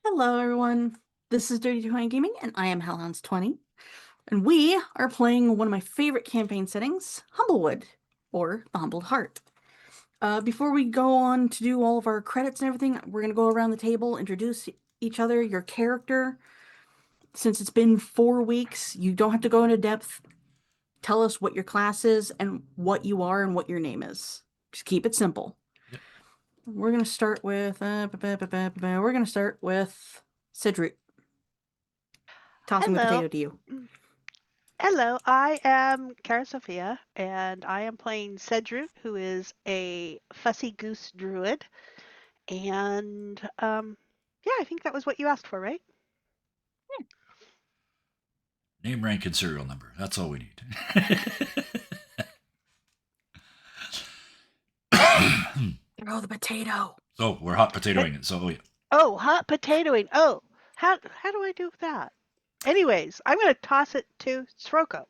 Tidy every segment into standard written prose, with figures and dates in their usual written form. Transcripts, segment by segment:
Hello, everyone. This is Dirty 20 Gaming, and I am Hellhounds20. And we are playing one of my favorite campaign settings, Humblewood, or The Humbled Heart. Before we go on to do all of our credits and everything, we're going to go around the table, introduce each other, your character. Since it's been 4 weeks, you don't have to go into depth. Tell us what your class is and what you are and what your name is. Just keep it simple. Yep. We're going to start with Cedric. Tossing the Hello. potato to you. Hello, I am Cara Sophia, and I am playing Cedric, who is a fussy goose druid. And yeah, I think that was what you asked for, right? Name, rank, and serial number. That's all we need. Throw the potato. So we're hot potatoing it. So yeah. Oh, hot potatoing. Oh, how do I do that? Anyways, I'm going to toss it to Sroko.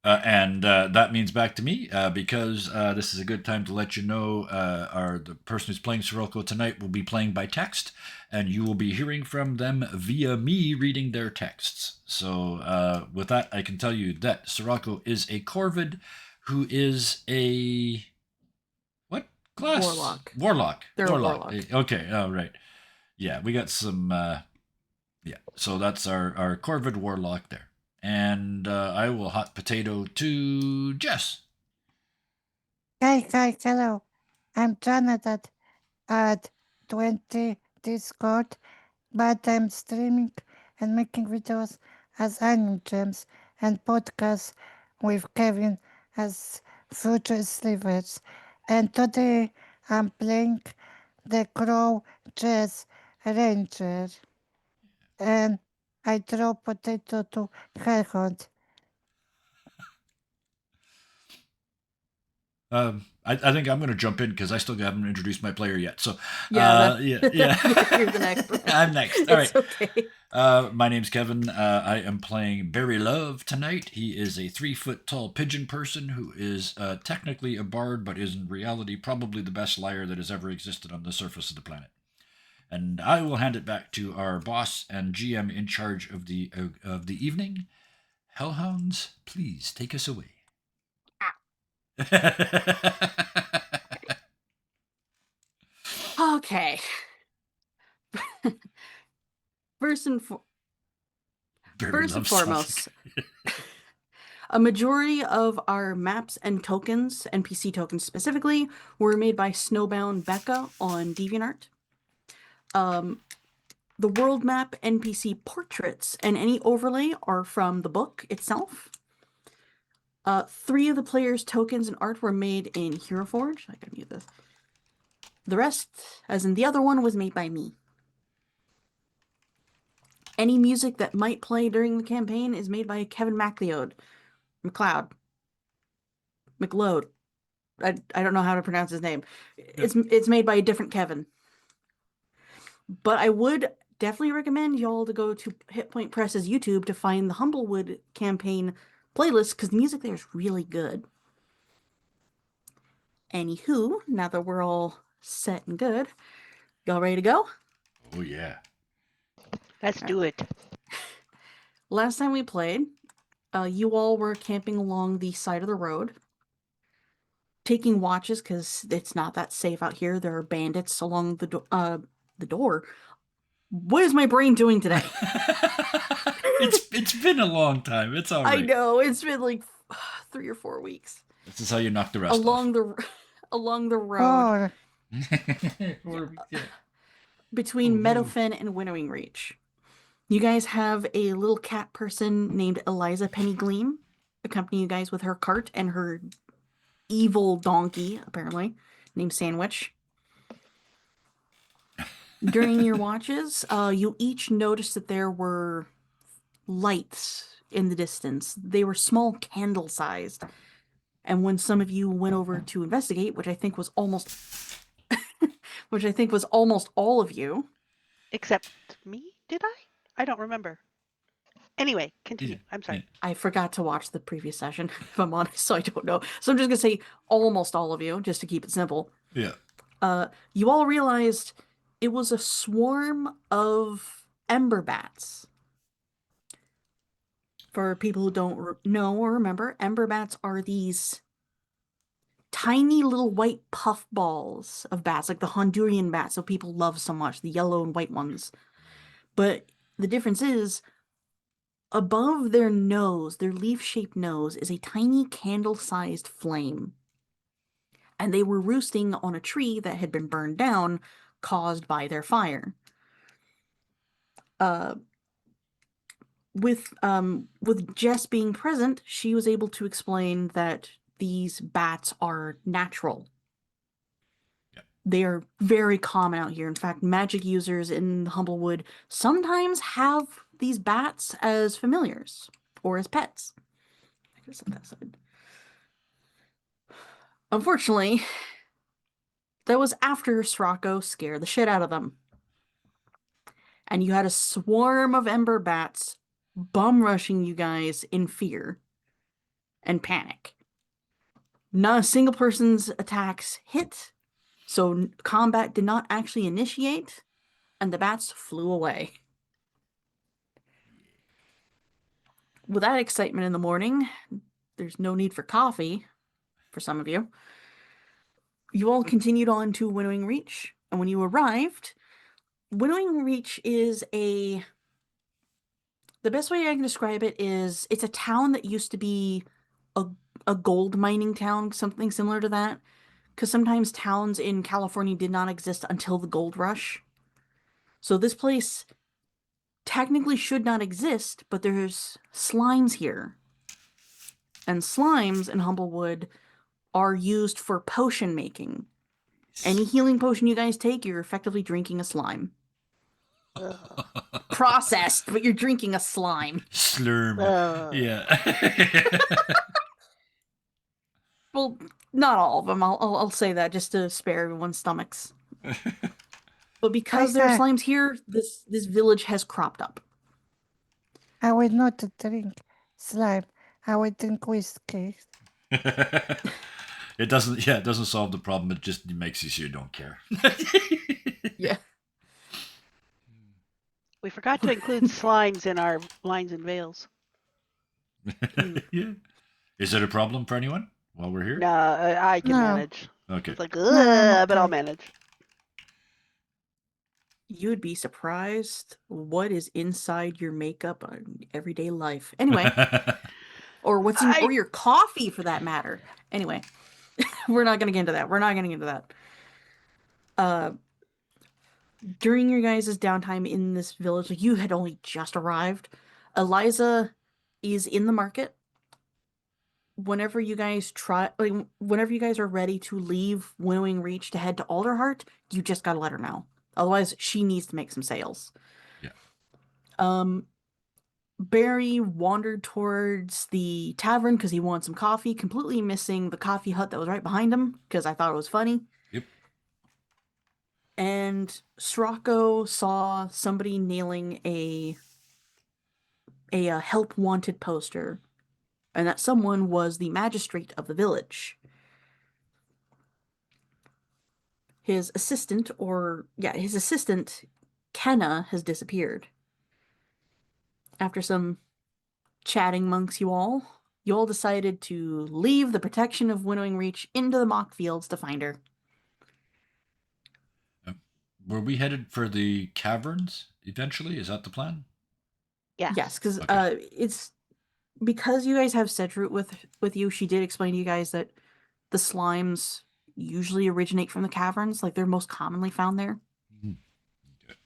And that means back to me because this is a good time to let you know the person who's playing Sirocco tonight will be playing by text, and you will be hearing from them via me reading their texts. So with that, I can tell you that Sirocco is a Corvid who is a what class? Warlock. Warlock. They're a warlock. Okay. All right. Yeah, we got some. Yeah, so that's our Corvid Warlock there. And I will hot potato to Jess. Hi, hello. I'm Jonathan at 20 Discord, but I'm streaming and making videos as Anime Gems and podcasts with Kevin as Future Slivers. And today I'm playing the Crow Jazz Ranger. And I throw potato to Hellhound. I think I'm going to jump in because I still haven't introduced my player yet. So Yeah, yeah. You're the next one. I'm next. All right. It's okay. My name's Kevin. I am playing Barry Love tonight. He is a 3-foot tall pigeon person who is technically a bard, but is in reality probably the best liar that has ever existed on the surface of the planet. And I will hand it back to our boss and GM in charge of the evening. Hellhounds, please take us away. Okay. First and foremost, a majority of our maps and tokens, NPC tokens specifically, were made by Snowbound Becca on DeviantArt. The world map, NPC portraits, and any overlay are from the book itself. 3 of the players' tokens and art were made in Hero Forge. I gotta mute this. The rest, as in the other one, was made by me. Any music that might play during the campaign is made by Kevin MacLeod. McLeod. I don't know how to pronounce his name. It's made by a different Kevin. But I would definitely recommend y'all to go to Hit Point Press's YouTube to find the Humblewood campaign playlist because the music there is really good. Anywho, now that we're all set and good, y'all ready to go? Oh yeah. Let's do it. Last time we played, you all were camping along the side of the road, taking watches because it's not that safe out here. There are bandits along the door. What is my brain doing today? it's been a long time. It's all right. I know it's been like 3 or 4 weeks. This is how you knock the rest along the road between Meadowfen and Winnowing Reach. You guys have a little cat person named Eliza Penny Gleam accompany you guys with her cart and her evil donkey, apparently, named Sandwich. During your watches, you each noticed that there were lights in the distance. They were small candle-sized. And when some of you went over to investigate, which I think was almost all of you. Except me, did I? I don't remember. Anyway, continue. I'm sorry. I forgot to watch the previous session, if I'm honest, so I don't know. So I'm just going to say almost all of you, just to keep it simple. Yeah. You all realized It was a swarm of ember bats. For people who don't know or remember, ember bats are these tiny little white puff balls of bats, like the Honduran bats that people love so much, the yellow and white ones. But the difference is, above their nose, their leaf-shaped nose, is a tiny candle-sized flame. And they were roosting on a tree that had been burned down, caused by their fire. Uh, with Jess being present, she was able to explain that these bats are natural. Yep. They are very common out here. In fact, magic users in Humblewood sometimes have these bats as familiars or as pets. I could set that aside. Unfortunately, that was after Srocco scared the shit out of them. And you had a swarm of ember bats bum rushing you guys in fear and panic. Not a single person's attacks hit, so combat did not actually initiate, and the bats flew away. With that excitement in the morning, there's no need for coffee for some of you. You all continued on to Winnowing Reach, and when you arrived, Winnowing Reach is the best way I can describe it is it's a town that used to be a gold mining town, something similar to that. Because sometimes towns in California did not exist until the gold rush. So this place technically should not exist, but there's slimes here. And slimes in Humblewood are used for potion making. Any healing potion you guys take, you're effectively drinking a slime. Ugh. Processed, but you're drinking a slime. Slurm. Ugh. Yeah. Well, not all of them. I'll say that just to spare everyone's stomachs. But because there are slimes here, this village has cropped up. I would not drink slime. I would drink whiskey. It doesn't solve the problem. It just makes you so you don't care. Yeah. We forgot to include slimes in our lines and veils. Yeah. Is it a problem for anyone while we're here? No, I can No. manage. Okay. It's like, I'm but I'll okay. manage. You would be surprised what is inside your makeup on everyday life. Anyway, or what's in or your coffee for that matter. Anyway, we're not gonna get into that. We're not gonna get into that. During your guys' downtime in this village, like you had only just arrived. Eliza is in the market. Whenever you guys whenever you guys are ready to leave Winnowing Reach to head to Alderheart, you just gotta let her know. Otherwise, she needs to make some sales. Yeah. Barry wandered towards the tavern because he wanted some coffee, completely missing the coffee hut that was right behind him because I thought it was funny. Yep. And Srocco saw somebody nailing a help wanted poster, and that someone was the magistrate of the village. His assistant, Kenna, has disappeared. After some chatting amongst you all decided to leave the protection of Winnowing Reach into the mock fields to find her. Were we headed for the caverns eventually? Is that the plan? Yes, because Okay. it's because you guys have Sedroot with you. She did explain to you guys that the slimes usually originate from the caverns, like they're most commonly found there. Mhm. Okay.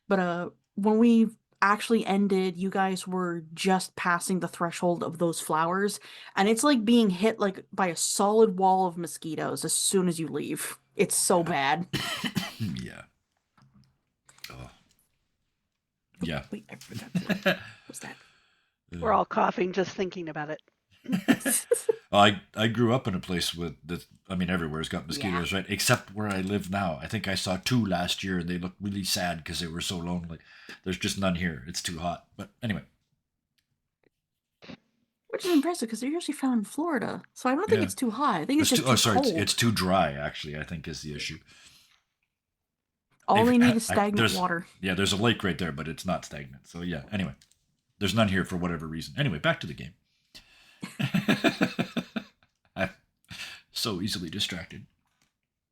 But when we actually ended, you guys were just passing the threshold of those flowers, and it's like being hit like by a solid wall of mosquitoes as soon as you leave. It's so bad. Yeah. Oh. Yeah. Wait, I forgot to... What's that? We're all coughing just thinking about it. I grew up in a place with everywhere's got mosquitoes, right? Except where I live now. I think I saw 2 last year and they looked really sad because they were so lonely. There's just none here. It's too hot. But anyway. Which is impressive because they're usually found in Florida. So I don't think Yeah. it's too hot. I think it's just too cold. It's too dry, actually, I think is the issue. All they need is stagnant there's water. yeah, there's a lake right there, but it's not stagnant. So yeah. Anyway, there's none here for whatever reason. Anyway, back to the game. I'm so easily distracted.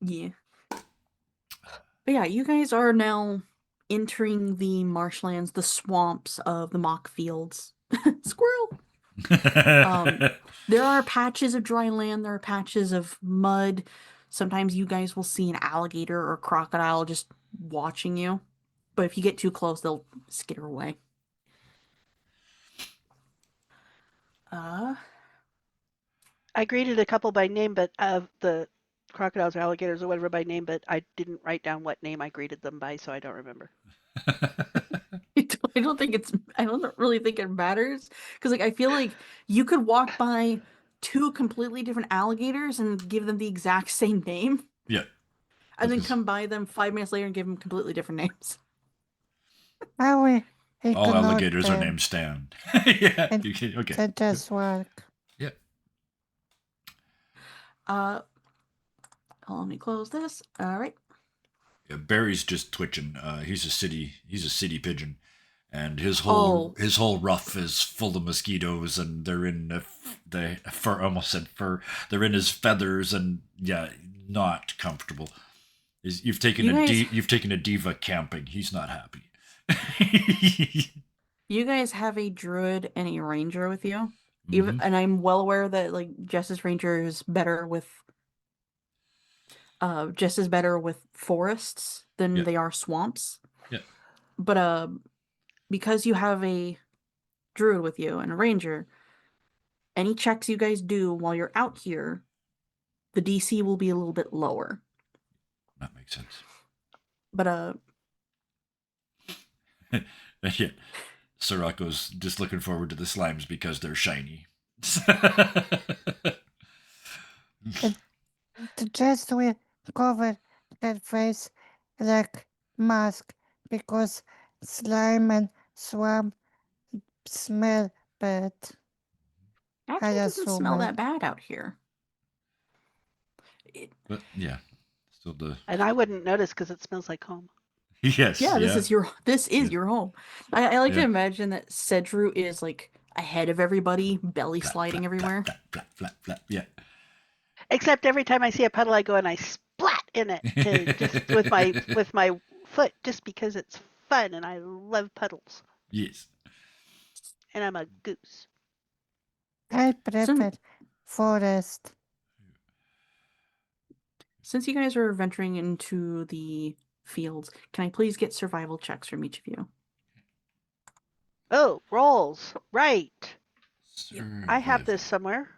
Yeah. But yeah, you guys are now entering the marshlands, the swamps of the mock fields. Squirrel! There are patches of dry land, there are patches of mud. Sometimes you guys will see an alligator or crocodile just watching you. But if you get too close, they'll skitter away. Uh, I greeted a couple by name, but the crocodiles or alligators or whatever by name, but I didn't write down what name I greeted them by, so I don't remember. I don't really think it matters. Because like I feel like you could walk by two completely different alligators and give them the exact same name. Yeah. And then Because come by them 5 minutes later and give them completely different names. I will all ignore alligators are them. named Stan. Yeah. And Okay. that does work. Yeah. Let me close this. All right. Yeah, Barry's just twitching. He's a city pigeon, and his Oh. whole ruff is full of mosquitoes, and they're in the fur. Almost said fur. They're in his feathers, and yeah, not comfortable. You've taken you've taken a diva camping. He's not happy. You guys have a druid and a ranger with you. Mhm. And I'm well aware that like Jess's ranger is better with just as better with forests than Yeah. they are swamps. Yeah. But because you have a druid with you and a ranger, any checks you guys do while you're out here, the DC will be a little bit lower. That makes sense. But Yeah. Sirocco's just looking forward to the slimes because they're shiny. The chest will cover their face like mask because slime and swamp smell bad. actually, it doesn't smell assume that bad out here. But yeah, still the And I wouldn't notice because it smells like home. yes. Yeah, this is Yeah. your home. I like to Yeah. imagine that Cedru is like ahead of everybody, belly Flap, sliding flap, everywhere. Flap, flap, flap, flap. Yeah. Except every time I see a puddle, I go and I splat in it just with my foot, just because it's fun and I love puddles. Yes. And I'm a goose. I prefer forest. Since you guys are venturing into the fields, can I please get survival checks from each of you? Oh, rolls. Right. I have Survival. this somewhere.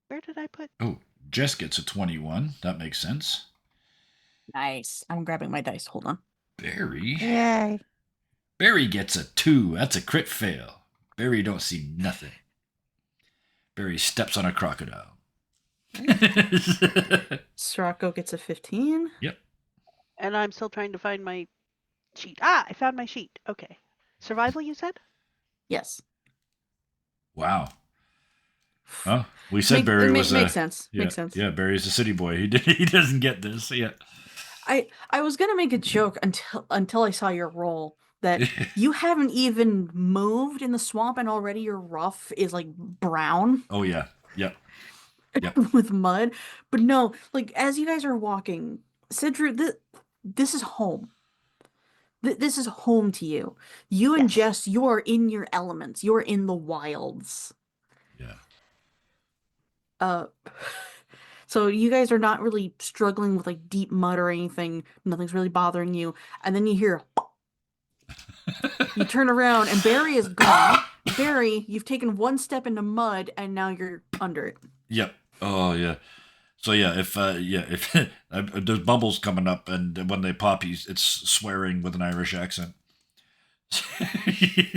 Where did I put? Oh, Jess gets a 21. That makes sense. Nice. I'm grabbing my dice. Hold on. Barry. Yay. Barry gets a 2. That's a crit fail. Barry don't see nothing. Barry steps on a crocodile. Sirocco gets a 15. Yep. And I'm still trying to find my sheet. Ah, I found my sheet. Okay. Survival, you said? Yes. Wow. Well, we said Barry was makes sense. Yeah, Makes sense. Yeah, Barry's a city boy. He doesn't get this. Yeah. I was gonna make a joke until I saw your roll that you haven't even moved in the swamp and already your ruff is like brown. Oh yeah. Yep. With mud. But no, like as you guys are walking, Cedru, this is home. This is home to you. You and Yes. Jess, you are in your elements. You're in the wilds. Yeah. So you guys are not really struggling with like deep mud or anything. Nothing's really bothering you. And then you hear you turn around and Barry is gone. Barry, you've taken one step into mud and now you're under it. Yep. Oh yeah. So yeah, if there's bubbles coming up, and when they pop, it's swearing with an Irish accent.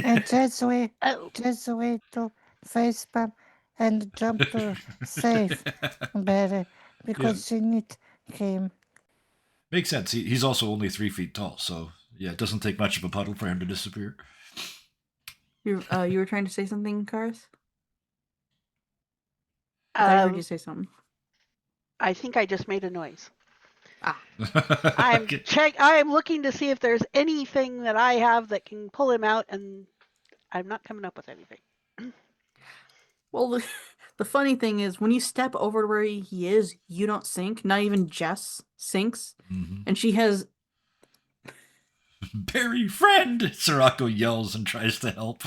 And just way Oh. to facepalm and jump to save Barry because she need him. Makes sense. He's also only 3 feet tall, so yeah, it doesn't take much of a puddle for him to disappear. You were trying to say something, Karis? I heard you say something. I think I just made a noise. Ah, I'm I am looking to see if there's anything that I have that can pull him out, and I'm not coming up with anything. well, the funny thing is, when you step over to where he is, you don't sink. Not even Jess sinks. Mhm. And she has. Barry, friend! Sirocco yells and tries to help.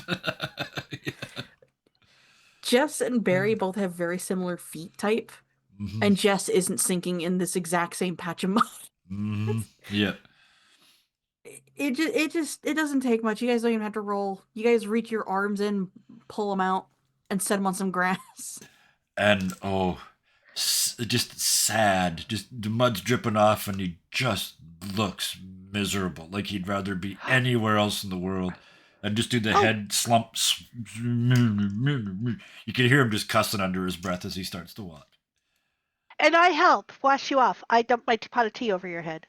Jess and Barry both have very similar feet type. Mhm. And Jess isn't sinking in this exact same patch of mud. Mhm. Yeah. It doesn't take much. You guys don't even have to roll. You guys reach your arms in, pull them out, and set them on some grass. And just sad. Just the mud's dripping off, and he just looks miserable, like he'd rather be anywhere else in the world. And just do the Oh. head slumps. You can hear him just cussing under his breath as he starts to walk. And I help wash you off. I dump my pot of tea over your head.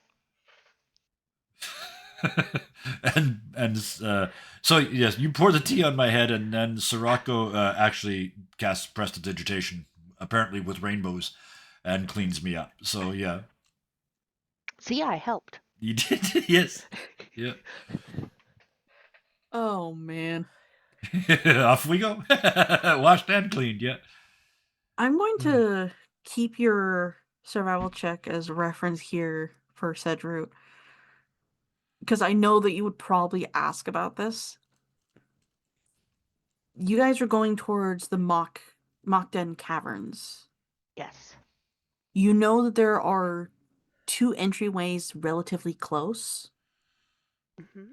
So yes, you pour the tea on my head, and then Sirocco actually casts prestidigitation, apparently with rainbows, and cleans me up. So yeah, See, I helped. you did. Yes, yeah. Oh man. Off we go. Washed and cleaned. Yeah. I'm going to keep your survival check as a reference here for Cedroot. Because I know that you would probably ask about this. You guys are going towards the Mockden Caverns. Yes. You know that there are two entryways relatively close. Hmm.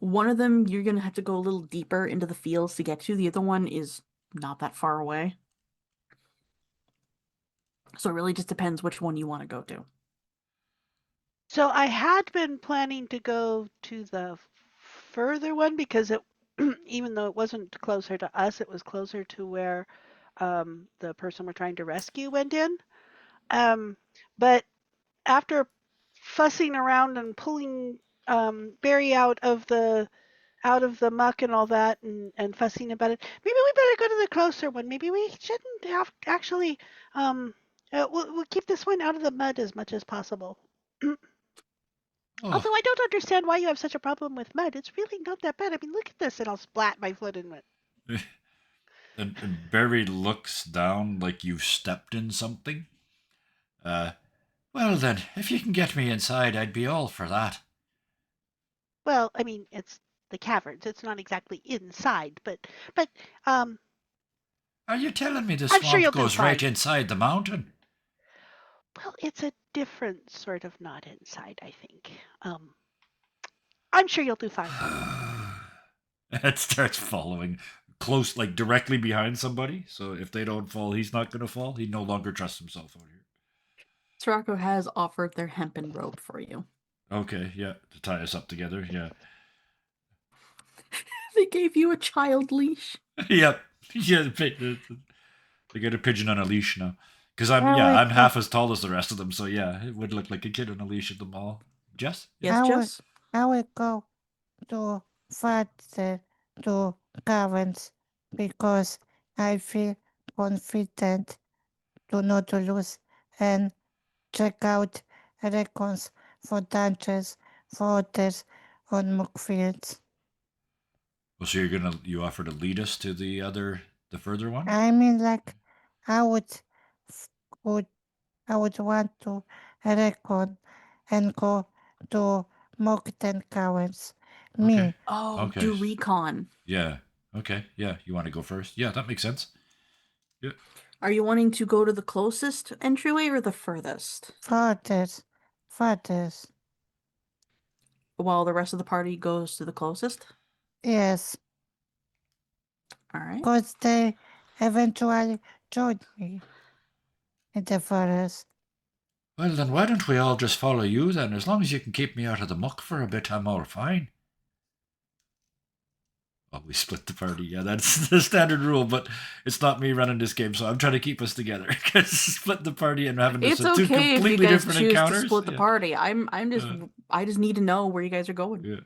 One of them you're going to have to go a little deeper into the fields to get to. The other one is not that far away. So it really just depends which one you want to go to. So I had been planning to go to the further one because it, even though it wasn't closer to us, it was closer to where the person we're trying to rescue went in. But after fussing around and pulling Barry out of the muck and all that, and fussing about it, maybe we better go to the closer one. Maybe we shouldn't have actually. We'll keep this one out of the mud as much as possible. Oh, Although I don't understand why you have such a problem with mud. It's really not that bad. I mean, look at this, and I'll splat my foot in it. and Barry looks down like you've stepped in something. Well then, if you can get me inside, I'd be all for that. Well, I mean, it's the caverns. It's not exactly inside, but um, Are you telling me the I'm sure swamp you'll do goes right fine. inside the mountain? Well, it's a different sort of not inside, I think. I'm sure you'll do fine. It starts following close, like directly behind somebody. So if they don't fall, he's not going to fall. He no longer trusts himself out here. Sirocco has offered their hempen rope for you. Okay, yeah, to tie us up together. Yeah. They gave you a child leash. Yep. Yeah, they get a pigeon on a leash now. Because I I'm would half as tall as the rest of them. So yeah, it would look like a kid on a leash at the mall. Jess? Yes, I would Jess? I will go to further to caverns because I feel confident to not lose and check out records for dungeons for others on Mookfields. Well, so you offer to lead us to the further one? I mean, like, I would, f- would I would want to record and go to Mookden Caverns. Okay. Me, Oh, Okay. do recon. Yeah. Okay. Yeah. You want to go first? Yeah, that makes sense. Yeah. Are you wanting to go to the closest entryway or the furthest? fathers, While the rest of the party goes to the closest? yes, All right. because they eventually joined me in the forest. Well, then why don't we all just follow you then? As long as you can keep me out of the muck for a bit, I'm all fine. Well, we split the party. Yeah, that's the standard rule, but it's not me running this game, so I'm trying to keep us together. Because split the party and having this It's two okay if you completely guys different choose encounters. to split the Yeah. party. I just need to know where you guys are going. Yeah.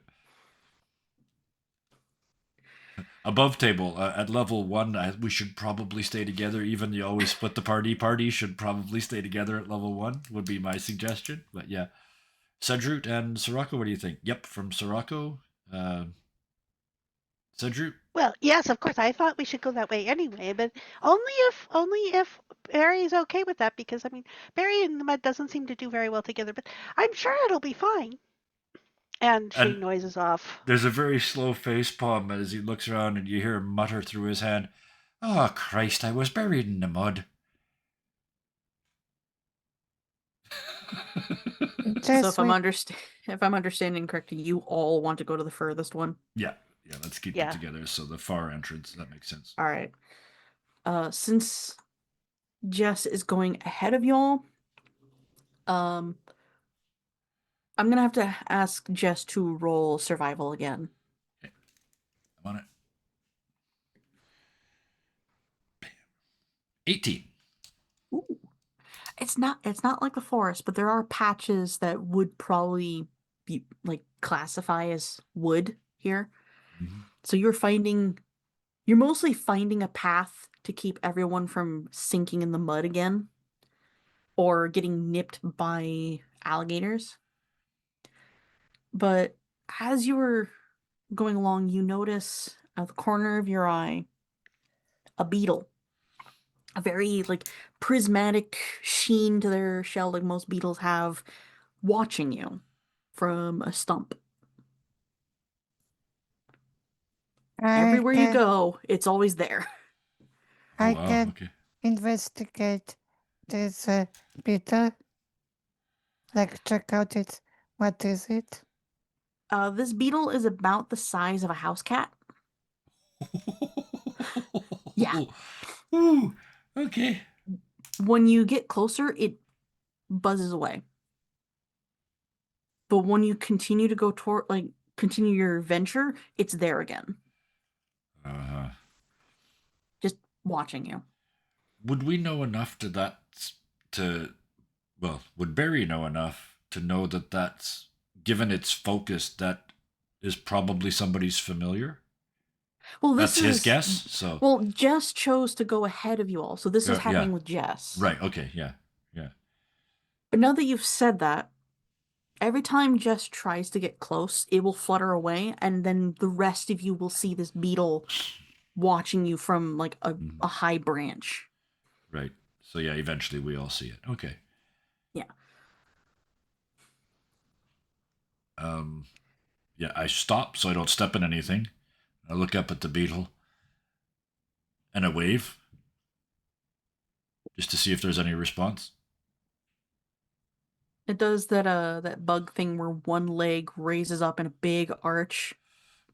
Above table at level 1, we should probably stay together. Even you always split the party should probably stay together at level 1 would be my suggestion. But yeah, Cedrut and Sirocco, what do you think? Yep, from Sirocco. Cedrut? Well, yes, of course. I thought we should go that way anyway, but only if Barry's okay with that, because I mean, Barry and the mud doesn't seem to do very well together, but I'm sure it'll be fine. And she And noises off. there's a very slow face palm as he looks around, and you hear him mutter through his hand, "Oh Christ, I was buried in the mud." So Just wait. if I'm understanding correctly, you all want to go to the furthest one. Yeah, let's keep Yeah. it together. So the far entrance, that makes sense. All right. Since Jess is going ahead of y'all, I'm gonna have to ask Jess to roll survival again. I'm on it. Bam. 18. Ooh. It's not like the forest, but there are patches that would probably be like classify as wood here. Mm-hmm. So you're mostly finding a path to keep everyone from sinking in the mud again or getting nipped by alligators. But as you were going along, you notice at the corner of your eye a beetle. A very like prismatic sheen to their shell like most beetles have, watching you from a stump. I Everywhere you can go, it's always there. Oh, I wow. can Okay. investigate this beetle. Like check out it. What is it? This beetle is about the size of a house cat. Yeah. Ooh, okay. When you get closer, it buzzes away. But when you continue to go toward, continue your venture, it's there again, Uh-huh. just watching you. Would we know enough would Barry know enough to know that that's, given its focus, that is probably somebody's familiar? Well, That's his guess, so. Well, Jess chose to go ahead of you all, so this is Yeah. happening with Jess. Right, okay, yeah. But now that you've said that, every time Jess tries to get close, it will flutter away, and then the rest of you will see this beetle watching you from like a high branch. Right. So yeah, eventually we all see it. Okay. Yeah. Yeah, I stop so I don't step in anything. I look up at the beetle and I wave just to see if there's any response. It does that bug thing where one leg raises up in a big arch,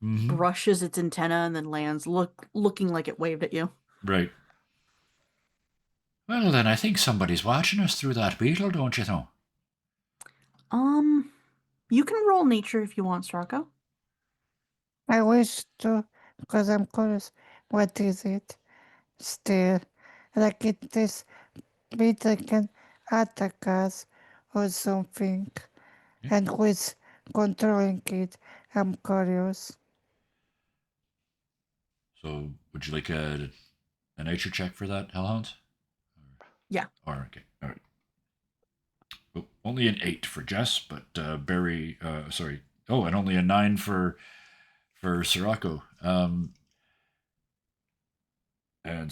Mm-hmm. brushes its antenna, and then lands, looking like it waved at you. Right. Well, then I think somebody's watching us through that beetle, don't you know? You can roll nature if you want, Strako. I wish to, because I'm curious. What is it? Still, like this beetle can attack us or something. Yeah. And who is controlling it? I'm curious. So, would you like a nature check for that, Hellhounds? Yeah. Okay. All right. Oh, only an 8 for Jess, but Barry, sorry. Oh, and only a 9 for Sirocco. And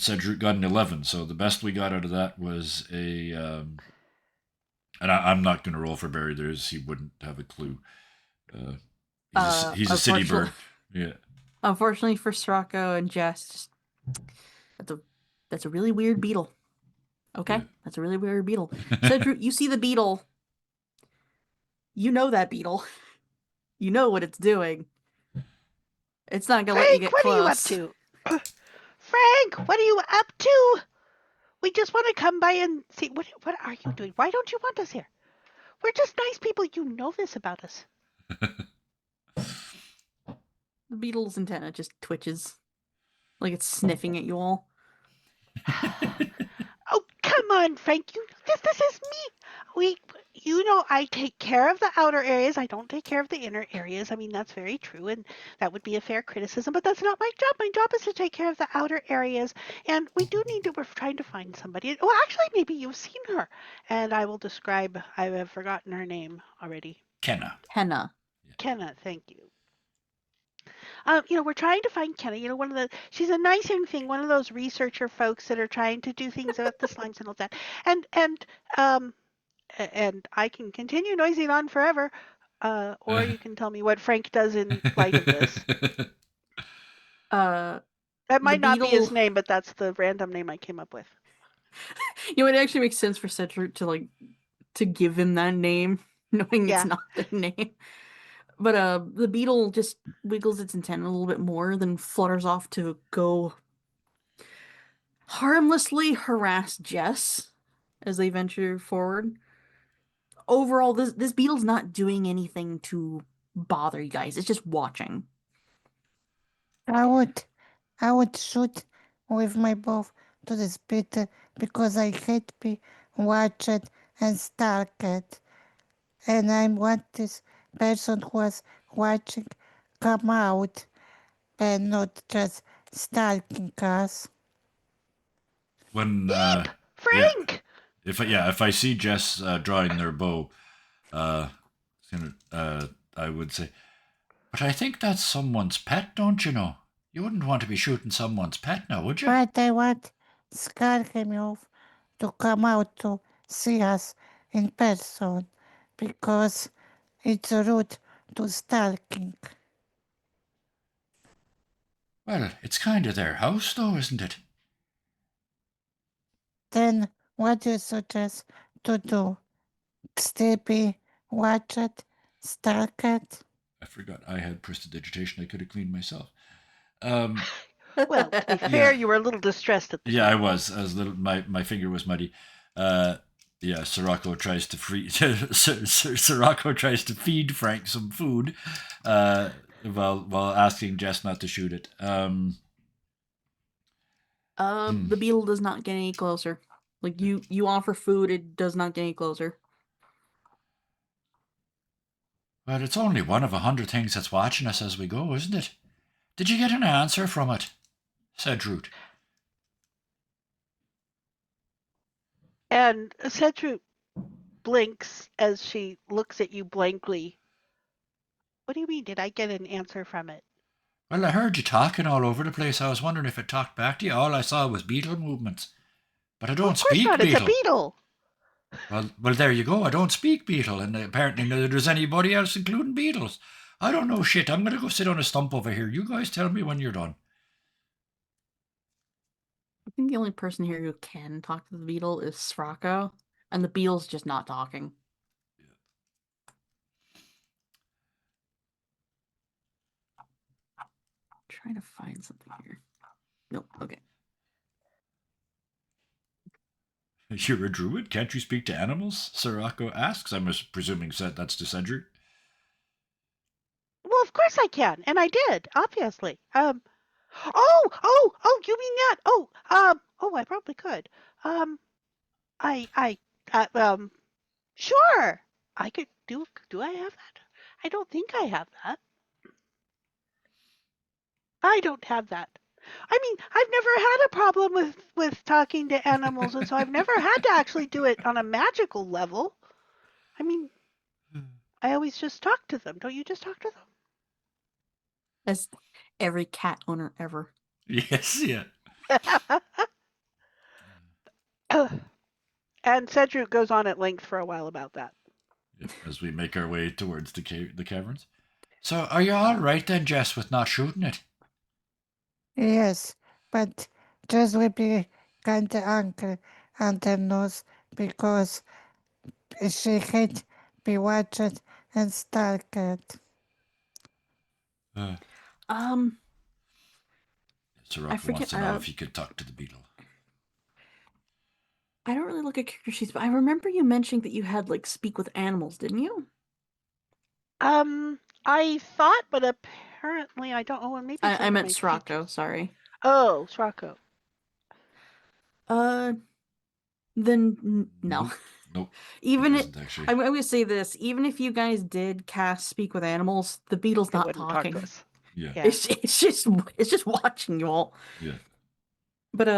Cedric got an 11. So the best we got out of that was a. And I'm not going to roll for Barry. He wouldn't have a clue. He's a city bird. Yeah. Unfortunately for Strako and Jess, that's a really weird beetle. Okay, Yeah. that's a really weird beetle. Cedric, you see the beetle. You know that beetle. You know what it's doing. It's not gonna let you Frank, get what close. are you up to? Frank, what are you up to? We just want to come by and see. What are you doing? Why don't you want us here? We're just nice people. You know this about us. The beetle's antenna just twitches, like it's sniffing at you all. Oh, come on, Frank. This is me. I take care of the outer areas. I don't take care of the inner areas. I mean, that's very true, and that would be a fair criticism, but that's not my job. My job is to take care of the outer areas, and we're trying to find somebody. Well, actually, maybe you've seen her, and I will describe, I have forgotten her name already. Kenna. Henna. Kenna, thank you. We're trying to find Kenna. She's a nice young thing, one of those researcher folks that are trying to do things about the slimes and all that. And and I can continue noising on forever, or you can tell me what Frank does in light of this. Uh, That the might not be his beetle. name, but that's the random name I came up with. It actually makes sense for Cedric to give him that name, knowing it's Yeah. not the name. But the beetle just wiggles its antenna a little bit more, then flutters off to go harmlessly harass Jess as they venture forward. Overall, this beetle's not doing anything to bother you guys. It's just watching. I would shoot with my bow to this beetle because I hate be watched and stalked. And I want this person who was watching come out and not just stalking us. When Eep! yeah, Frank! if I see Jess drawing their bow, uh, I would say, but I think that's someone's pet, don't you know? You wouldn't want to be shooting someone's pet now, would you? But I want Skarkamov to come out to see us in person because it's rude to stalking. Well, it's kind of their house, though, isn't it? Then what do you suggest to do? Still be watched, stalked? I forgot I had prestidigitation. I could have cleaned myself. Um, Well, to be Yeah. fair, you were a little distressed at the yeah, I time. was. I was a little. My finger was muddy. Uh, yeah, Sirocco tries to Sirocco tries to feed Frank some food, while asking Jess not to shoot it. The beetle does not get any closer. Like you offer food, it does not get any closer. Well, it's only one of 100 things that's watching us as we go, isn't it? Did you get an answer from it? Said Root. And Cedru blinks as she looks at you blankly. What do you mean? Did I get an answer from it? Well, I heard you talking all over the place. I was wondering if it talked back to you. All I saw was beetle movements. But I Well, don't of course speak not. It's a beetle. beetle. Well, there you go. I don't speak beetle, and apparently neither does anybody else, including beetles. I don't know shit. I'm gonna go sit on a stump over here. You guys tell me when you're done. I think the only person here who can talk to the beetle is Srocco, and the beetle's just not talking. Trying to find something here. Nope. Okay. You're a druid. Can't you speak to animals? Sirocco asks. I'm presuming that's to Cedric. Well, of course I can, and I did, obviously. You mean that? I probably could. Um, I, sure, I could do. Do I have that? I don't think I have that. I don't have that. I mean, I've never had a problem with talking to animals, and so I've never had to actually do it on a magical level. I mean, I always just talk to them. Don't you just talk to them? As every cat owner ever. Yes, yeah. And Cedric goes on at length for a while about that. Yep, as we make our way towards the caverns. So, are you all right then, Jess, with not shooting it? Yes, but just will be kind of angry on the nose because she hate be watched and stalked. Uh, Um, Sirocco wants forget, to know if he could talk to the beetle. I don't really look at character sheets, but I remember you mentioning that you had speak with animals, didn't you? I thought, but apparently I don't. Oh, and maybe it's I under meant my Srocco, features. sorry. Oh, Srocco. Then no. Nope. Even it it, isn't actually. I'm going to say this: even if you guys did cast Speak with Animals, the beetle's It not wouldn't talking. talk to us. Yeah. Yeah. It's just watching you all. Yeah. But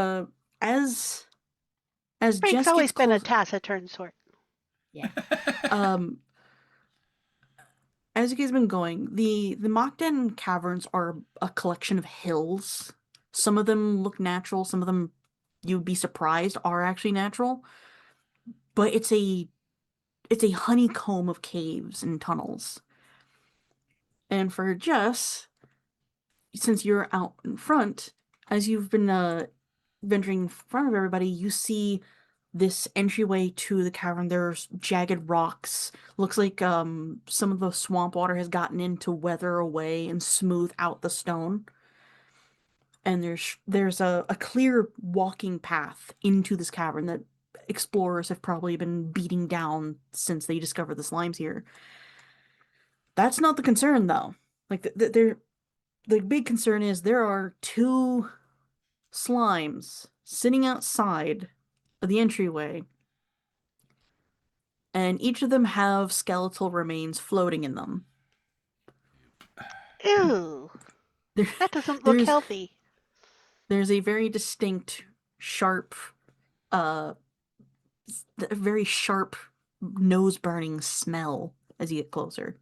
as Frank's Jess always gets been a close, taciturn sort. yeah. Um, as you guys have been going, the Mockden caverns are a collection of hills. Some of them look natural. Some of them, you'd be surprised, are actually natural. But it's a honeycomb of caves and tunnels. And for Jess, since you're out in front, as you've been venturing in front of everybody, you see this entryway to the cavern. There's jagged rocks. Looks like some of the swamp water has gotten in to weather away and smooth out the stone. And there's a clear walking path into this cavern that explorers have probably been beating down since they discovered the slimes here. That's not the concern though. Like the big concern is there are two slimes sitting outside of the entryway, and each of them have skeletal remains floating in them. Ew. There, That doesn't look there's healthy. there's a very distinct, sharp, uh, very sharp, nose burning smell as you get closer.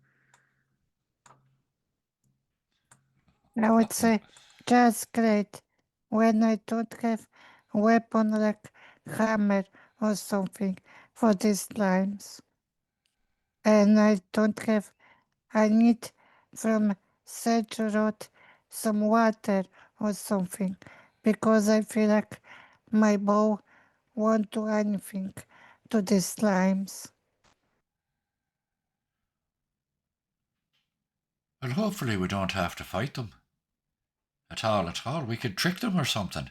I would say just great when I don't have weapon like hammer or something for these slimes. And I need from Sedge Road some water or something because I feel like my bow won't do anything to these slimes. Well, hopefully we don't have to fight them. At all, at all. We could trick them or something.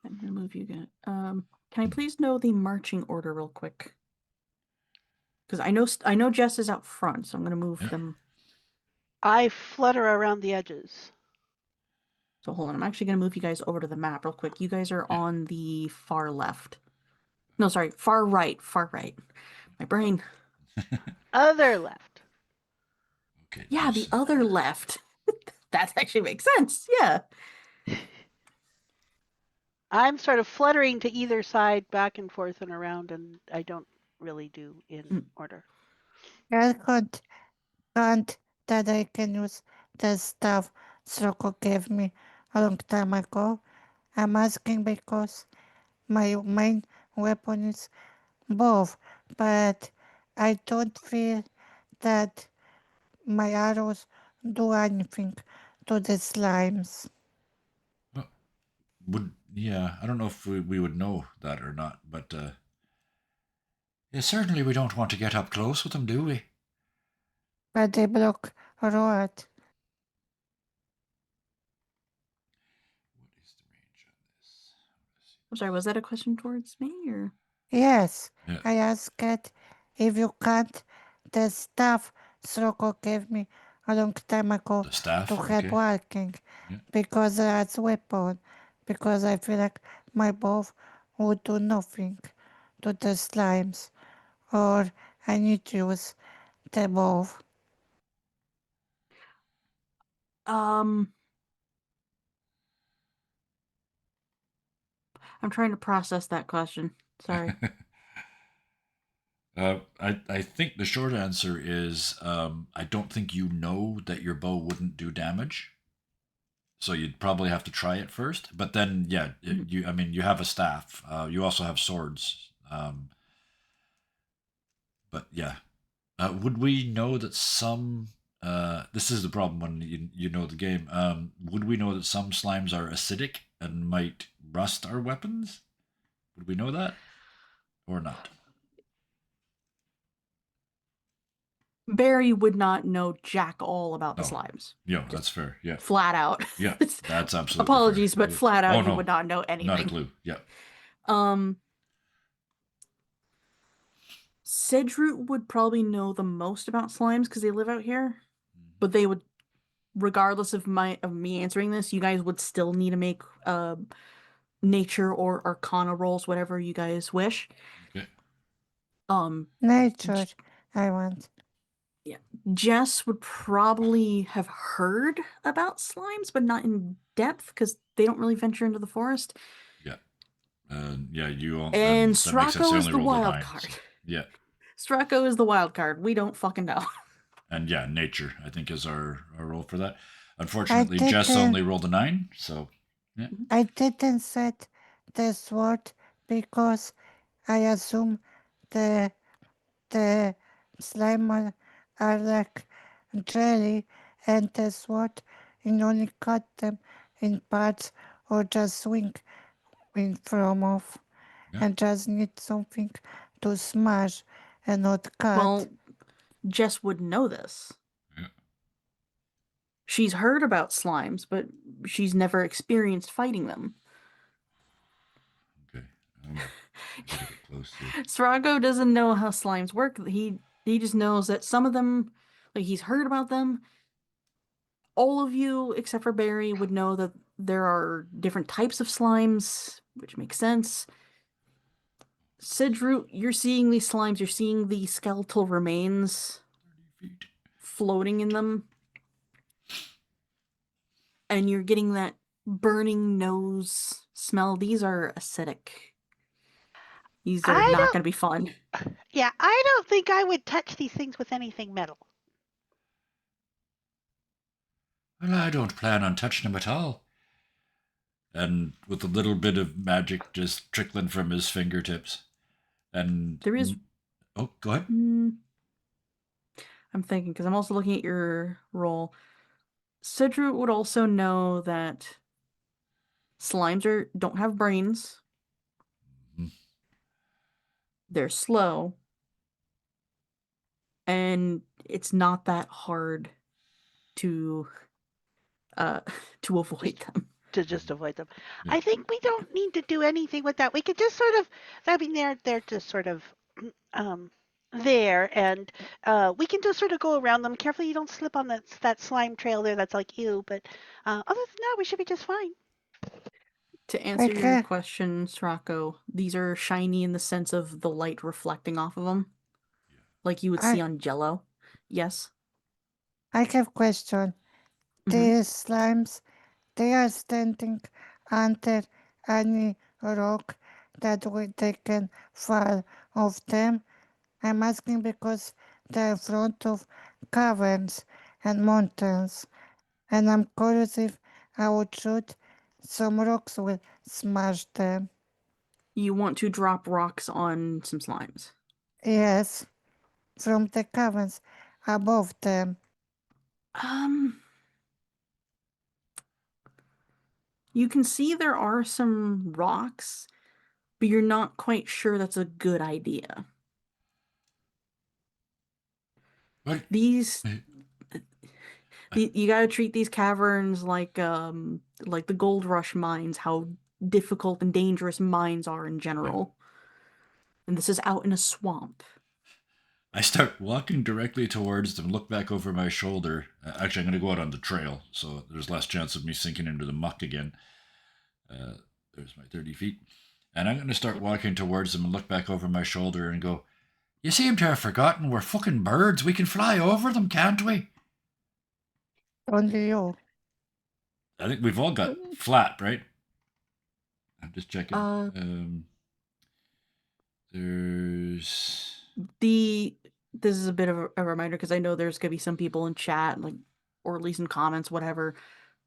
I'm gonna move you again. Can I please know the marching order real quick? Because I know Jess is out front, so I'm gonna move Yeah. them. I flutter around the edges. So hold on, I'm actually gonna move you guys over to the map real quick. You guys are Yeah. on the far left. No, sorry, far right, far right. My brain. Other left. Okay. Yeah, the Nice. other left. That actually makes sense. Yeah. I'm sort of fluttering to either side, back and forth and around, and I don't really do in Mm. order. I can't that I can use the stuff Sroko gave me a long time ago. I'm asking because my main weapon is both, but I don't feel that my arrows do anything to the slimes. Well, I don't know if we would know that or not, but yeah, certainly we don't want to get up close with them, do we? But they block road. What is the range on this? I'm sorry, was that a question towards me or? Yes, Yeah. I asked if you can't the stuff Sroko gave me a long time ago The to staff. help Okay. walking Yeah. because that's weapon. Because I feel like my bow would do nothing to the slimes, or I need to use the bow. Um, I'm trying to process that question. Sorry. I think the short answer is I don't think you know that your bow wouldn't do damage. So you'd probably have to try it first. But then, yeah, Mhm. you have a staff. You also have swords. But yeah, would we know that some? This is the problem when you know the game. Would we know that some slimes are acidic and might rust our weapons? Would we know that or not? Barry would not know jack all about the No. slimes. Yeah, Just that's fair. Yeah. flat out. Yeah, that's absolutely fair. Apologies, but Yeah. flat out, Oh he would no, not know not a anything. clue. Yeah. Um, Sedroot would probably know the most about slimes because they live out here, but they would, regardless of me answering this, you guys would still need to make nature or arcana rolls, whatever you guys wish. Okay. Nature, I want. Jess would probably have heard about slimes, but not in depth because they don't really venture into the forest. Yeah. Yeah, you all, And that makes sense. Stracco They is only the rolled a wild 9. card. So, yeah. Stracco is the wild card. We don't fucking know. And yeah, nature, I think, is our roll for that. I Unfortunately, Jess didn't. only rolled a 9. So, yeah. I didn't set the sword because I assume the the slime are like jelly, and the sword you only cut them in parts or just swing in from off, Yeah. and just need something to smash and not cut. Well, Jess would know this. Yeah. She's heard about slimes, but she's never experienced fighting them. Okay. I gotta get close here. Srago doesn't know how slimes work. He just knows that some of them, like he's heard about them. All of you, except for Barry, would know that there are different types of slimes, which makes sense. Sidroot, you're seeing these slimes, you're seeing the skeletal remains 30 feet. floating in them. And you're getting that burning nose smell. These are acidic. These are I not don't. going to be fun. Yeah, I don't think I would touch these things with anything metal. Well, I don't plan on touching him at all. And with a little bit of magic just trickling from his fingertips. And. There is. Oh, go ahead. I'm thinking, because I'm also looking at your roll. Sidroot would also know that don't have brains. Mhm. They're slow. And it's not that hard to to avoid them. To just avoid them. Yeah. I think we don't need to do anything with that. We could just sort of, I mean, they're just sort of um, there, and we can just sort of go around them carefully. You don't slip on that slime trail there. That's like ew. But other than that, we should be just fine. To answer your Okay. question, Srocco, these are shiny in the sense of the light reflecting off of them, like you would see I on Jello. Yes. I have question. Mm-hmm. These slimes, they are standing under any rock that they can fall off them. I'm asking because they're in front of caverns and mountains, and I'm curious if I would shoot some rocks will smash them. You want to drop rocks on some slimes. Yes, from the caverns above them. Um, you can see there are some rocks, but you're not quite sure that's a good idea. What? These I- you got to treat these caverns like the gold rush mines, how difficult and dangerous mines are in Yeah. general. And this is out in a swamp. I start walking directly towards them, look back over my shoulder. Actually, I'm going to go out on the trail, so there's less chance of me sinking into the muck again. There's my 30 feet. And I'm going to start walking towards them and look back over my shoulder and go, "You seem to have forgotten we're fucking birds. We can fly over them, can't we?" Only you. I think we've all got flat, right? I'm just checking. Uh, There's. this is a bit of a reminder because I know there's gonna be some people in chat, like, or at least in comments, whatever.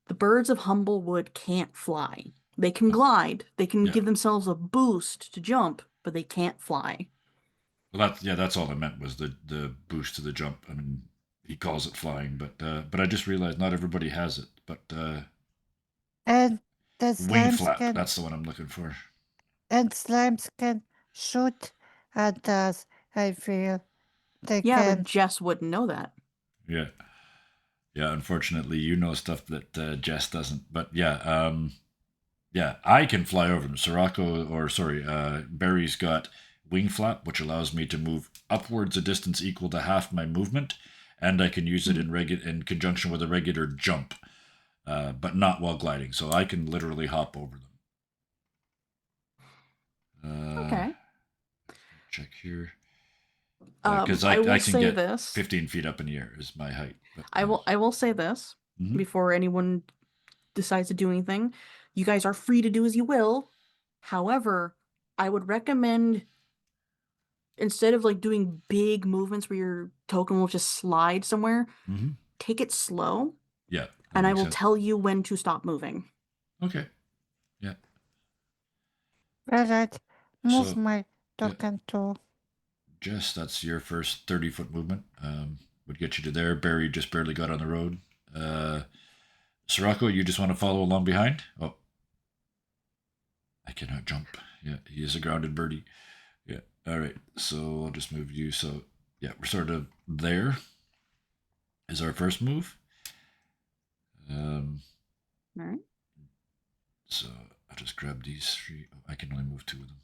The birds of Humblewood can't fly. They can glide. They can Yeah. give themselves a boost to jump, but they can't fly. Well, that's all I meant was the boost to the jump. I mean, he calls it flying, but I just realized not everybody has it. But And the wing slimes flap, can that's the one I'm looking for. shoot at us, I feel. They Yeah, but can. Jess wouldn't know that. Yeah, yeah. Unfortunately, you know stuff that Jess doesn't. But yeah, yeah, I can fly over them. Barry's got wing flap, which allows me to move upwards a distance equal to half my movement, and I can use it in conjunction with a regular jump, but not while gliding. So I can literally hop over them. Okay. Check here. Because I will I can say get this. 15 feet up in the air is my height. But, I will say this Mhm. before anyone decides to do anything. You guys are free to do as you will. However, I would recommend instead of like doing big movements where your token will just slide somewhere, Mhm. take it slow, Yeah. that and I makes will sense. tell you when to stop moving. Okay. Yeah. Alright, move So, my token to. Jess, that's your first 30-foot movement. Would get you to there. Barry just barely got on the road. Sirocco, you just want to follow along behind? Oh, I cannot jump. Yeah, he is a grounded birdie. Yeah. All right. So I'll just move you. So yeah, we're sort of there. Is our first move. Um. All right. So I'll just grab these three. Oh, I can only move two of them.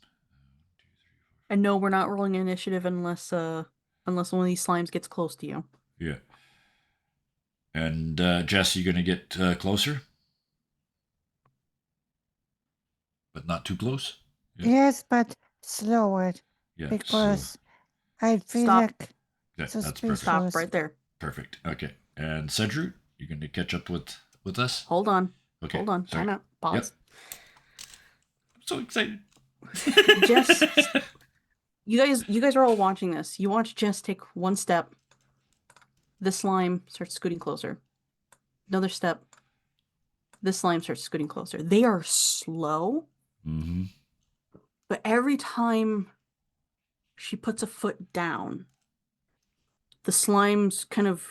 And no, we're not rolling initiative unless unless one of these slimes gets close to you. Yeah. And Jess, you gonna get closer, but not too close. Yeah. Yes, but slower. Yeah. Because I feel Stop. like Yeah, that's perfect. suspicious. Stop right there. Perfect. Okay. And Cedru, you gonna catch up with us? Hold on. Okay. Hold on. Sorry. Time out. Pause. I'm so excited. Jess, you guys are all watching this. You watch Jess take one step. The slime starts scooting closer. Another step. The slime starts scooting closer. They are slow, Mm-hmm. but every time she puts a foot down, the slimes kind of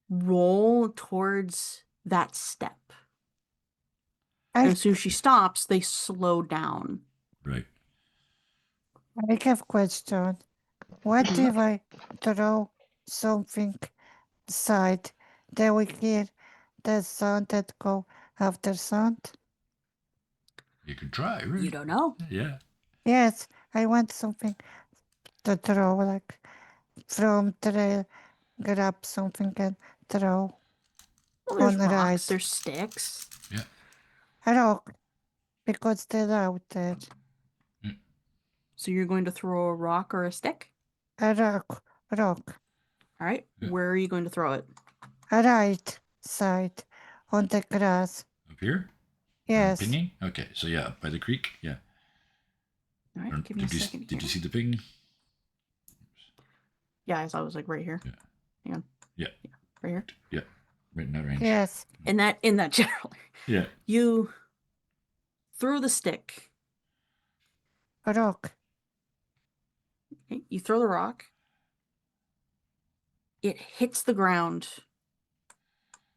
roll towards that step. And I, as soon as she stops, they slow down. Right. I have question. What Mhm. if I throw something aside? Then we hear the sound that go after sound? You can try, right? You don't know. Yeah. Yes, I want something to throw, like from trail, grab something and throw. Well, there's On the rocks, right. there's sticks. Yeah. A rock, because they're out there. So you're going to throw a rock or a stick? A rock. All right. Yeah. Where are you going to throw it? A right side on the grass. Up here? Yes. Pinging? Okay. So yeah, by the creek. Yeah. All right. Give me a second here. Did you see the ping? Yeah, I saw it was like right here. Yeah. Hang on. Yeah. Right here. Yeah. Right in that range. Yes. In that general. Yeah. You throw the stick. A rock. Okay, you throw the rock. It hits the ground.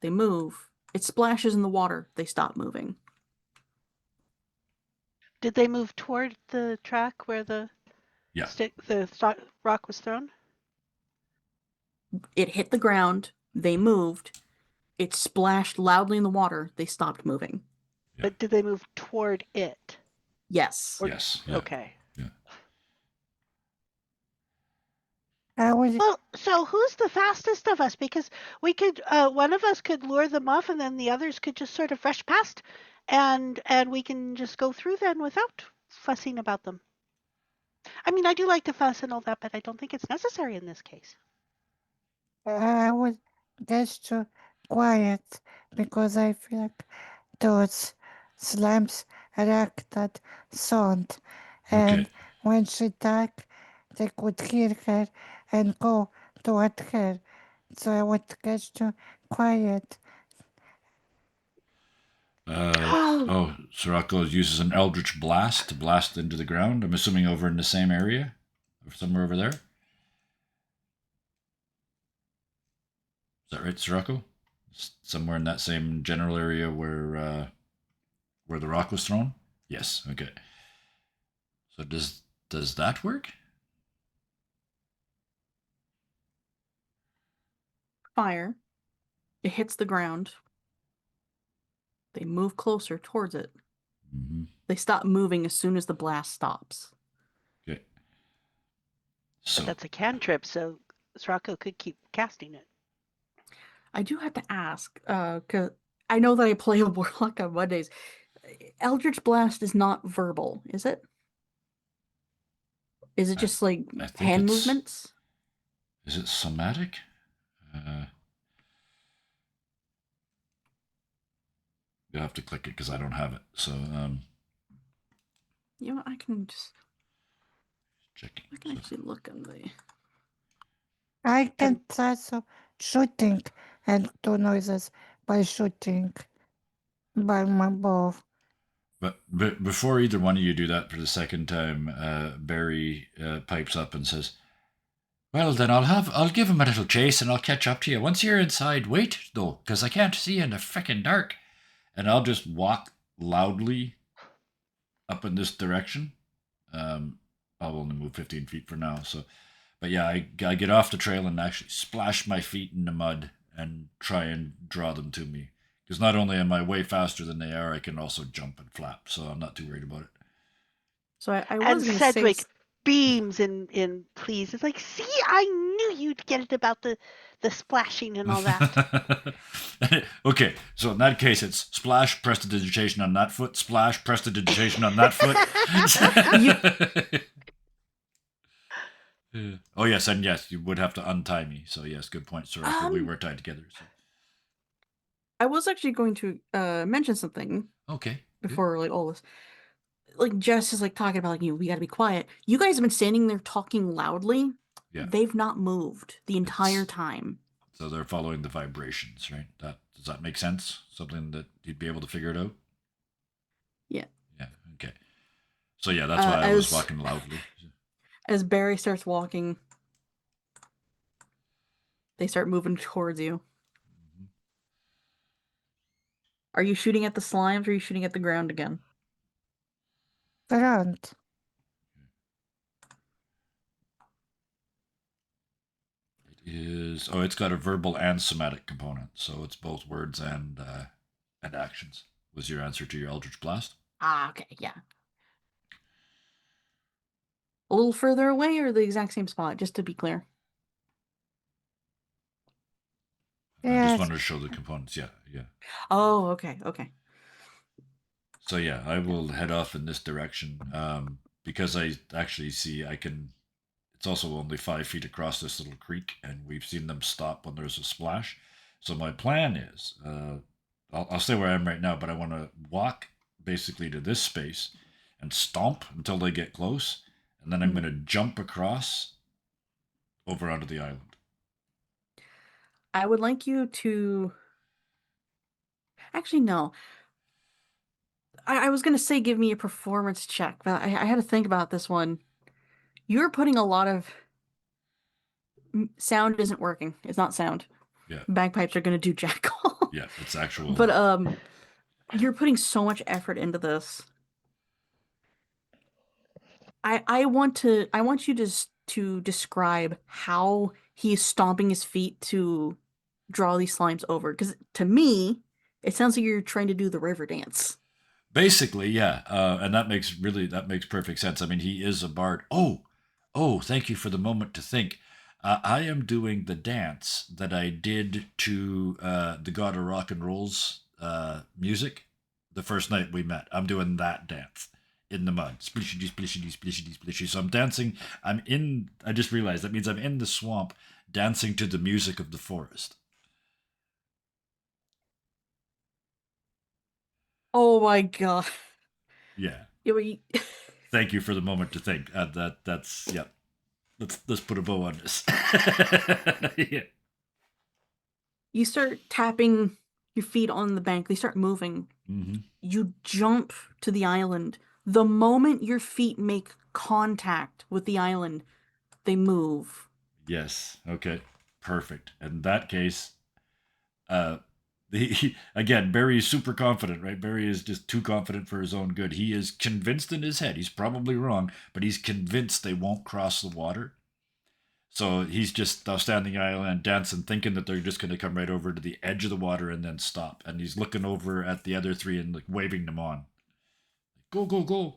They move. It splashes in the water. They stop moving. Did they move toward the track where the Yeah. rock was thrown? It hit the ground. They moved. It splashed loudly in the water. They stopped moving. Yeah. But did they move toward it? Yes. Yes. Yeah. Okay. Yeah. I will. Well, so who's the fastest of us? Because we could, one of us could lure them off, and then the others could just sort of rush past, and we can just go through then without fussing about them. I mean, I do like to fuss and all that, but I don't think it's necessary in this case. I will get to quiet because I feel like those slimes react that sound. And Okay. when she talk, they could hear her and go toward her. So I would get to quiet. Oh, Sirocco uses an Eldritch Blast to blast into the ground. I'm assuming over in the same area, or somewhere over there. Is that right, Sirocco? Somewhere in that same general area where the rock was thrown. Yes. Okay. So does that work? Fire. It hits the ground. They move closer towards it. Mm-hmm. They stop moving as soon as the blast stops. Okay. So But that's a cantrip, so Srocco could keep casting it. I do have to ask, because I know that I play a warlock on Mondays. Eldritch Blast is not verbal, is it? Is it just like I think hand it's- movements? Is it somatic? You'll have to click it because I don't have it. So You know, I can checking. actually look on the. I can also shooting and do noises by shooting by my bow. But before either one of you do that for the second time, Barry pipes up and says, "Well, then I'll give him a little chase and I'll catch up to you. Once you're inside, wait though, because I can't see in the frickin' dark." And I'll just walk loudly up in this direction. I'll only move 15 feet for now. So, but yeah, I get off the trail and actually splash my feet in the mud and try and draw them to me. Because not only am I way faster than they are, I can also jump and flap. So I'm not too worried about it. So I And was going to say. Sedgwick beams in please. It's like, see, I knew you'd get it about the splashing and all that. Okay, so in that case, it's splash, prestidigitation on that foot, splash, prestidigitation on that foot. Oh yes, and yes, you would have to untie me. So yes, good point, Soraka. We were tied together. So. I was actually going to mention something Okay. before like all this. Like Jess is like talking about like we got to be quiet. You guys have been standing there talking loudly. Yeah. They've not moved the entire time. So they're following the vibrations, right? Does that make sense? Something that you'd be able to figure it out? Yeah. Yeah. Okay. So yeah, that's why I was walking loudly. As Barry starts walking, they start moving towards you. Mm-hmm. Are you shooting at the slimes or are you shooting at the ground again? Ground. It is. Oh, it's got a verbal and somatic component, so it's both words and actions. Was your answer to your Eldritch Blast? Ah, okay, yeah. A little further away or the exact same spot, just to be clear. I just Yes. wanted to show the components. Yeah. Oh, okay. So yeah, I will head off in this direction because I actually see I can. It's also only 5 feet across this little creek, and we've seen them stop when there's a splash. So my plan is, I'll stay where I am right now, but I want to walk basically to this space and stomp until they get close, and then I'm going to jump across over onto the island. I would like you to. Actually, no. I was going to say give me a performance check, but I had to think about this one. You're putting a lot of. Sound isn't working. It's not sound. Yeah. Bagpipes are going to do jack all. Yeah, it's actual. But you're putting so much effort into this. I want you to describe how he's stomping his feet to draw these slimes over, because to me it sounds like you're trying to do the river dance. Basically, yeah, and that makes perfect sense. I mean, he is a bard. Oh, thank you for the moment to think. I am doing the dance that I did to the God of Rock and Roll's music the first night we met. I'm doing that dance in the mud. Splishity, splishity, splishity, splishy. So I'm dancing. I just realized that means I'm in the swamp dancing to the music of the forest. Oh my god. Yeah. You- Thank you for the moment to think. That's yeah. Let's put a bow on this. Yeah. You start tapping your feet on the bank. They start moving. Mm-hmm. You jump to the island. The moment your feet make contact with the island, they move. Yes. Okay. Perfect. In that case, again, Barry is super confident, right? Barry is just too confident for his own good. He is convinced in his head. He's probably wrong, but he's convinced they won't cross the water. So he's just standing the island dancing, thinking that they're just going to come right over to the edge of the water and then stop. And he's looking over at the other three and like waving them on. Go, go, go.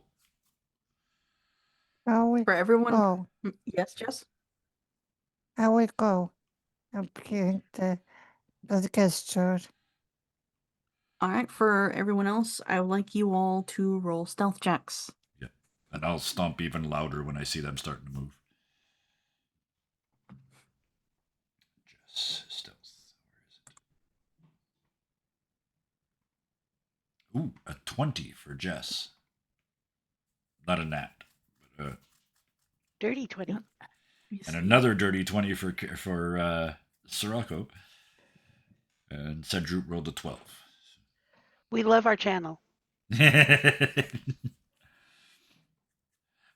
For everyone. Oh, Yes, Jess? I will go. I'm being the gesture. All right, for everyone else, I would like you all to roll stealth checks. Yeah. And I'll stomp even louder when I see them starting to move. Ooh, a 20 for Jess. Not a nat. But, Dirty 20. Yeah. Let me and see. another dirty 20 for Sirocco. And Cedroot rolled a 12. We love our channel.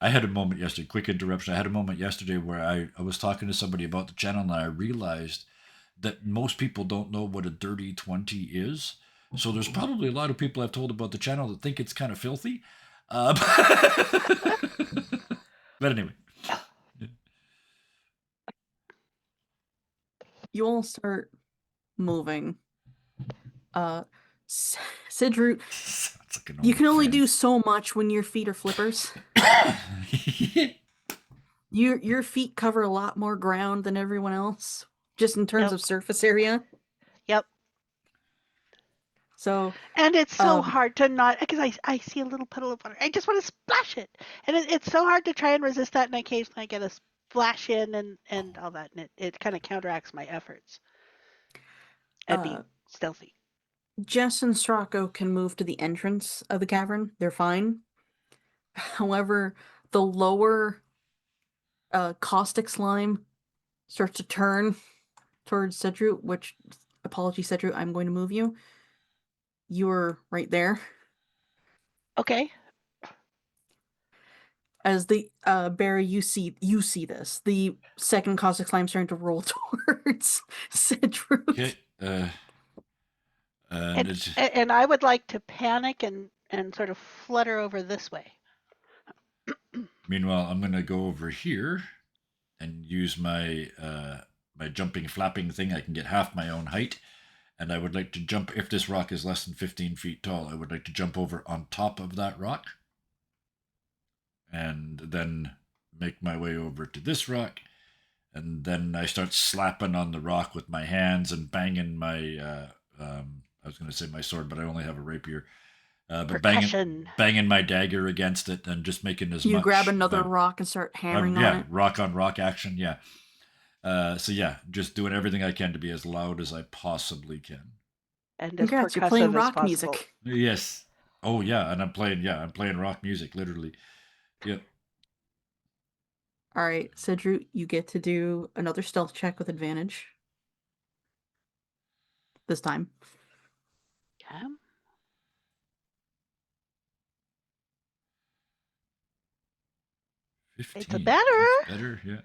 I had a moment yesterday, quick interruption. I had a moment yesterday where I was talking to somebody about the channel and I realized that most people don't know what a dirty 20 is. So there's probably a lot of people I've told about the channel that think it's kind of filthy. But anyway. You all start moving. Sidroot, Sounds like an you old can only do friend. so much when your feet are flippers. Your feet cover a lot more ground than everyone else, just in terms Yep. of surface area. Yep. So, And it's so um, hard to not, because I see a little puddle of water. I just want to splash it. And it's so hard to try and resist that. And occasionally I get a splash in and all that. And it kind of counteracts my efforts at being stealthy. Jess and Stracco can move to the entrance of the cavern. They're fine. However, the lower caustic slime starts to turn towards Cedru, which, apology, Cedru, I'm going to move you. You're right there. Okay. As the Barry, you see this. The second caustic slime starting to roll towards Cedru. Okay. And it's, And I would like to panic and sort of flutter over this way. meanwhile, I'm going to go over here and use my my jumping flapping thing. I can get half my own height. And I would like to jump, if this rock is less than 15 feet tall, I would like to jump over on top of that rock. And then make my way over to this rock. And then I start slapping on the rock with my hands and banging my, I was going to say my sword, but I only have a rapier. But Percussion. banging my dagger against it and just making as You much. grab another rock and start hammering on it. Rock on rock action, yeah. So yeah, just doing everything I can to be as loud as I possibly can. And as Congrats, you're percussive playing as rock possible. music. Yes. Oh yeah, and I'm playing rock music, literally. Yep. All right, Cedru, you get to do another stealth check with advantage. This time. Okay. 15. It's a better. That's better, yeah.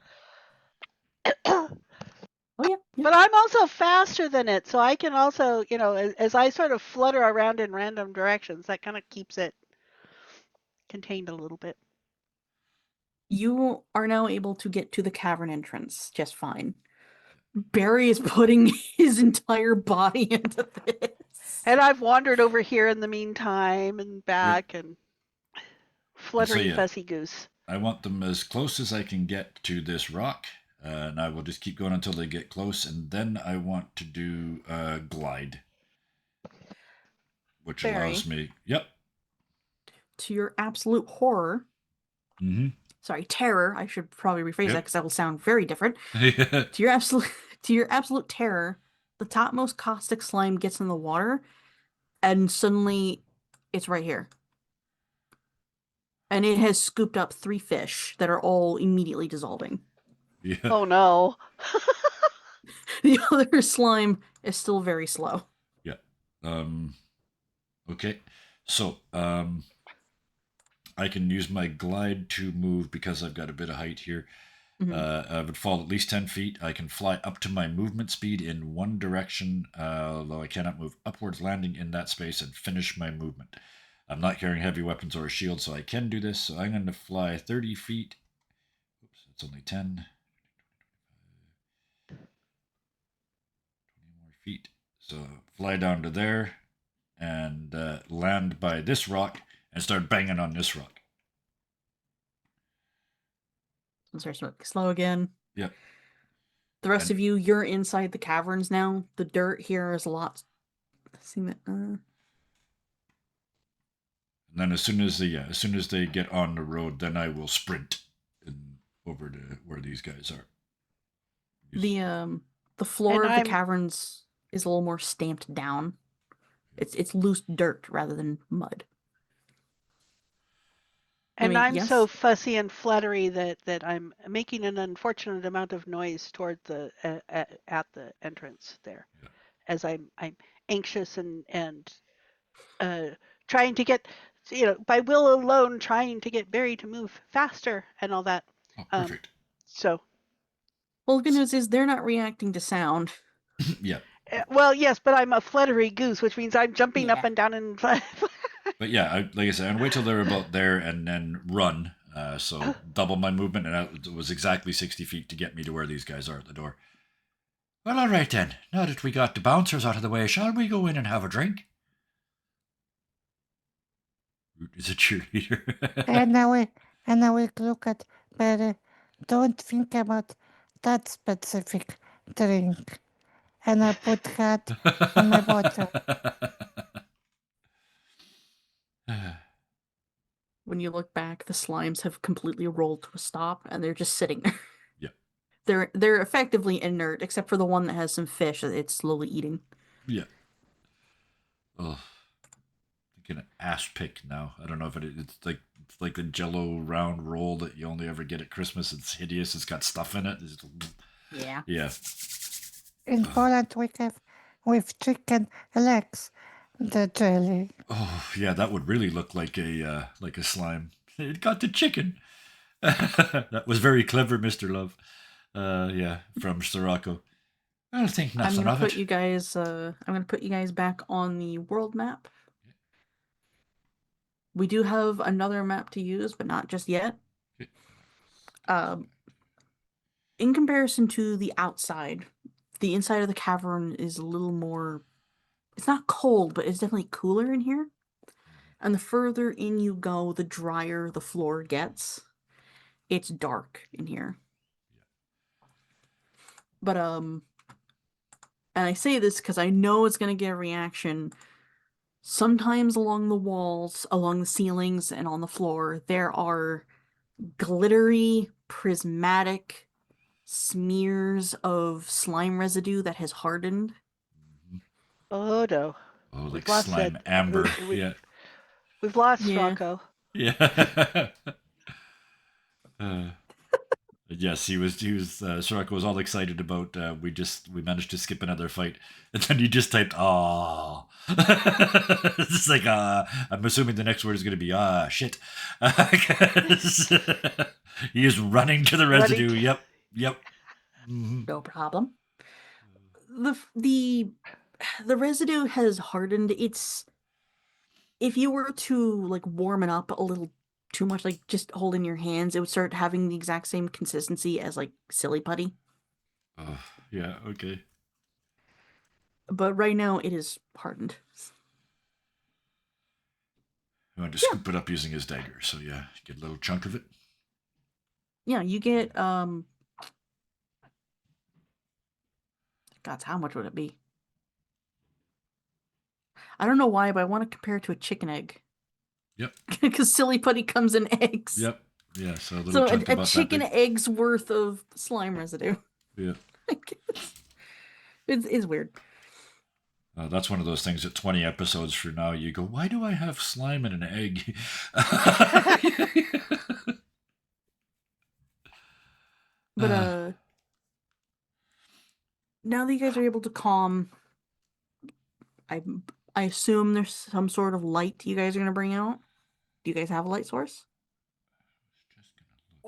Oh yeah. But I'm also faster than it, so I can also, as I sort of flutter around in random directions, that kind of keeps it contained a little bit. You are now able to get to the cavern entrance just fine. Barry is putting his entire body into this. And I've wandered over here in the meantime and back and fluttering yeah, fussy goose. I want them as close as I can get to this rock, and I will just keep going until they get close, and then I want to do glide, which Barry, allows me. Yep. to your absolute horror. Mm-hmm. Sorry, terror. I should probably rephrase that Yep. because that will sound very different. To your absolute terror, the topmost caustic slime gets in the water, and suddenly it's right here. And it has scooped up 3 fish that are all immediately dissolving. Yeah. Oh no. The other slime is still very slow. Yeah. Okay. So I can use my glide to move because I've got a bit of height here. Mm-hmm. I would fall at least 10 feet. I can fly up to my movement speed in one direction, although I cannot move upwards, landing in that space and finish my movement. I'm not carrying heavy weapons or a shield, so I can do this. So I'm going to fly 30 feet. Oops, it's only 10. 20 more feet. So fly down to there and land by this rock and start banging on this rock. Starts to slow again. Yep. The rest of you, you're inside the caverns now. The dirt here is a lot. And then as soon as they get on the road, then I will sprint over to where these guys are. The floor And of the I'm- caverns is a little more stamped down. It's loose dirt rather than mud. And Anyway, I'm yes. so fussy and fluttery that I'm making an unfortunate amount of noise toward the at the entrance there, as I'm anxious and trying to get, by will alone, trying to get Barry to move faster and all that. Oh, perfect. So, Well, the good news is they're not reacting to sound. Yeah. well, yes, but I'm a fluttery goose, which means I'm jumping up Yeah. and down and. But yeah, like I said, and wait till they're about there and then run. So double my movement, and that was exactly 60 feet to get me to where these guys are at the door. Well, all right then. Now that we got the bouncers out of the way, shall we go in and have a drink? Root is a cheerleader. And I will look at Barry. Don't think about that specific drink. And I put hat on my bottle. When you look back, the slimes have completely rolled to a stop, and they're just sitting there. Yeah. They're effectively inert, except for the one that has some fish that it's slowly eating. Yeah. Oh, thinking an ass pick now. I don't know if it's like the Jello round roll that you only ever get at Christmas. It's hideous. It's got stuff in it. Yeah. Yeah. In Poland, we have with chicken legs, the jelly. Oh, yeah. That would really look like a slime. It got the chicken. That was very clever, Mr. Love. Yeah, from Sirocco. I'll think I'm nothing gonna of put it. you guys. I'm gonna put you guys back on the world map. We do have another map to use, but not just yet. Um, in comparison to the outside, the inside of the cavern is a little more. It's not cold, but it's definitely cooler in here. And the further in you go, the drier the floor gets. It's dark in here. But and I say this because I know it's gonna get a reaction. Sometimes along the walls, along the ceilings, and on the floor, there are glittery, prismatic smears of slime residue that has hardened. Oh no. Oh, We've like lost slime that. amber. We've, Yeah. we've lost Yeah. Rocco. Yeah. Yes, he was. Sirocco was all excited about. We managed to skip another fight, and then he just typed "ah." It's like I'm assuming the next word is going to be shit. 'Cause he is running to the residue. Running. Yep. Mhm. No problem. The residue has hardened. It's if you were to like warm it up a little too much, like just hold in your hands, it would start having the exact same consistency as like silly putty. Oh, yeah. Okay. But right now it is hardened. He wanted to Yeah. scoop it up using his dagger. So yeah, get a little chunk of it. Yeah, you get God, how much would it be? I don't know why, but I want to compare it to a chicken egg. Yep. Because silly putty comes in eggs. Yep. Yeah. So a little So chunk a about chicken that big. egg's worth of slime residue. Yeah. It's weird. That's one of those things that 20 episodes from now you go, why do I have slime in an egg? But now that you guys are able to calm, I assume there's some sort of light you guys are gonna bring out. Do you guys have a light source?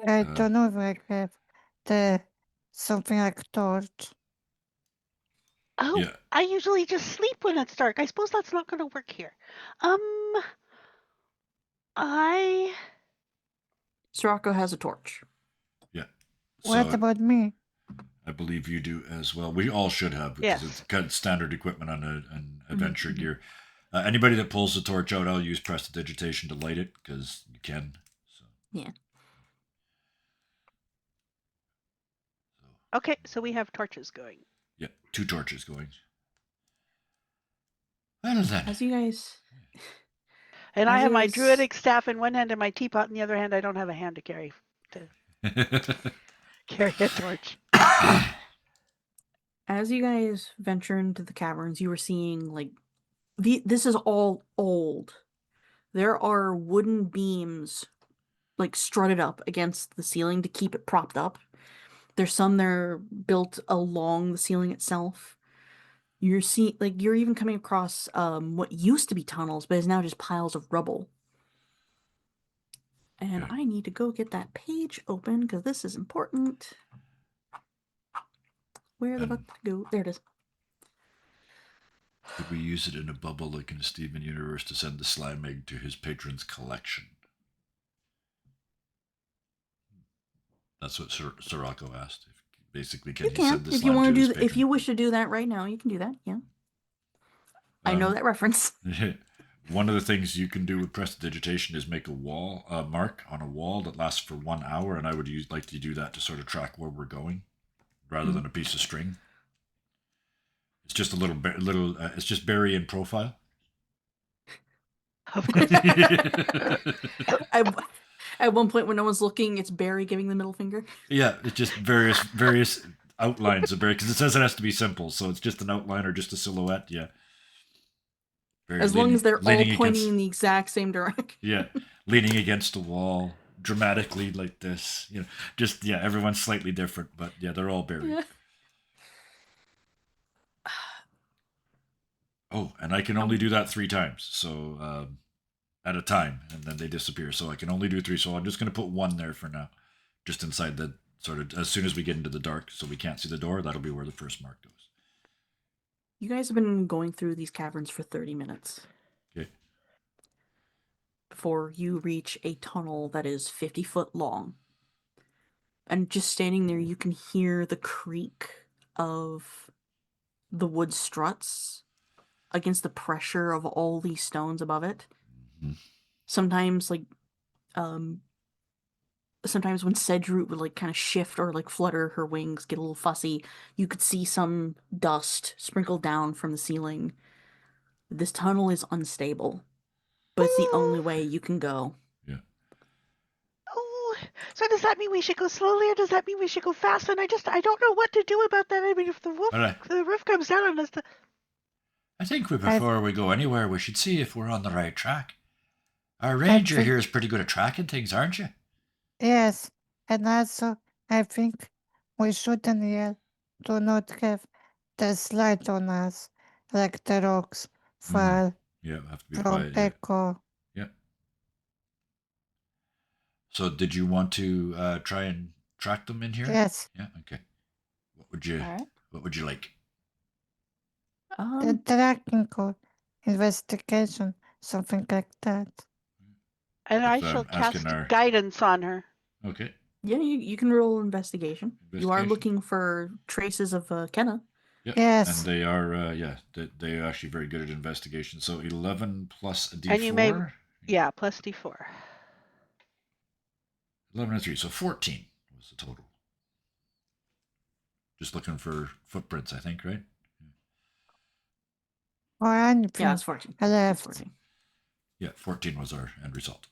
I don't know if I have the something like torch. Oh, Yeah. I usually just sleep when it's dark. I suppose that's not going to work here. I Sirocco has a torch. Yeah. What So about me? I believe you do as well. We all should have because Yes. it's kind of standard equipment on an adventure Mhm. gear. Anybody that pulls the torch out, I'll use prestidigitation to light it because you can. So. Yeah. okay. So we have torches going. Yeah, 2 torches going. Well then. As you guys, And I As have it my is- druidic staff in one hand and my teapot in the other hand. I don't have a hand to carry a torch. as you guys venture into the caverns, you were seeing like This is all old. There are wooden beams like strutted up against the ceiling to keep it propped up. There's some that are built along the ceiling itself. You're even coming across what used to be tunnels, but is now just piles of rubble. And Okay. I need to go get that page open because this is important. Where the And- fuck did it go? There it is. Could we use it in a bubble like in a Steven universe to send the slime egg to his patron's collection? That's what Sirocco asked. Basically, can You he can send the if you slime want to to his do patron? if you wish to do that right now, you can do that. Yeah, I know that reference. One of the things you can do with prestidigitation is make a wall mark on a wall that lasts for 1 hour, and I would like to do that to sort of track where we're going, rather than a piece of string. It's just a little. It's just bury in profile. Of course. At one point when no one's looking, it's Barry giving the middle finger. Yeah, it's just various outlines of Barry because it says it has to be simple, so it's just an outline or just a silhouette. Yeah. Barry As long as they're all leaning pointing against, in the exact same direction. yeah, leaning against a wall dramatically like this. Just everyone's slightly different, but yeah, they're all Barry. Yeah. Oh, and I can only do that 3 times, so at a time, and then they disappear. So I can only do 3. So I'm just going to put 1 there for now, just inside the sort of as soon as we get into the dark, so we can't see the door. That'll be where the first mark goes. You guys have been going through these caverns for 30 minutes. Okay. Before you reach a tunnel that is 50 foot long. And just standing there, you can hear the creak of the wood struts against the pressure of all these stones above it. Mm-hmm. Sometimes, sometimes when Sedroot would like kind of shift or like flutter her wings, get a little fussy, you could see some dust sprinkled down from the ceiling. This tunnel is unstable, but it's the only way you can go. Yeah. Oh, so does that mean we should go slowly, or does that mean we should go fast? And I don't know what to do about that. I mean, if All right. the roof comes down on us, I think before we go anywhere, we should see if we're on the right track. Our ranger think- here is pretty good at tracking things, aren't you? Yes, and also I think we shouldn't yet do not have the slide on us like the rocks fall Yeah, have to be from quiet. Yeah. Echo. Yeah. So, did you want to try and track them in here? Yes, Yeah. Okay. What would you? All right. What would you like? the tracking code, investigation, something like that. and I With, shall asking cast our- guidance on her. Okay. Yeah, you can roll investigation. You are Investigation. looking for traces of Kenna. Yeah. Yes. And they are. They are actually very good at investigation. So 11 plus a D4. And you may- Yeah, plus D4. 11 and 3, so 14 was the total. Just looking for footprints, I think, right? Or anything Yeah, it's 14. It's left. 14. Yeah, 14 was our end result.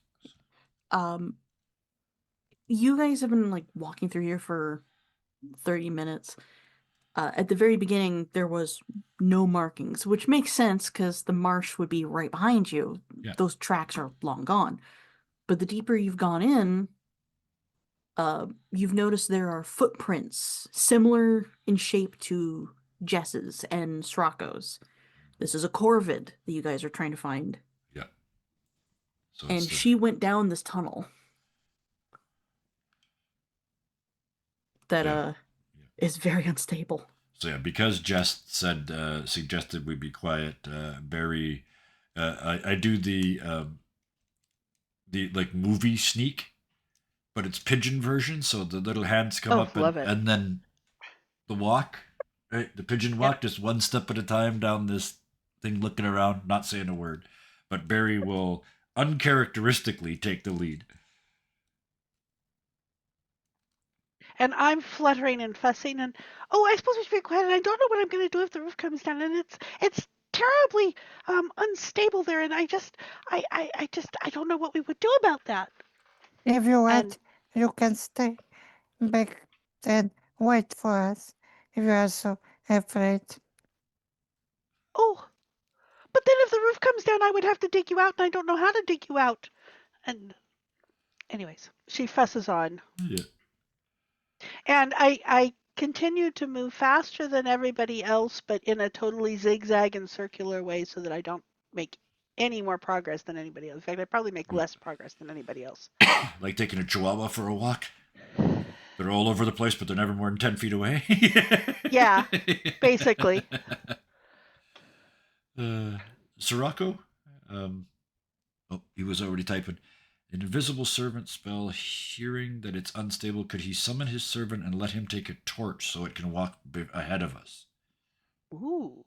You guys have been like walking through here for 30 minutes. At the very beginning, there was no markings, which makes sense because the marsh would be right behind you. Yeah. Those tracks are long gone. But the deeper you've gone in, you've noticed there are footprints similar in shape to Jess's and Srocco's. This is a corvid that you guys are trying to find. Yeah. So And she went down this tunnel that Yeah. is very unstable. So yeah, because Jess suggested we be quiet, Barry, I do the like movie sneak, but it's pigeon version. So the little hands come Oh, up love it. and then the walk, right? The pigeon walk, just one step at a time down this thing, looking around, not saying a word. But Barry will uncharacteristically take the lead. And I'm fluttering and fussing, and I suppose we should be quiet. And I don't know what I'm going to do if the roof comes down, and it's terribly unstable there, and I don't know what we would do about that. If you want, And- you can stay back and wait for us if you are so afraid. Oh, But then if the roof comes down, I would have to dig you out, and I don't know how to dig you out. And anyways, she fusses on. Yeah. And I continue to move faster than everybody else, but in a totally zigzag and circular way so that I don't make any more progress than anybody else. In fact, I probably make less progress than anybody else. Like taking a chihuahua for a walk. They're all over the place, but they're never more than 10 feet away. Yeah, basically. Sirocco? Oh, he was already typing. An invisible servant spell, hearing that it's unstable, could he summon his servant and let him take a torch so it can walk ahead of us? Ooh.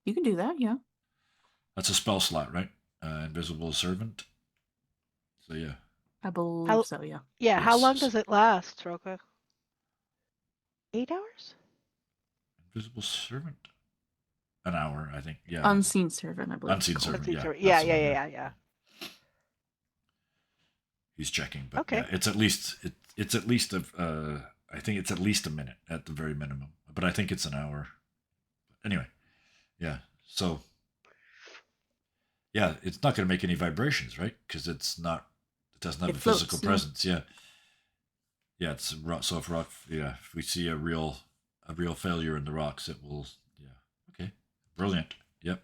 You can do that, yeah. That's a spell slot, right? Invisible servant. So yeah, I believe How- so, yeah. Yeah, how long Yes. does it last, Rocco? 8 hours? invisible servant. An hour, I think. Yeah, Unseen servant, I believe. it's Unseen called. servant. That's Yeah, each- yeah, that's the yeah, one, yeah, yeah. He's checking, but Okay. yeah, it's at least it's at least I think it's at least a minute at the very minimum, but I think it's an hour. Anyway, yeah. So yeah, it's not going to make any vibrations, right? Because it doesn't have It a physical floats, yeah. presence. Yeah, yeah. It's rock. So if we see a real failure in the rocks, it will. Yeah. Okay. Brilliant. Yep.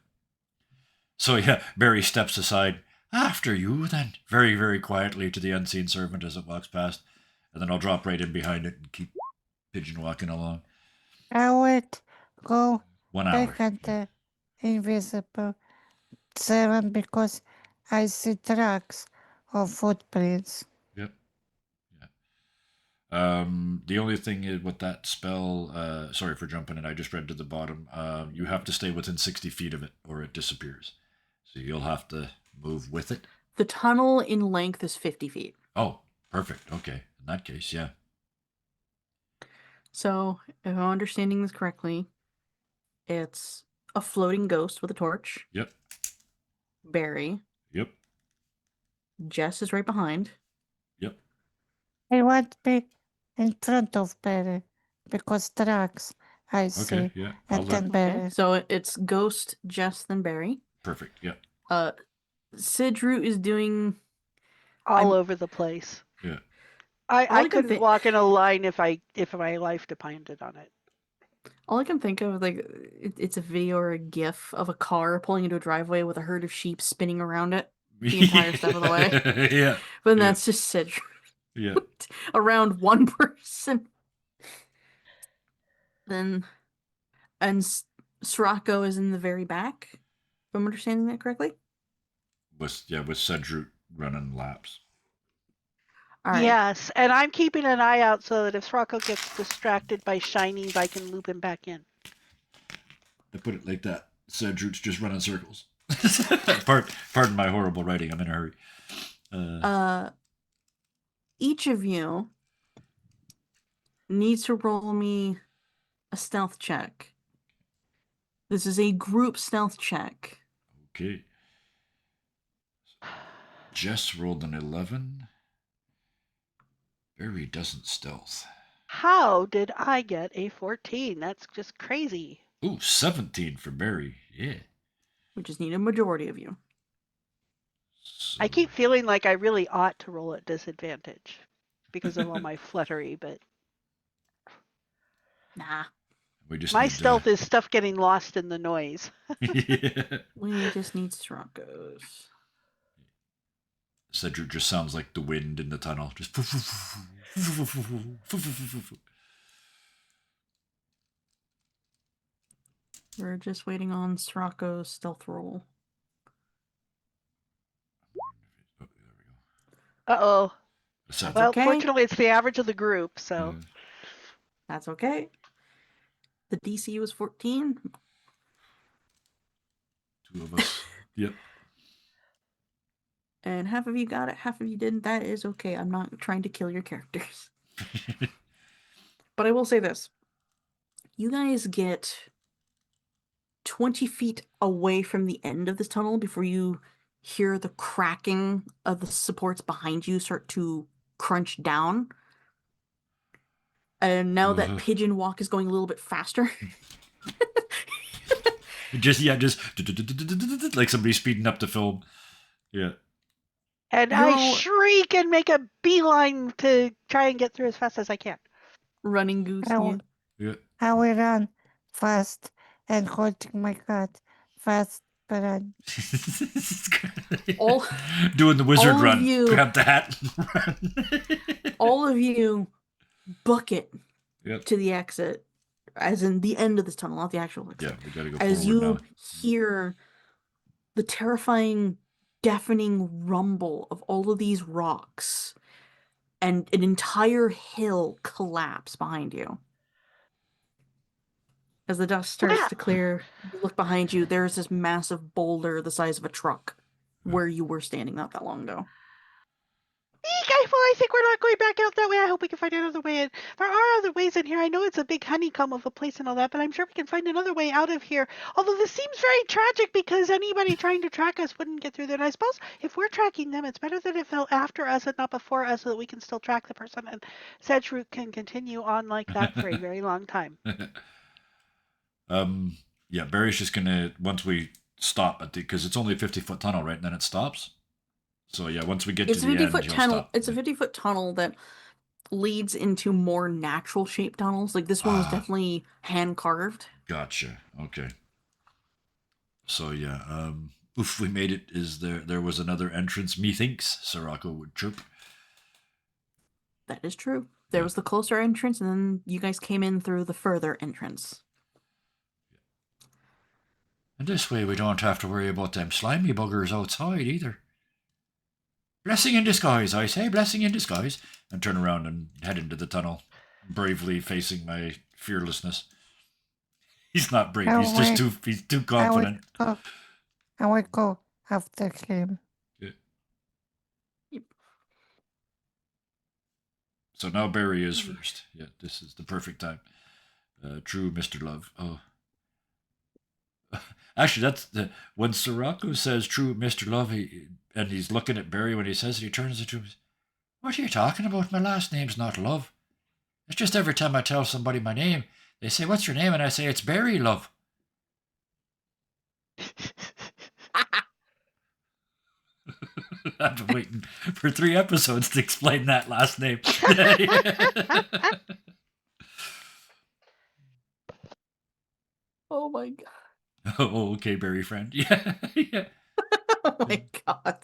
So yeah, Barry steps aside. After you, then, very, very quietly to the unseen servant as it walks past, and then I'll drop right in behind it and keep pigeon walking along. I will go 1 hour. back at the invisible servant because I see tracks of footprints. Yep. The only thing is with that spell, sorry for jumping in, I just read to the bottom. You have to stay within 60 feet of it or it disappears. So you'll have to move with it. The tunnel in length is 50 feet. Oh, perfect. Okay. In that case, yeah. So, if I'm understanding this correctly, it's a floating ghost with a torch. Yep. Barry. Yep. Jess is right behind. Yep. I want to be in front of Barry because tracks I see. Okay. Yeah. I'll And then let. Barry. Okay. So it's Ghost, Jess, then Barry. Perfect. Yep. Sidru is doing. All I'm- over the place. Yeah. I I can couldn't think- walk in a line if my life depended on it. All I can think of, like, it's a video or a GIF of a car pulling into a driveway with a herd of sheep spinning around it the entire step of the way. Yeah. But Yeah. that's just Sidru Yeah. around one person. Then, and Sirocco is in the very back. If I'm understanding that correctly. With Cedric running laps. All right. Yes, and I'm keeping an eye out so that if Srocco gets distracted by shinies, I can loop him back in. I put it like that. Cedric's just running circles. Pardon my horrible writing. I'm in a hurry. Each of you needs to roll me a stealth check. This is a group stealth check. Okay. Jess rolled an 11. Barry doesn't stealth. How did I get a 14? That's just crazy. Ooh, 17 for Barry. Yeah. We just need a majority of you. So, I keep feeling like I really ought to roll at disadvantage because of all my fluttery, but Nah. we just my need stealth is stuff getting lost in the noise. Yeah. We just need Sirocco's. Cedric just sounds like the wind in the tunnel. Just. We're just waiting on Sirocco's stealth roll. Oh, there we go. Uh-oh. That's Well, okay. fortunately, it's the average of the group, so. That's okay. The DC was 14. Two of us. Yep. And half of you got it, half of you didn't. That is okay. I'm not trying to kill your characters. But I will say this. You guys get 20 feet away from the end of this tunnel before you hear the cracking of the supports behind you start to crunch down. And now that pigeon walk is going a little bit faster. just like somebody speeding up the film. Yeah. And I You're shriek and make a beeline to try and get through as fast as I can. running goose. I, Yeah. will, Yeah. I will run fast and holding my cat fast, but run. All Doing the wizard all of run. you- Grab the hat and run. all of you book it Yep. to the exit, as in the end of this tunnel, not the actual exit. Yeah, we gotta go As forward you now. hear the terrifying, deafening rumble of all of these rocks and an entire hill collapse behind you. As the dust starts Wow. to clear, you look behind you, there's this massive boulder the size of a truck where you were standing not that long ago. Well, I think we're not going back out that way. I hope we can find another way in. There are other ways in here. I know it's a big honeycomb of a place and all that, but I'm sure we can find another way out of here. Although this seems very tragic because anybody trying to track us wouldn't get through there. And I suppose if we're tracking them, it's better that it fell after us and not before us so that we can still track the person. And Sedgeroot can continue on like that for a very long time. Yeah, Barry's just gonna once we stop at the because it's only a 50-foot tunnel, right? And then it stops. So yeah, once we get It's to a the 50-foot end, he'll tunnel. stop. It's a Yeah. 50-foot tunnel that leads into more natural shaped tunnels. Like this one was definitely hand carved. Gotcha. Okay. So yeah, oof, we made it. Is there was another entrance, methinks, Sirocco would chirp. That is true. There was the closer entrance, and then you guys came in through the further entrance. And this way we don't have to worry about them slimy buggers outside either. Blessing in disguise, I say, blessing in disguise. And turn around and head into the tunnel, bravely facing my fearlessness. He's not brave, he's just too confident. I will go after him. So now Barry is first. Yeah, this is the perfect time. True, Mr. Love. Oh. Actually, that's the when Sirocco says "True, Mr. Love," and he's looking at Barry when he says it. He turns it to him. What are you talking about? My last name's not Love. It's just every time I tell somebody my name, they say, "What's your name?" and I say, "It's Barry, love." I've been waiting for 3 episodes to explain that last name. Oh my god. Oh, okay, Barry friend. Yeah, yeah. Oh my god.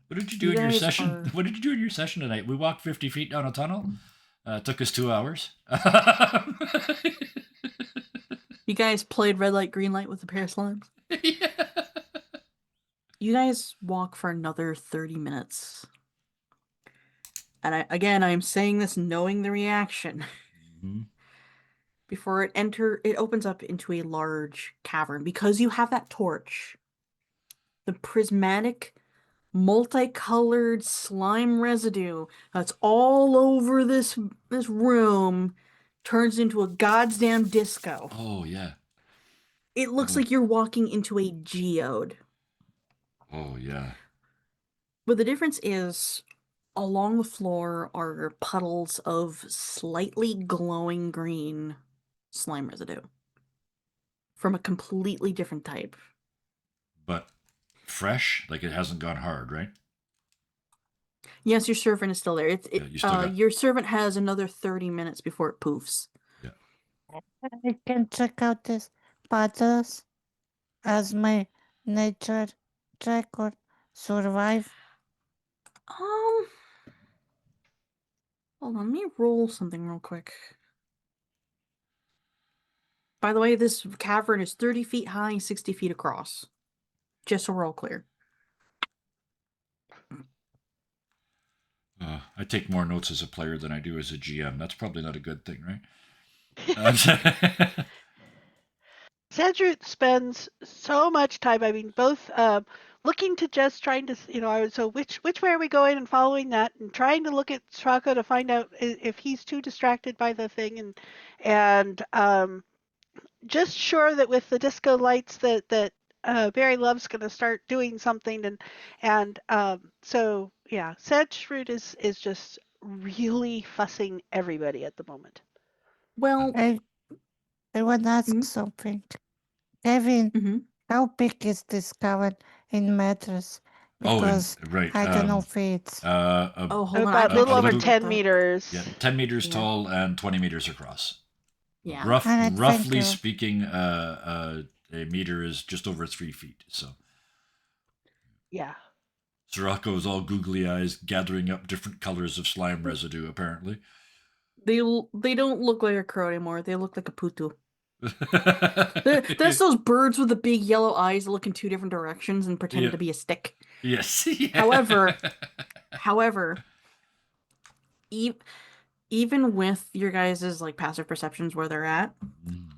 What did you do in your session? What did you do in your session tonight? We walked 50 feet down a tunnel. It took us 2 hours. You guys played red light, green light with a pair of slimes? Yeah. You guys walk for another 30 minutes. And I'm saying this knowing the reaction. Mm-hmm. Before it opens up into a large cavern. Because you have that torch, the prismatic, multicolored slime residue that's all over this room turns into a goddamn disco. Oh, yeah. It looks like you're walking into a geode. Oh, yeah. But the difference is, along the floor are puddles of slightly glowing green slime residue from a completely different type. But fresh? Like it hasn't gone hard, right? Yes, your servant is still there. Your servant has another 30 minutes before it poofs. Yeah. I can check out these puddles as my nature check or survive. Hold on, let me roll something real quick. By the way, this cavern is 30 feet high, 60 feet across. Just so we're all clear. I take more notes as a player than I do as a GM. That's probably not a good thing, right? Sedgeroot spends so much time. I mean, both looking to just trying to, so which way are we going and following that, and trying to look at Straka to find out if he's too distracted by the thing, and just sure that with the disco lights that Barry Love's going to start doing something, and so yeah, Sedgeroot is just really fussing everybody at the moment. Well, I want to ask Mhm. something. Kevin, mhm. how big is this cabin in meters? Oh, and Because right. I don't know feet. Oh, hold on. About a little a over little, 10 that. meters. 10 meters Yeah. tall and 20 meters across. Yeah. All right, thank Roughly you. speaking, a meter is just over 3 feet. So Yeah. Sirocco is all googly eyes, gathering up different colors of slime residue. Apparently, They don't look like a crow anymore. They look like a putu. There's those birds with the big yellow eyes that look in two different directions and pretend yeah. to be a stick. Yes. However, e even with your guys' like passive perceptions where they're at, Mm,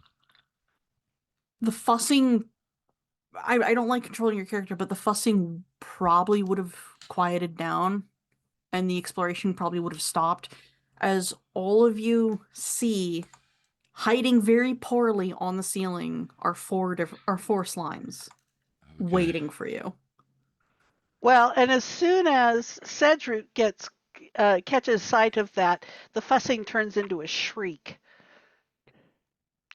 the fussing I don't like controlling your character, but the fussing probably would have quieted down and the exploration probably would have stopped as all of you see hiding very poorly on the ceiling are four slimes okay. waiting for you. Well, and as soon as Cedric catches sight of that, the fussing turns into a shriek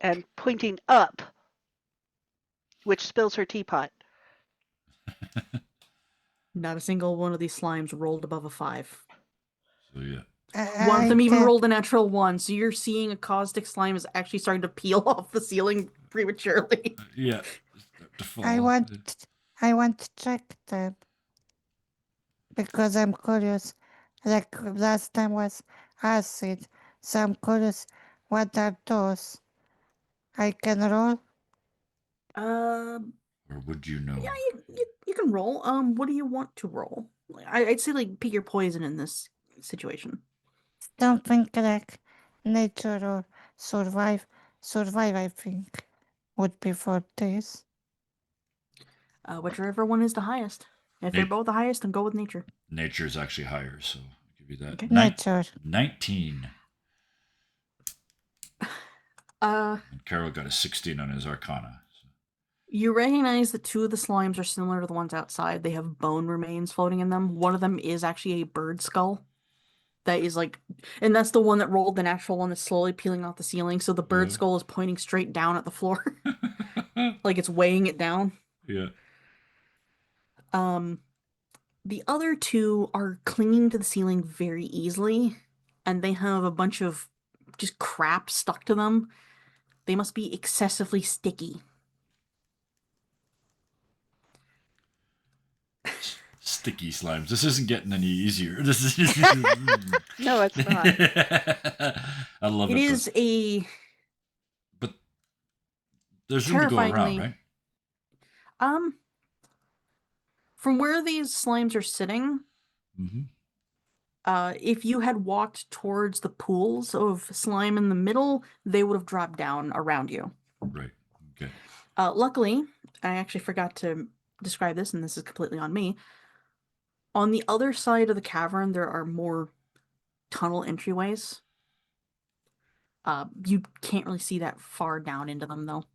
and pointing up, which spills her teapot. Not a single one of these slimes rolled above a 5. So yeah. One of I them even can, rolled a natural 1, so you're seeing a caustic slime is actually starting to peel off the ceiling prematurely. Yeah. Start to fall. I want to check them because I'm curious. Like last time was acid, so I'm curious what are those? I can roll. Um, Or would you know? yeah, you can roll. What do you want to roll? I'd say like pick your poison in this situation. Something like nature or survive. Survive, I think, would be for this. Whichever one is the highest. If they're Nat- both the highest, then go with nature. Nature is actually higher, so I'll give you that. Okay. Nature. 19. Uh, And Carol got a 16 on his Arcana. So. you recognize that 2 of the slimes are similar to the ones outside. They have bone remains floating in them. One of them is actually a bird skull. That is like, and that's the one that rolled the natural one that's slowly peeling off the ceiling. So the bird skull is pointing straight down at the floor, like it's weighing it down. Yeah. Um, the other 2 are clinging to the ceiling very easily, and they have a bunch of just crap stuck to them. They must be excessively sticky. Sticky slimes. This isn't getting any easier. This is. No, it's not. I love It it. is a But there's room to go around, terrifyingly right? um from where these slimes are sitting, Mm-hmm. if you had walked towards the pools of slime in the middle, they would have dropped down around you. Right. Okay. Luckily, I actually forgot to describe this, and this is completely on me. On the other side of the cavern, there are more tunnel entryways. You can't really see that far down into them, though.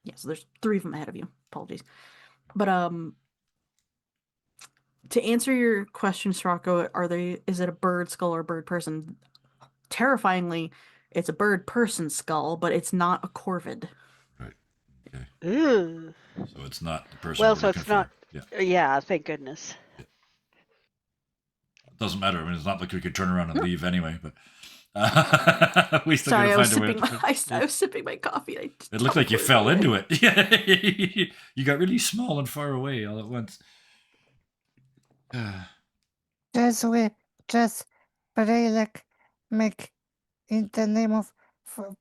Yeah, so there's 3 of them ahead of you. Apologies. But to answer your question, Srocco, is it a bird skull or a bird person? Terrifyingly, it's a bird person skull, but it's not a corvid. Right. Okay. Ooh. So it's not the person Well, we're so looking it's not. for. Yeah. Yeah, thank goodness. Yeah. It doesn't matter. I mean, it's not like we could turn around and No. leave anyway, but we still Sorry, gotta I was find a way. sipping I was sipping my coffee. It looked like you fell into it. Yeah. You got really small and far away all at once. Just pray like make in the name of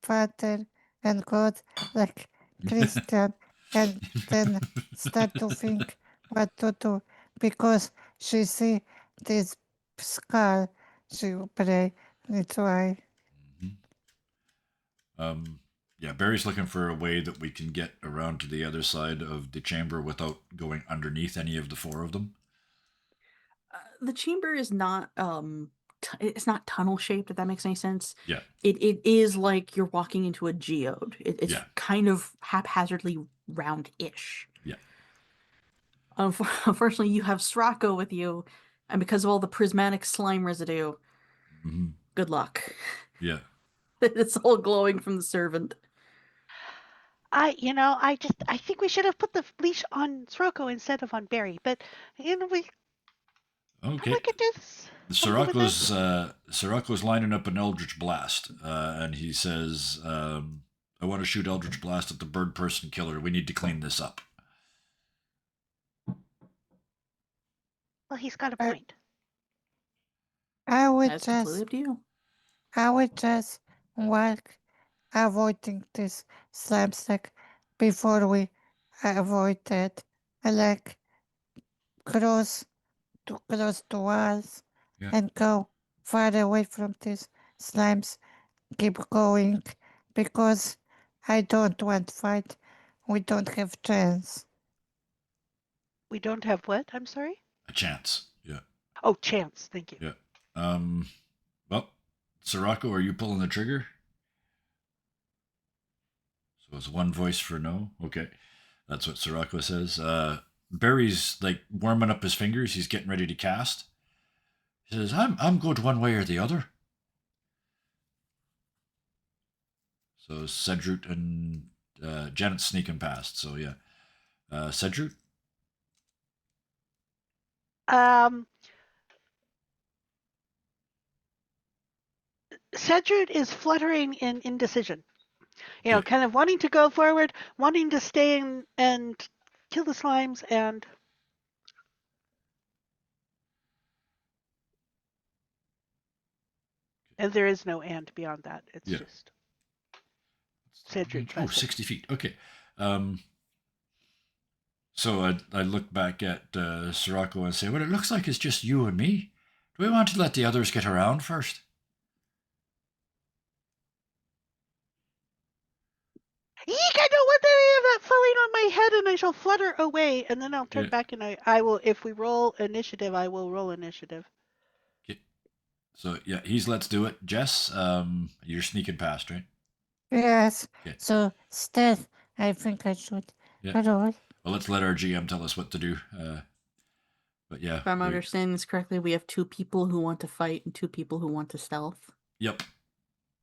Father and God, like Christian, and then start to think what to do because she see this scar, she pray. That's why. Mhm. Yeah, Barry's looking for a way that we can get around to the other side of the chamber without going underneath any of the 4 of them. The chamber is not it's not tunnel shaped, if that makes any sense. Yeah. It is like you're walking into a geode. It's Yeah. kind of haphazardly round-ish. Yeah. Unfortunately, you have Srocco with you, and because of all the prismatic slime residue, Mm-hmm. Good luck. Yeah. It's all glowing from the servant. I think we should have put the leash on Sirocco instead of on Barry. But we Okay. look at this. I'm good with this. Sirocco's lining up an Eldritch Blast, and he says, "I want to shoot Eldritch Blast at the bird person killer. We need to clean this up." Well, he's got a I- point. I would That's completely just, up to you. I would just work avoiding this slime stack before we avoid that. I like close close to walls Yeah. and go far away from these slimes. Keep going because I don't want fight. We don't have chance. We don't have what? I'm sorry. A chance. Yeah. Oh, chance. Thank you. Yeah. Well, Sirocco, are you pulling the trigger? So it's one voice for no. Okay. That's what Sirocco says. Barry's like warming up his fingers. He's getting ready to cast. He says, I'm good one way or the other. So Cedrut and Janet's sneaking past. So yeah. Cedrut? Cedric is fluttering in indecision. Yeah. Kind of wanting to go forward, wanting to stay and kill the slimes, and there is no and beyond that. It's Yeah. just Cedric. Oh, 60 feet. Okay. So I look back at Sirocco and say, well, it looks like it's just you and me. Do we want to let the others get around first? Eek! I don't want any of that falling on my head, and I shall flutter away, and then I'll turn Yeah. back, and I will. If we roll initiative, I will roll initiative. Okay. So yeah, he's let's do it. Jess, you're sneaking past, right? Yes. Okay. So stealth. I think I should. Yeah. Roll. Well, let's let our GM tell us what to do. But yeah. If I'm understanding this correctly, we have 2 people who want to fight and 2 people who want to stealth. Yep.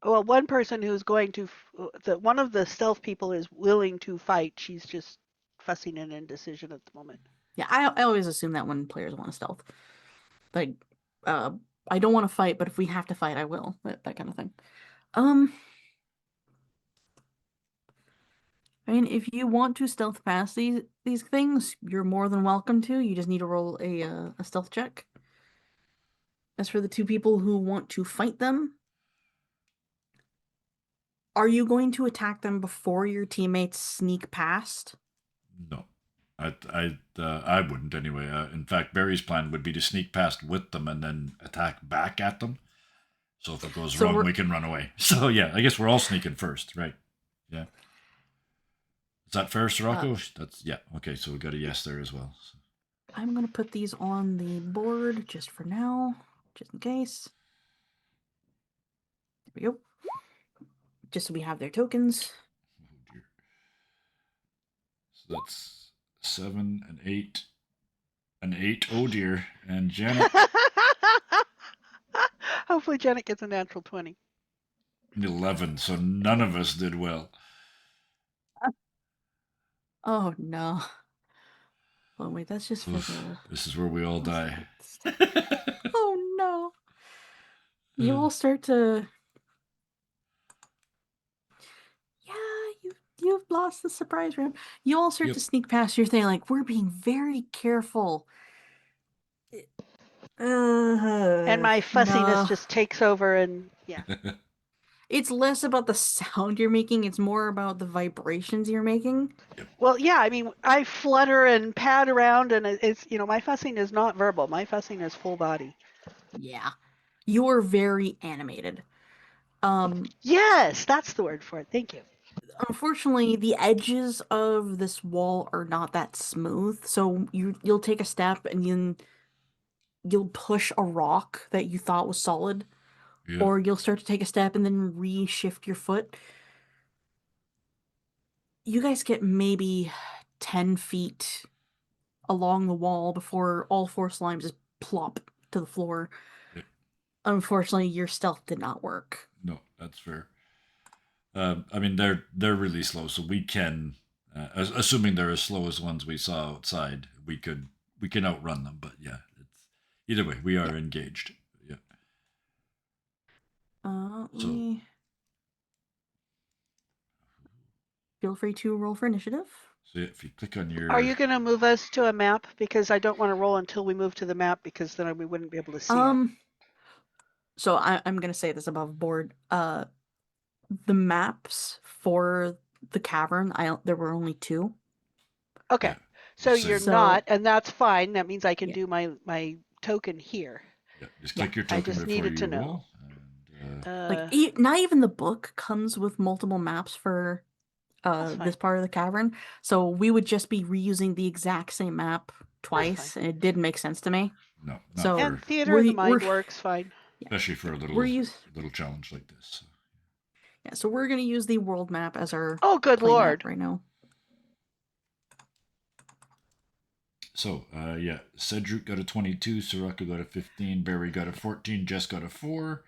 Well, one person who's going to, one of the stealth people is willing to fight. She's just fussing in indecision at the moment. Yeah, I always assume that when players want to stealth. Like, I don't want to fight, but if we have to fight, I will. That kind of thing. I mean, if you want to stealth past these things, you're more than welcome to. You just need to roll a stealth check. As for the 2 people who want to fight them, are you going to attack them before your teammates sneak past? No. I wouldn't anyway. In fact, Barry's plan would be to sneak past with them and then attack back at them. So if it goes wrong, we can run away. So yeah, I guess we're all sneaking first, right? Yeah. Is that fair, Sirocco? That's yeah. Okay, so we got a yes there as well. So. I'm gonna put these on the board just for now, just in case. There we go. Just so we have their tokens. Oh dear. So that's 7 and 8. An 8. Oh dear. And Janet. Hopefully, Janet gets a natural 20. 11. So none of us did well. Oh no. Oh wait, that's just for the. This is where we all die. Oh no. You all start to. Yeah, you've lost the surprise round. You all start to sneak past your thing, like we're being very careful. And my fussiness just takes over, and yeah. It's less about the sound you're making, it's more about the vibrations you're making. Well, yeah, I mean, I flutter and pad around, and it's, my fussing is not verbal. My fussing is full body. Yeah. You're very animated. Yes, that's the word for it. Thank you. Unfortunately, the edges of this wall are not that smooth, so you'll take a step and then you'll push a rock that you thought was solid. Yeah. Or you'll start to take a step and then reshift your foot. You guys get maybe 10 feet along the wall before all 4 slimes just plop to the floor. Yeah. unfortunately, your stealth did not work. No, that's fair. I mean, they're really slow, so we can, assuming they're as slow as ones we saw outside, we can outrun them. But yeah, it's either way, we are Yeah. engaged. Yeah. Let So me feel free to roll for initiative. so if you click on your, Are you going to move us to a map? Because I don't want to roll until we move to the map, because then we wouldn't be able to see it. So I'm gonna say this above board. The maps for the cavern, there were only 2. Okay. yeah, So same. you're So not, and that's fine. That means I can yeah, do my token here. Yeah, just yeah. click your I token just before needed to you know. roll. And, Like not even the book comes with multiple maps for That's this fine. part of the cavern. So we would just be reusing the exact same map twice, and it didn't make sense to me. no, not So And for, theater of the we're mind works fine. yeah, especially for yeah, a we're use little challenge like this. yeah. So we're gonna use the world map as our Oh, good play map lord. right now. So, yeah, Cedric got a 22, Sirocco got a 15, Barry got a 14, Jess got a 4,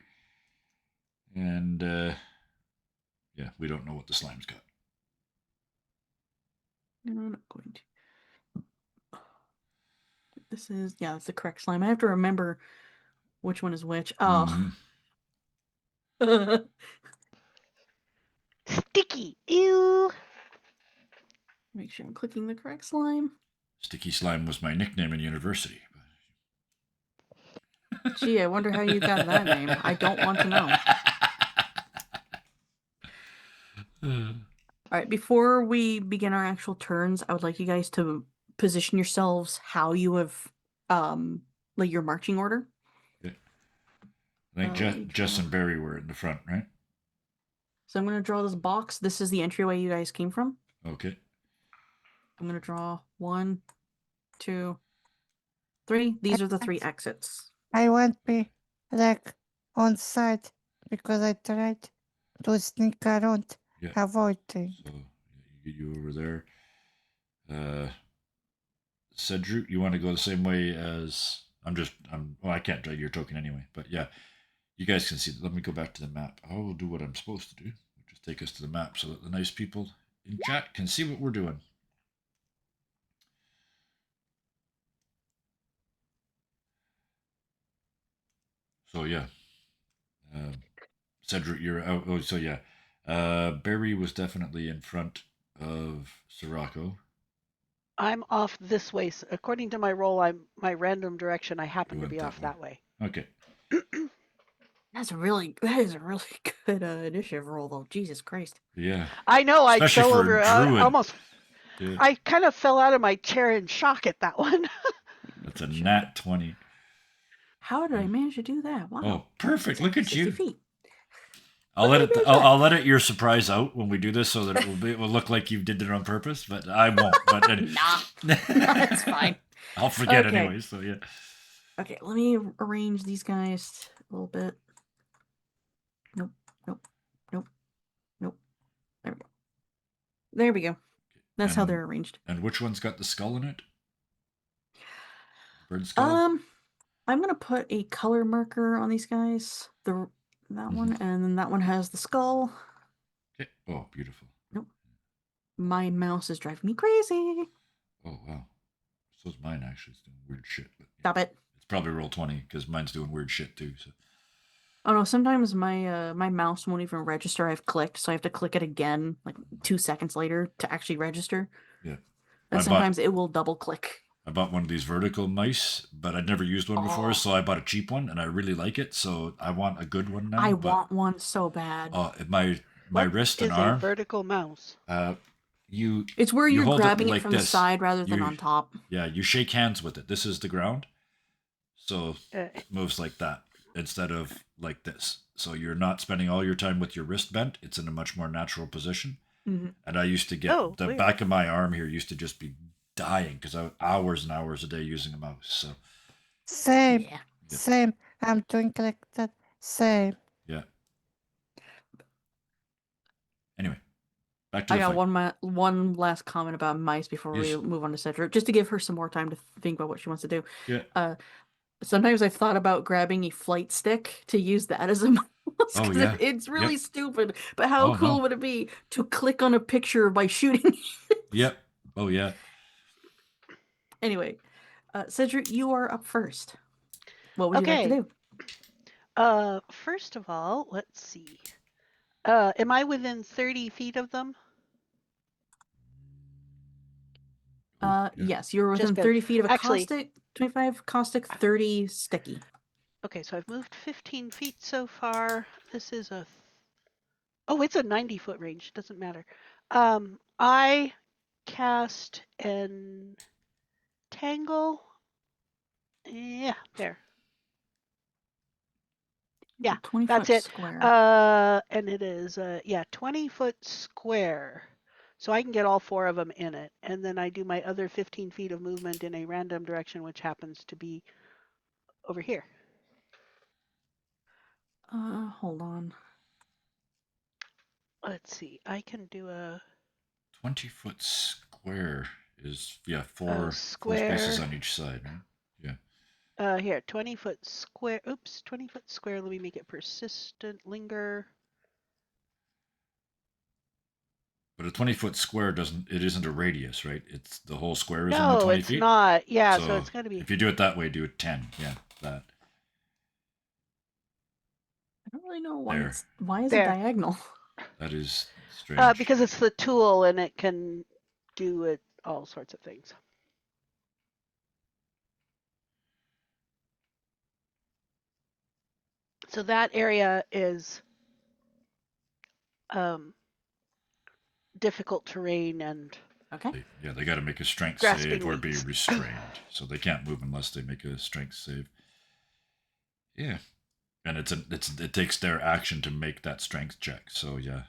and yeah, we don't know what the slime's got. No, I'm not going to. This is that's the correct slime. I have to remember which one is which. Oh. Mhm. Sticky. Ew. Make sure I'm clicking the correct slime. Sticky Slime was my nickname in university. Gee, I wonder how you got that name. I don't want to know. All right, before we begin our actual turns, I would like you guys to position yourselves how you have like your marching order. Yeah. I think Let me Jess draw. and Barry were in the front, right? So I'm gonna draw this box. This is the entryway you guys came from. Okay. I'm gonna draw 1, 2, 3. These are the 3 exits. I won't be like on side because I tried to sneak around, Yeah. avoiding. So you over there. Cedric, you want to go the same way as well, I can't drag your token anyway, but yeah, you guys can see. Let me go back to the map. I will do what I'm supposed to do, which is take us to the map so that the nice people in chat can see what we're doing. So yeah, Cedric, you're out. Oh, so yeah, Barry was definitely in front of Sirocco. I'm off this way. According to my roll, my random direction. I happen You to went be that off way. that way. Okay. That is a really good initiative roll though. Jesus Christ. Yeah. I know. I Especially fell for a over. druid. Almost. Yeah. I kind of fell out of my chair in shock at that one. That's a nat 20. How did I manage to do that? Wow. Oh, perfect. It's Look like at 60 you. feet. I'll Look let at it. me, I'll let it your surprise out when we do this, so that it will look like you did it on purpose. But I won't. But then, Nah. It's fine. I'll forget Okay. anyway. So yeah. Okay, let me arrange these guys a little bit. Nope, nope, nope, nope. There we go. There we go. That's how they're arranged. And which one's got the skull in it? Bird skull. I'm gonna put a color marker on these guys. That one, and then that one has the skull. Okay. Oh, beautiful. Nope. My mouse is driving me crazy. Oh wow. So's mine actually. It's doing weird shit. But yeah. Stop it. It's probably roll 20 because mine's doing weird shit too. So. Oh no, sometimes my mouse won't even register I've clicked, so I have to click it again like 2 seconds later to actually register. Yeah. And sometimes it will double click. I bought one of these vertical mice, but I'd never used one before, so I bought a cheap one, and I really like it. So I want a good one now. I want one so bad. My What wrist is and a arm. vertical mouse? It's where you you're hold grabbing it like from the this. side rather than on top. Yeah, you shake hands with it. This is the ground, so it moves like that instead of like this. So you're not spending all your time with your wrist bent. It's in a much more natural position. Mm-hmm. And I used to get the weird. back of my arm here used to just be dying because I was hours and hours a day using a mouse. So Same, Yeah. same. I'm doing like that. Same. yeah. Anyway, back to I the got fight. one last comment about mice before Yes. we move on to Cedric, just to give her some more time to think about what she wants to do. Yeah. Sometimes I've thought about grabbing a flight stick to use that as a mouse Oh, because yeah. it's really Yep. stupid. But how Oh, cool no. would it be to click on a picture by shooting it? Yep. Oh, yeah. Anyway, Cedric, you are up first. What would you like to Okay. do? First of all, let's see. Am I within 30 feet of them? Oh, yeah. Yes, you're Just within barely. 30 feet of a Actually, caustic, 25 caustic, 30 sticky. okay, so I've moved 15 feet so far. This is a. Oh, it's a 90-foot range. Doesn't matter. I cast an tangle. Yeah, there. Yeah, 20 that's foot it. square. And it is 20-foot square. So I can get all 4 of them in it. And then I do my other 15 feet of movement in a random direction, which happens to be over here. Hold on. Let's see. I can do a 20-foot square is, yeah, four spaces square. on each side, right? Yeah. Here, 20-foot square. Oops, 20-foot square. Let me make it persistent. Linger. But a 20-foot square isn't a radius, right? It's the whole square is only No, 20 it's feet. not. Yeah, so So it's going to be. if you do it that way, do it 10. Yeah, that. I don't really know There. why is it There. diagonal? That is strange. Because it's the tool and it can do it all sorts of things. So that area is um, difficult terrain and Okay. They got to make a strength grasping save or be weeds. restrained. So they can't move unless they make a strength save. Yeah. And it takes their action to make that strength check. So yeah.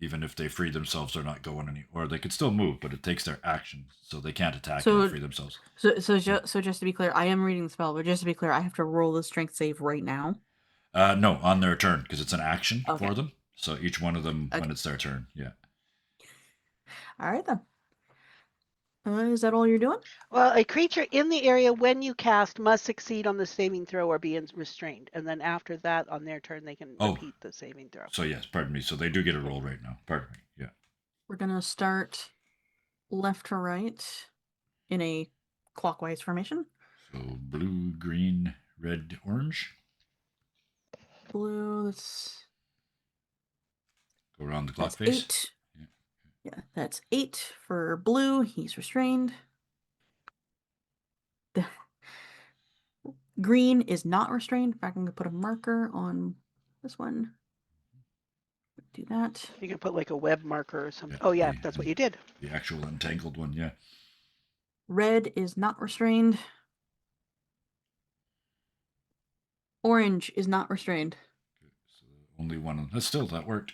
Even if they free themselves, they're not going any, or they could still move, but it takes their action, so they can't attack you and So free themselves. so just to be clear, I am reading the spell, but just to be clear, I have to roll the strength save right now. No, on their turn because it's an action Okay. for them. So each one of them when Okay. it's their turn. Yeah. All right then. Is that all you're doing? Well, a creature in the area when you cast must succeed on the saving throw or be restrained. And then after that, on their turn, they can Oh, repeat the saving throw. so yes, pardon me. So they do get a roll right now. Pardon me. Yeah. We're gonna start left to right in a clockwise formation. So blue, green, red, orange. Blue. That's Go around the clock that's face. 8. Yeah, that's 8 for blue. He's restrained. The green is not restrained. In fact, I'm gonna put a marker on this one. Do that. You can put like a web marker or something. Yeah, Oh, yeah, that's what you did. The actual entangled one. Yeah. Red is not restrained. Orange is not restrained. So only one. That worked.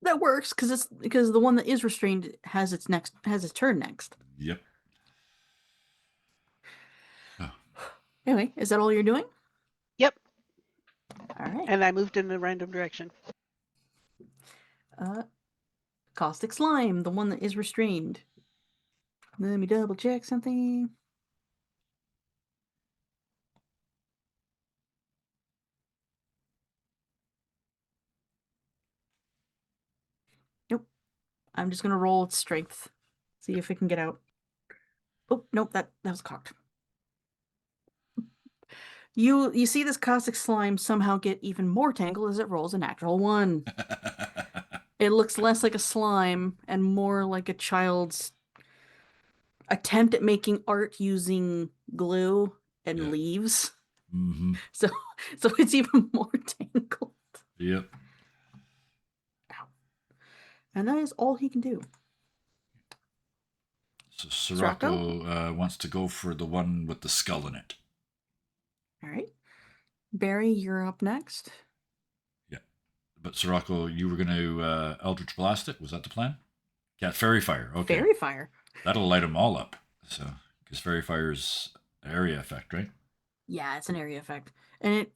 That works because the one that is restrained has its turn next. Yep. Oh. Anyway, is that all you're doing? Yep. All right. And I moved in a random direction. Caustic slime, the one that is restrained. Let me double check something. Nope. I'm just gonna roll its strength. See if it can get out. Oh, nope, that was cocked. You see this caustic slime somehow get even more tangled as it rolls a natural 1. It looks less like a slime and more like a child's attempt at making art using glue and Yeah. leaves. Mm-hmm. So it's even more tangled. Yep. And that is all he can do. So Sirocco wants to go for the one with the skull in it. All right. Barry, you're up next. Yeah. But Sirocco, you were going to Eldritch Blast it? Was that the plan? Yeah, Fairy Fire. Okay. Fairy fire. That'll light them all up. So, because Fairy Fire is area effect, right? Yeah, it's an area effect. And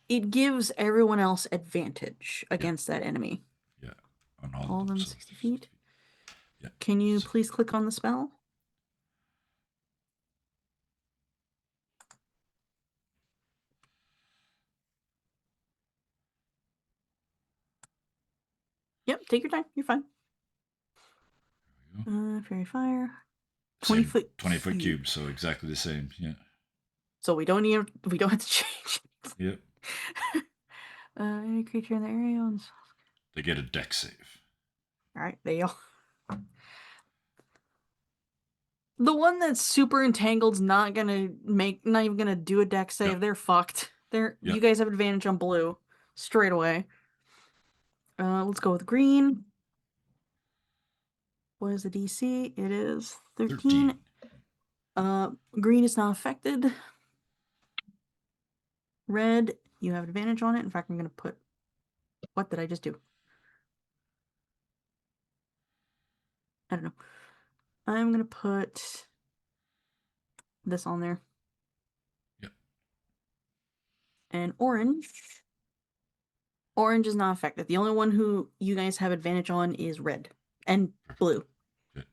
it gives everyone else advantage against that enemy. Yeah. On all All of of them them. 60 feet. Yeah. Can you please click on the spell? Yep, take your time. You're fine. There we go. Fairy fire. 20 Same, foot 20-foot cube. cube, so exactly the same. Yeah. So we don't have to change. Yep. Any creature in the area owns. They get a deck save. All right, they all. The one that's super entangled's not even gonna do a deck save. Yep. They're fucked. You Yep. guys have advantage on blue, straight away. Let's go with green. What is the DC? It is 13. Green is not affected. Red, you have advantage on it. In fact, I'm gonna put. What did I just do? I don't know. I'm gonna put this on there. Yep. And orange. Orange is not affected. The only one who you guys have advantage on is red and blue. Good.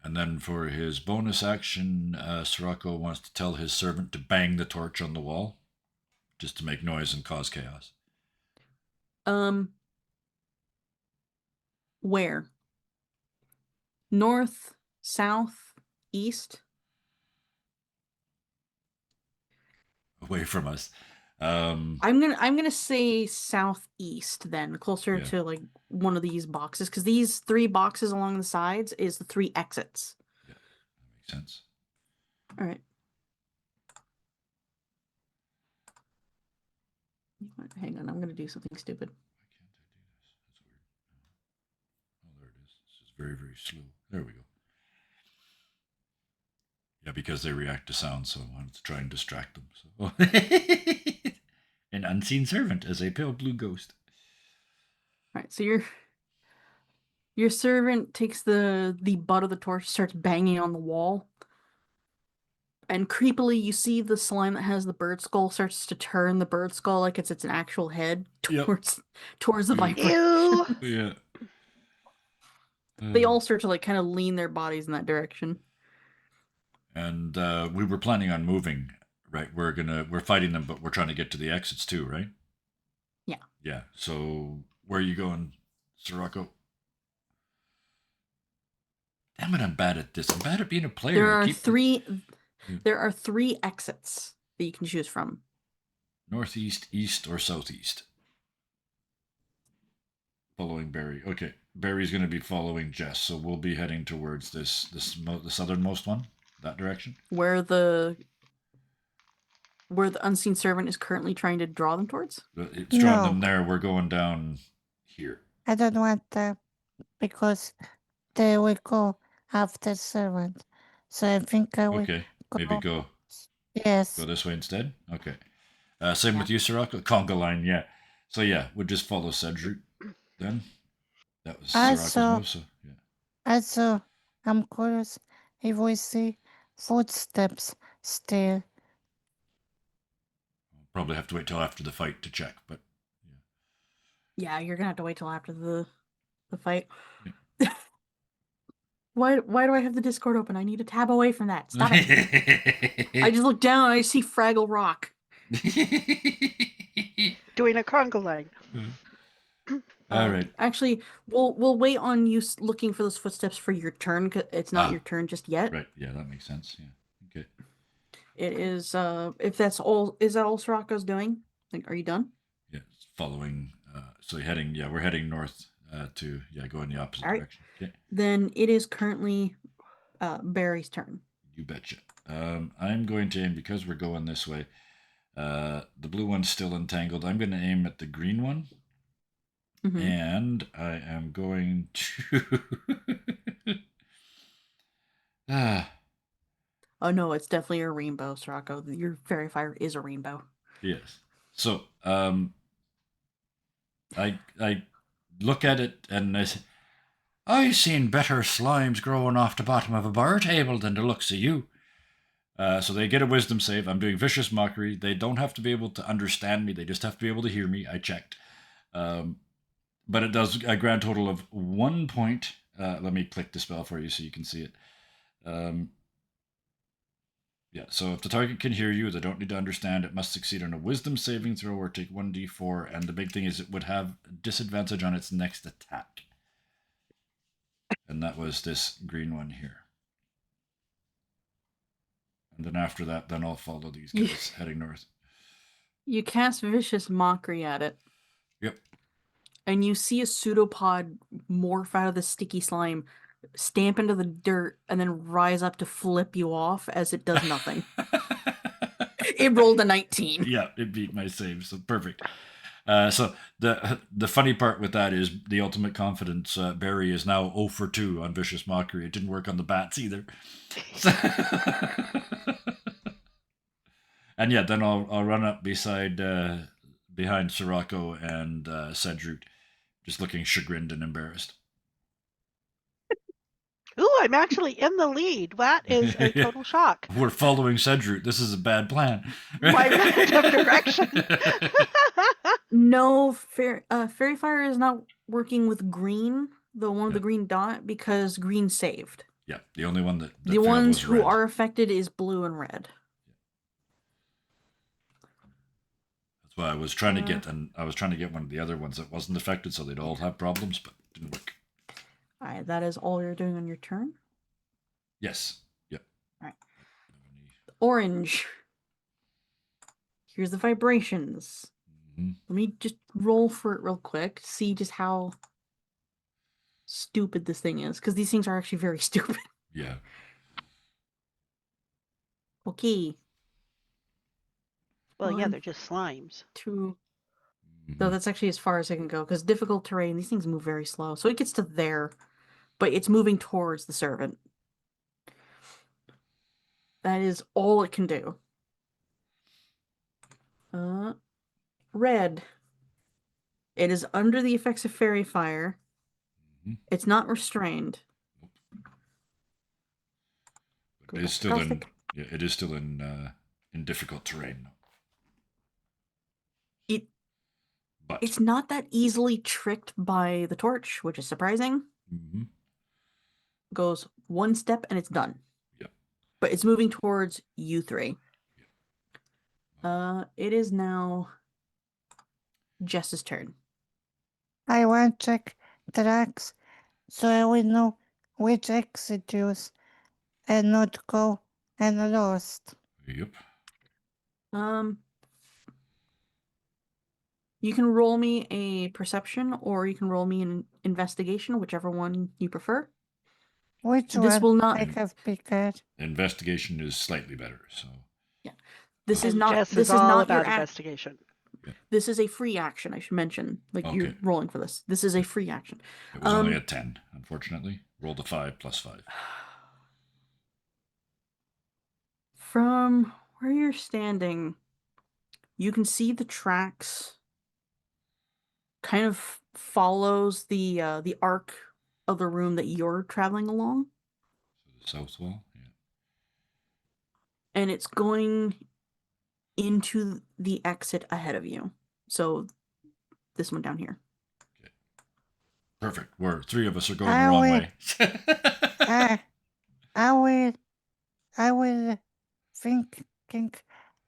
And then for his bonus action, Sirocco wants to tell his servant to bang the torch on the wall, just to make noise and cause chaos. Where? North, south, east? Away from us. I'm gonna say southeast then, closer Yeah. to like one of these boxes, because these 3 boxes along the sides is the 3 exits. Yeah, that makes sense. All right. Hang on, I'm gonna do something stupid. Why can't I do this? That's weird. Oh, there it is. This is very, very slow. There we go. Yeah, because they react to sound, so I wanted to try and distract them. So. An unseen servant as a pale blue ghost. All right, so your servant takes the butt of the torch, starts banging on the wall, and creepily you see the slime that has the bird skull starts to turn the bird skull like it's an actual head Yep. towards the vibration. Ew. Yeah. They all start to like kind of lean their bodies in that direction. And we were planning on moving, right? We're fighting them, but we're trying to get to the exits too, right? Yeah. Yeah. So where are you going, Sirocco? Damn it, I'm bad at this. I'm bad at being a player. There are Keep three. Yeah. There are 3 exits that you can choose from. Northeast, east, or southeast. Following Barry. Okay, Barry's going to be following Jess, so we'll be heading towards the southernmost one, that direction. Where the unseen servant is currently trying to draw them towards. It's drawing No. them there. We're going down here. I don't want that because they will go after servant. So I think I will Okay, go. maybe go Yes. this way instead. Okay. Same Yeah. with you, Sirocco. Conga line, yeah. So yeah, we'll just follow Cedric then. That was Sirocco's move, so yeah. Also, I'm curious if we see footsteps still. We'll probably have to wait till after the fight to check, but Yeah, you're gonna have to wait till after the fight. Yeah. Why do I have the Discord open? I need to tab away from that. Stop it. I just look down and I see Fraggle Rock. Doing a conga line. All right. Actually, we'll wait on you looking for those footsteps for your turn, 'cause it's not your turn just yet. Right. Yeah, that makes sense. Yeah. Okay. It is if that's all, is that all Sirocco's doing? Like, are you done? Yeah, it's following. So heading. Yeah, we're heading north to go in the opposite All right. direction. Okay. Then it is currently Barry's turn. You betcha. I'm going to aim because we're going this way. The blue one's still entangled. I'm going to aim at the green one. Mhm. And I am going to. Oh no, it's definitely a rainbow, Sirocco. Your fairy fire is a rainbow. Yes. So I look at it and I say, I've seen better slimes growing off the bottom of a bar table than the looks of you. So they get a wisdom save. I'm doing vicious mockery. They don't have to be able to understand me. They just have to be able to hear me. I checked. But it does a grand total of 1 point. Let me click the spell for you so you can see it. Yeah, so if the target can hear you, they don't need to understand. It must succeed on a wisdom saving throw or take 1d4. And the big thing is it would have disadvantage on its next attack. And that was this green one here. And then after that, then I'll follow these guys heading north. You cast Vicious Mockery at it, Yep. and you see a pseudopod morph out of the sticky slime, stamp into the dirt, and then rise up to flip you off as it does nothing. It rolled a 19. Yeah, it beat my save, so perfect. So the funny part with that is the ultimate confidence. Barry is now 0 for 2 on Vicious Mockery. It didn't work on the bats either. And yeah, then I'll run up behind Sirocco and Cedric, just looking chagrined and embarrassed. Ooh, I'm actually in the lead. That is a total shock. We're following Cedric. This is a bad plan. My random direction. No, Fairy Fire is not working with green, the one with the green dot, because green saved. Yeah, the only one that The failed ones was who red. are affected is blue and red. That's why I was trying to get, and I was trying to get one of the other ones that wasn't affected, so they'd all have problems, but it didn't work. All right, that is all you're doing on your turn. Yes. Yep. All right. Orange. Here's the vibrations. Mm-hmm. Let me just roll for it real quick to see just how stupid this thing is, because these things are actually very stupid. Yeah. Okay. Well, yeah, One, they're just slimes. 2. Mm-hmm. So that's actually as far as I can go, because difficult terrain, these things move very slow. So it gets to there, but it's moving towards the servant. That is all it can do. Red. It is under the effects of Fairy Fire. Mhm. It's not restrained. It is still in. Yeah, it is still in difficult terrain. But It's not that easily tricked by the torch, which is surprising. mm-hmm. Goes one step and it's done. Yep. But it's moving towards you 3. Yep. It is now Jess's turn. I want to check tracks so I will know which exit to use and not go and lost. Yep. You can roll me a perception or you can roll me an investigation, whichever one you prefer. Which This one will not. I have picked? Investigation is slightly better, so. Yeah. This is And not. Jess This is is all not your about investigation. This is a free action. I should mention. Like Okay. you're rolling for this. This is a free action. It was only a 10, unfortunately. Rolled a 5 plus 5. From where you're standing, you can see the tracks kind of follows the arc of the room that you're traveling along, So the south wall, yeah. and it's going into the exit ahead of you. So this one down here. Okay. Perfect. We're 3 of us are going I the wrong will- way. I will thinking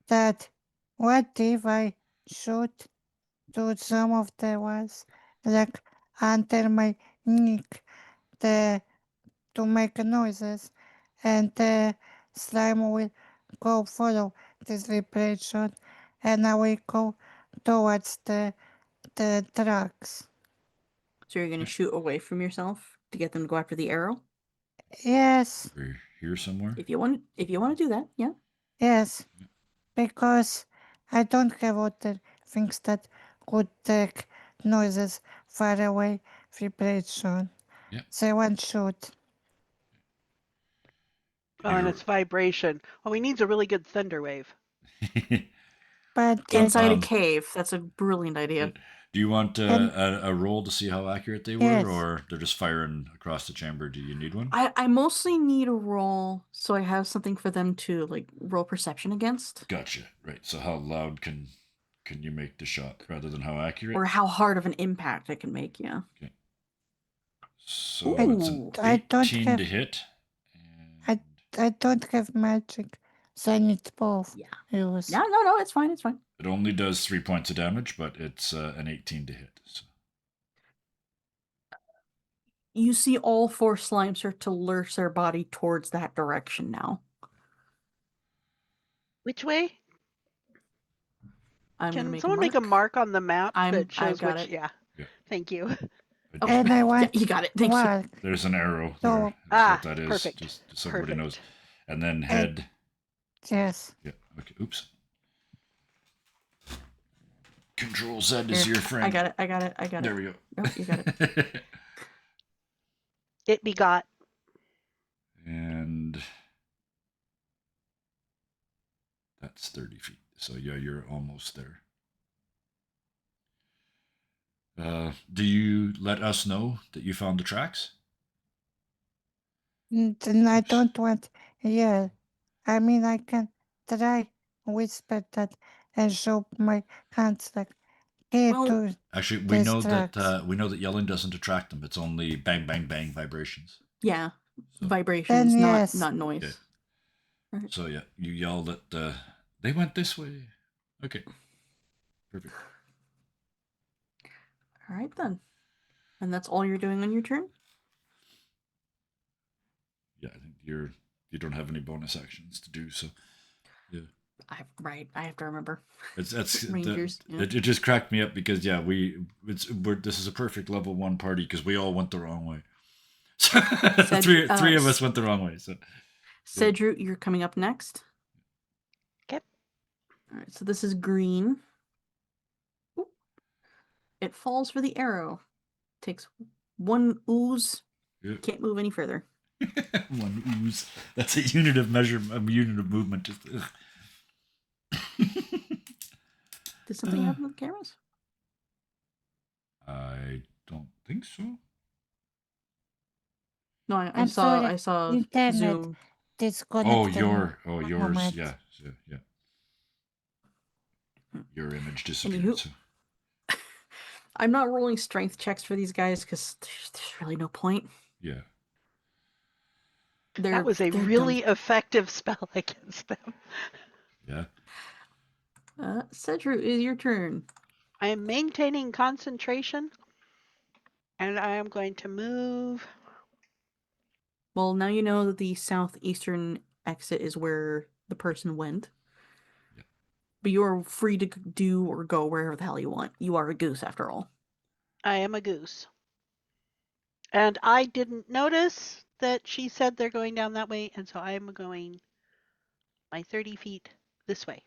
that what if I should do some of the ones like under my neck to make noises and the slime will go follow this vibration and I will go towards the tracks. So you're going to shoot away from yourself to get them to go after the arrow. Yes, We're here somewhere. If you want to do that, yeah. yes, because I don't have other things that could take noises far away vibration. Yeah. So one shoot. Oh, and it's vibration. Well, we need a really good thunder wave. But Inside a Um, cave. That's a brilliant idea. Do you want And- a roll to see how accurate they were, Yes. or they're just firing across the chamber? Do you need one? I mostly need a roll so I have something for them to like roll perception against, Gotcha. Right. So how loud can you make the shot rather than how accurate? or how hard of an impact I can make. Yeah. So it's an Ooh. I don't 18 have- to hit. I don't have magic So I need both. Yeah. Use. No, it's fine. It's fine. It only does 3 points of damage, but it's an 18 to hit. So. You see all 4 slimes start to lurch their body towards that direction now. Which way? I'm gonna Can make someone make a mark on the map that shows I've got which? it. Yeah. Yeah. Thank you. I- And I Yeah, want you got it. Thank you. walk. There's an arrow So- there. That's Ah, what that is. perfect. Just so everybody knows. Perfect. And then head. Yes. Yeah. Okay. Oops. Control Z is Here, your friend. I got it. There we go. Oh, you got it. It begot. And that's 30 feet. So yeah, you're almost there. Do you let us know that you found the tracks? Then I don't want. Yeah. I mean, I can try whisper that and show my hands like, hey, Well, to Actually, we There's know tracks. that yelling doesn't attract them. It's only bang, bang, bang vibrations. yeah, So, vibrations, Then not yes. not noise. Okay. Right. So yeah, you yell that they went this way. Okay. Perfect. All right then. And that's all you're doing on your turn? Yeah, I think you don't have any bonus actions to do, so yeah. I have to remember. That's Rangers, yeah. it just cracked me up because yeah, this is a perfect level 1 party because we all went the wrong way. So three of us went the wrong way. So Cedru, you're coming up next. Okay. All right, so this is green. Oop. It falls for the arrow. Takes 1 ooze. yeah. Can't move any further. 1 ooze. That's a unit of measure, a unit of movement. Just, Did something happen with the cameras? I don't think so. No, I I'm saw sorry, I saw internet. Zoom. disconnect. Yours. moment. Yeah. Your image Anywho. disappeared. So. I'm not rolling strength checks for these guys because there's really no point. Yeah. That was a they're really done. effective spell against them. Yeah. Cedru, is your turn. I am maintaining concentration, and I am going to move. Well, now you know that the southeastern exit is where the person went. Yeah. But you're free to do or go wherever the hell you want. You are a goose after all. I am a goose. And I didn't notice that she said they're going down that way, and so I am going my 30 feet this way.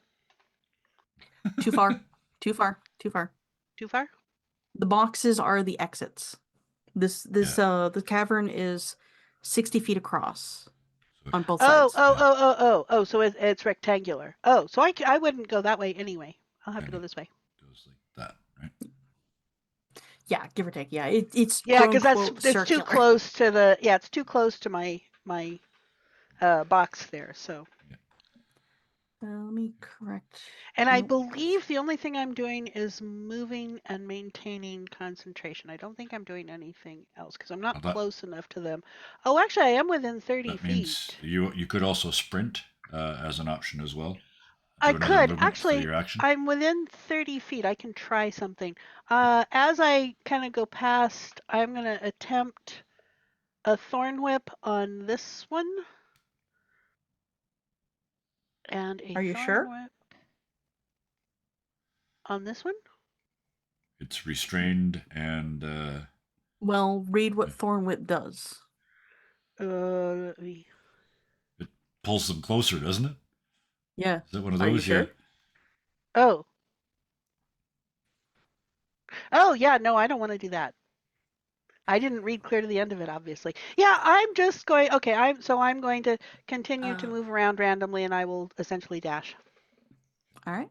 Too far. Too far. Too far. Too far? The boxes are the exits. The cavern is 60 feet across on both sides. Oh, so it's rectangular. Oh, so I wouldn't go that way anyway. I'll have to go this way. Goes like that, right? Yeah, give or take. Yeah, it's Yeah, quote because unquote it's too circular. close to the it's too close to my box there. So. Let me correct. And I Nope. believe the only thing I'm doing is moving and maintaining concentration. I don't think I'm doing anything else because I'm not Now that- close enough to them. Oh, actually, I am within 30 That feet. means you could also sprint as an option as well. I Do another could. movement for Actually, your action. I'm within 30 feet. I can try something. As I kind of go past, I'm going to attempt a thorn whip on this one. And a Are you thorn sure? whip on this one. It's restrained and Well, read what Thornwhip does. Let me. it pulls them closer, doesn't it? Yeah. Is that one of Are you those? sure? Yeah. Oh. Oh, yeah, no, I don't want to do that. I didn't read clear to the end of it, obviously. Yeah, I'm just going. Okay, I'm going to continue to move around randomly, and I will essentially dash. All right.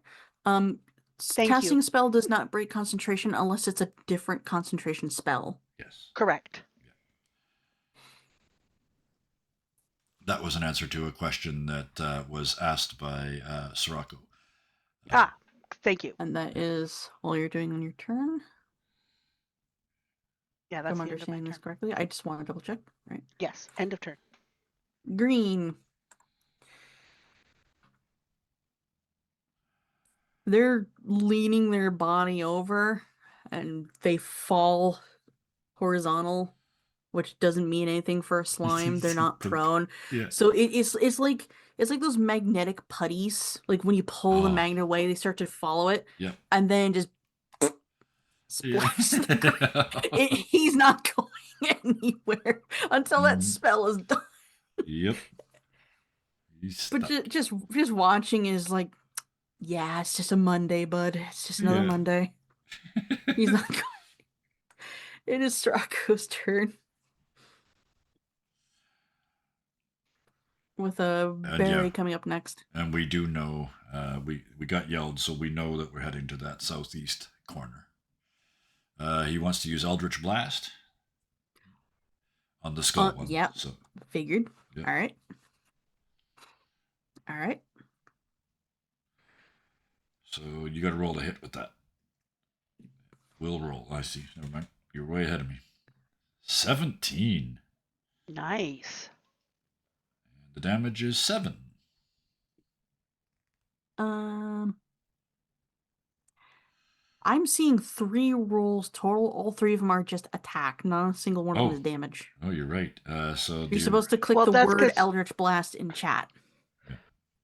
Thank Casting you. a spell does not break concentration unless it's a different concentration spell. Yes. Correct. That was an answer to a question that was asked by Sirocco. Thank you. And that is all you're doing on your turn. Yeah, If that's I'm the end of my understanding this turn. correctly. I just want to double check. Right. Yes, end of turn. Green. they're leaning their body over and they fall horizontal, which doesn't mean anything for a slime. They're not Thunk. prone. Yeah. So it's like those magnetic putties. Like when you pull the Oh. magnet away, they start to follow it. Yep. And then just Yeah. sploosh to the ground. He's not going anywhere until that spell is done. Yep. He's But stuck. just watching is like, yeah, it's just a Monday, bud. It's just another Yeah. Monday. He's not going. It is Stracco's turn. With a Barry yeah. coming up next. And we do know, we got yelled, so we know that we're heading to that southeast corner. He wants to use Eldritch Blast on the skull one. Yep. So Figured. Yep. All right. All right. So you got to roll a hit with that. We'll roll. I see. Never mind. You're way ahead of me. 17. Nice. And the damage is 7. I'm seeing 3 rolls total. All 3 of them are just attack. Not a single one of them is damage. Oh, you're right. So You're supposed to click Well, the that's word 'cause- Eldritch Blast in chat.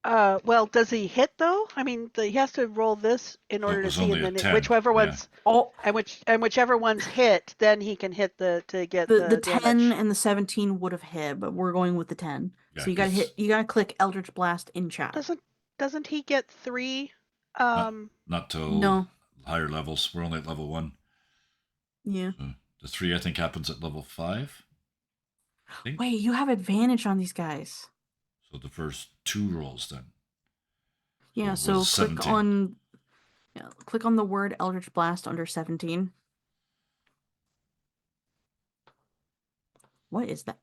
Well, does he hit though? I mean, he has to roll this in order to was see, only and a then 10, whichever yeah. one's whichever one's hit, then he can hit to get The 10 damage. and the 17 would have hit, but we're going with the 10. Yeah, so you gotta 'cause- you gotta click Eldritch Blast in chat. Doesn't he get 3? Not till No. higher levels. We're only at level 1. Yeah. So the 3, I think, happens at level 5. I think. Wait, you have advantage on these guys. So the first 2 rolls then. Yeah, it so was 17. click on the word Eldritch Blast under 17. What is that?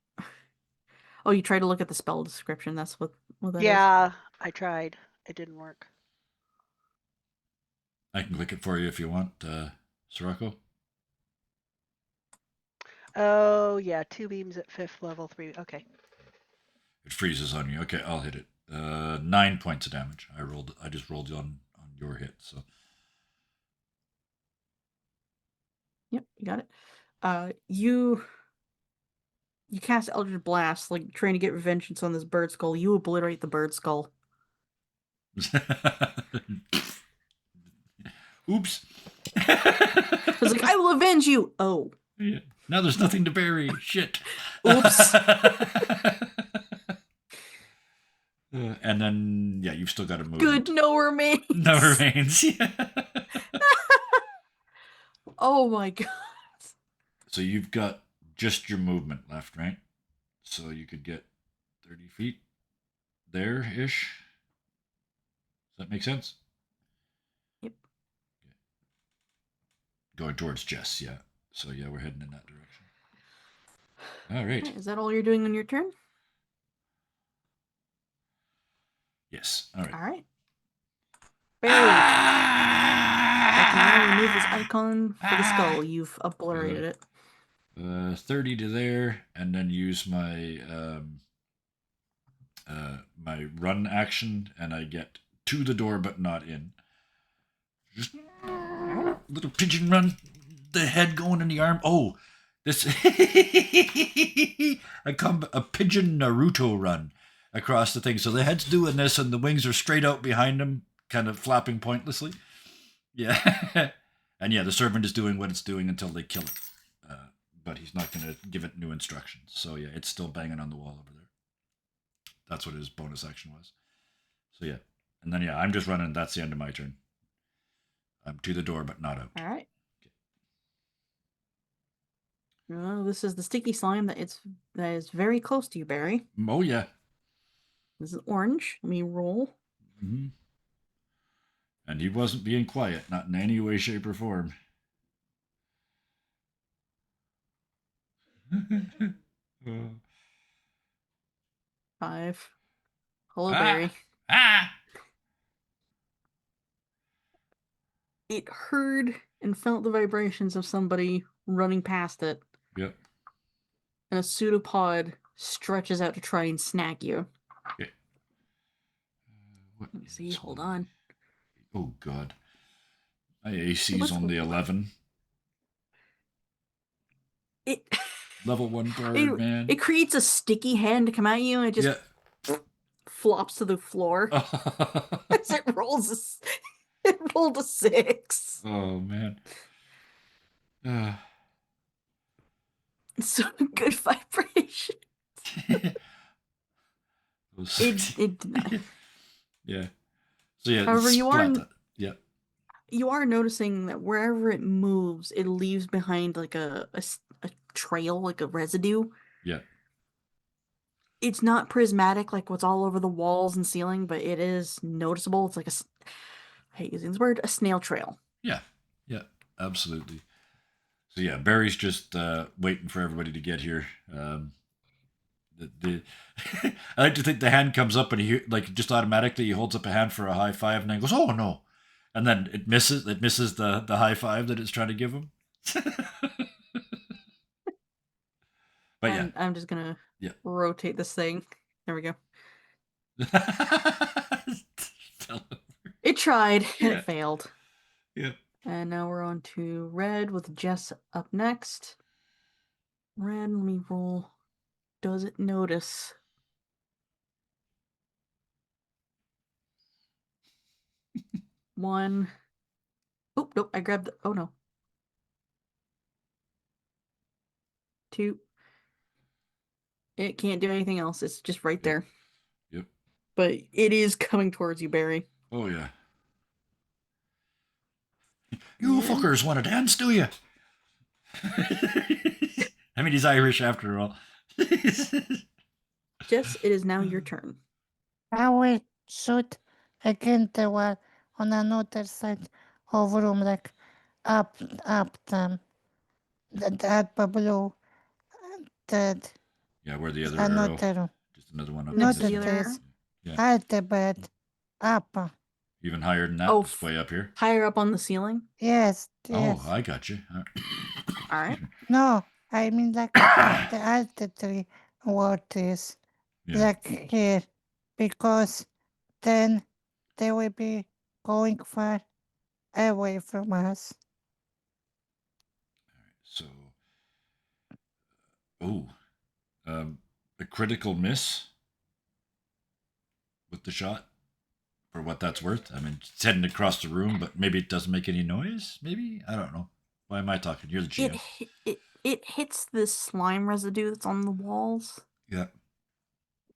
Oh, you tried to look at the spell description. That's what that is. Yeah, I tried. It didn't work. I can click it for you if you want, Sirocco. Oh yeah, 2 beams at 5th level, 3. Okay. It freezes on you. Okay, I'll hit it. 9 points of damage. I just rolled on your hit. So Yep, you got it. You cast Eldritch Blast, like trying to get vengeance on this bird skull. You obliterate the bird skull. Oops. I was like, I will avenge you. Oh. Yeah. Now there's nothing to bury. Shit. Oops. And then, yeah, you've still got to move. Good, no remains. No remains. Yeah. Oh my god. So you've got just your movement left, right? So you could get 30 feet there-ish. Does that make sense? Yep. Going towards Jess, yeah. So yeah, we're heading in that direction. All right. Is that all you're doing on your turn? Yes. All right. All right. Barry, I can now remove this icon for the skull. You've obliterated it. 30 to there, and then use my my run action, and I get to the door but not in. Just little pigeon run, the head going in the arm. Oh, this a pigeon Naruto run across the thing. So the head's doing this, and the wings are straight out behind him, kind of flapping pointlessly. Yeah, and yeah, the servant is doing what it's doing until they kill it. But he's not going to give it new instructions. So yeah, it's still banging on the wall over there. That's what his bonus action was. So yeah, and then yeah, I'm just running. That's the end of my turn. I'm to the door, but not out. All right. Oh, this is the sticky slime that is very close to you, Barry. Oh yeah. This is orange. Let me roll. Mm-hmm. And he wasn't being quiet, not in any way, shape, or form. 5. Hello, Barry. It heard and felt the vibrations of somebody running past it. Yep. And a pseudopod stretches out to try and snag you. Okay. Let me see. Hold on. Oh God, my AC's What's only 11. it? Level 1 bard, It man. it creates a sticky hand to come at you, and it just Yeah. flops to the floor as it rolls. It rolled a 6. Oh man. Uh, So good vibration. It did not. yeah. So yeah, However, splat. Yeah. you are noticing that wherever it moves, it leaves behind like a trail, like a residue. Yeah. It's not prismatic like what's all over the walls and ceiling, but it is noticeable. It's like I hate using this word, a snail trail. Yeah. Yeah. Absolutely. So yeah, Barry's just waiting for everybody to get here. The I like to think the hand comes up and he like just automatically he holds up a hand for a high five and then goes, "Oh no," and then it misses. It misses the high five that it's trying to give him. But yeah, I'm just gonna yeah. rotate this thing. There we go. It tried and Yeah. it failed. Yeah. And now we're on to red with Jess up next. Red, let me roll. Does it notice? One. Oh, nope, I grabbed the. Oh no. Two. It can't do anything else. It's just right Yep. there. Yep. But it is coming towards you, Barry. Oh yeah. You And fuckers want to dance, do you? I mean, he's Irish after all. Jess, it is now your turn. I will shoot against the wall on another side of room, like up them. That blue, that Yeah, where the other arrow? another room. Just another one up Next Not in to this the one. other this. arrow. Yeah. At the bed. Up. Even higher than that, Oh, just way up here. higher up on the ceiling. Yes, Oh, yes. I got you. All right. Excuse me. No, I mean like the altitude what is Yeah. like here, because then they will be going far away from us. So, oh, a critical miss with the shot for what that's worth. I mean, it's heading across the room, but maybe it doesn't make any noise. Maybe I don't know. Why am I talking? You're the GM. It hits this slime residue that's on the walls, Yeah.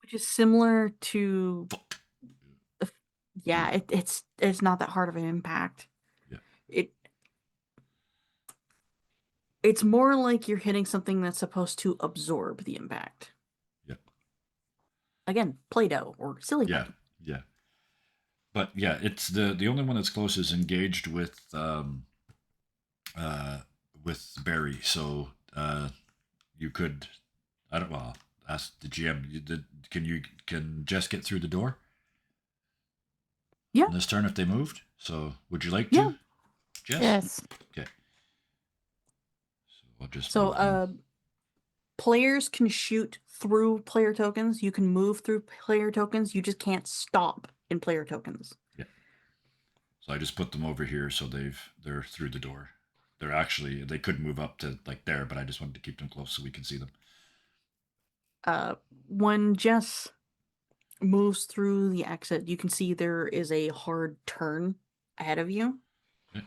which is similar to Fuck. yeah. It's not that hard of an impact. Yeah. It it's more like you're hitting something that's supposed to absorb the impact. Yeah. Again, Play-Doh or silly Yeah. putty. Yeah. But yeah, it's the only one that's close is engaged uh with Barry. So you could I don't well ask the GM. Can Jess get through the door? Yeah. On this turn if they moved. So would you like Yeah. to, Jess? Yes. Okay. So I'll just So move them. players can shoot through player tokens. You can move through player tokens. You just can't stop in player tokens. Yeah. So I just put them over here so they're through the door. They're actually they could move up to like there, but I just wanted to keep them close so we can see them. When Jess moves through the exit, you can see there is a hard turn ahead of you. Okay.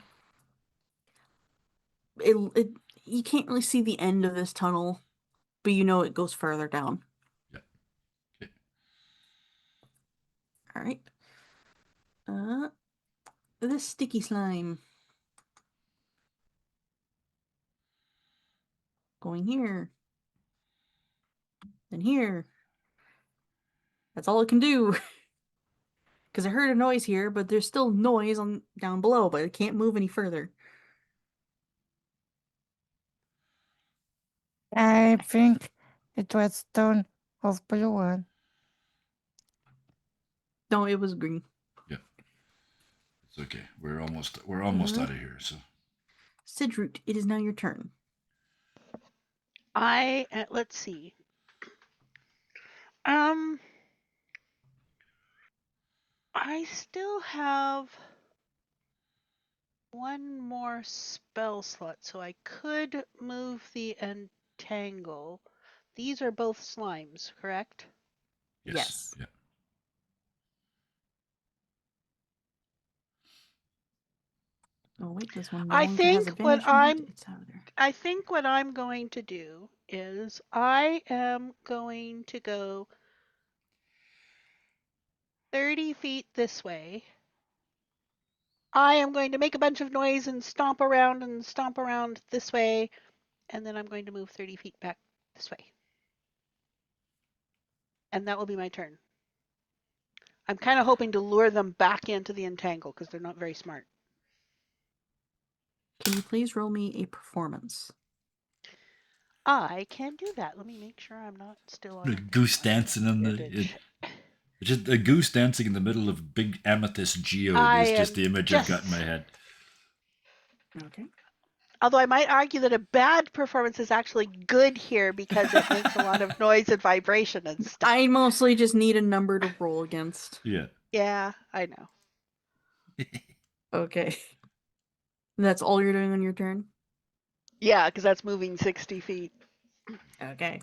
It you can't really see the end of this tunnel, but you know it goes further down. Yeah. Okay. All right. This sticky slime going here, then here. That's all it can do. Because I heard a noise here, but there's still noise on down below, but it can't move any further. I think it was tone of blue one. No, it was green. Yeah. It's okay. We're almost out of here. So Sidroot, it is now your turn. Let's see. I still have one more spell slot, so I could move the entangle. These are both slimes, correct? Yes. Yeah. Oh wait, this one no I longer has think what advantage. I'm It's out of there. I think what I'm going to do is I am going to go 30 feet this way. I am going to make a bunch of noise and stomp around this way, and then I'm going to move 30 feet back this way. And that will be my turn. I'm kind of hoping to lure them back into the entangle because they're not very smart. Can you please roll me a performance? I can do that. Let me make sure I'm not still on A goose dancing in the. advantage. Just a goose dancing in the middle of big amethyst geode I is just am the image I've got in my head. Okay. Although I might argue that a bad performance is actually good here because it makes a lot of noise and vibration and stuff. I mostly just need a number to roll against. Yeah. Yeah, I know. Okay. That's all you're doing on your turn? Yeah, because that's moving 60 feet Okay.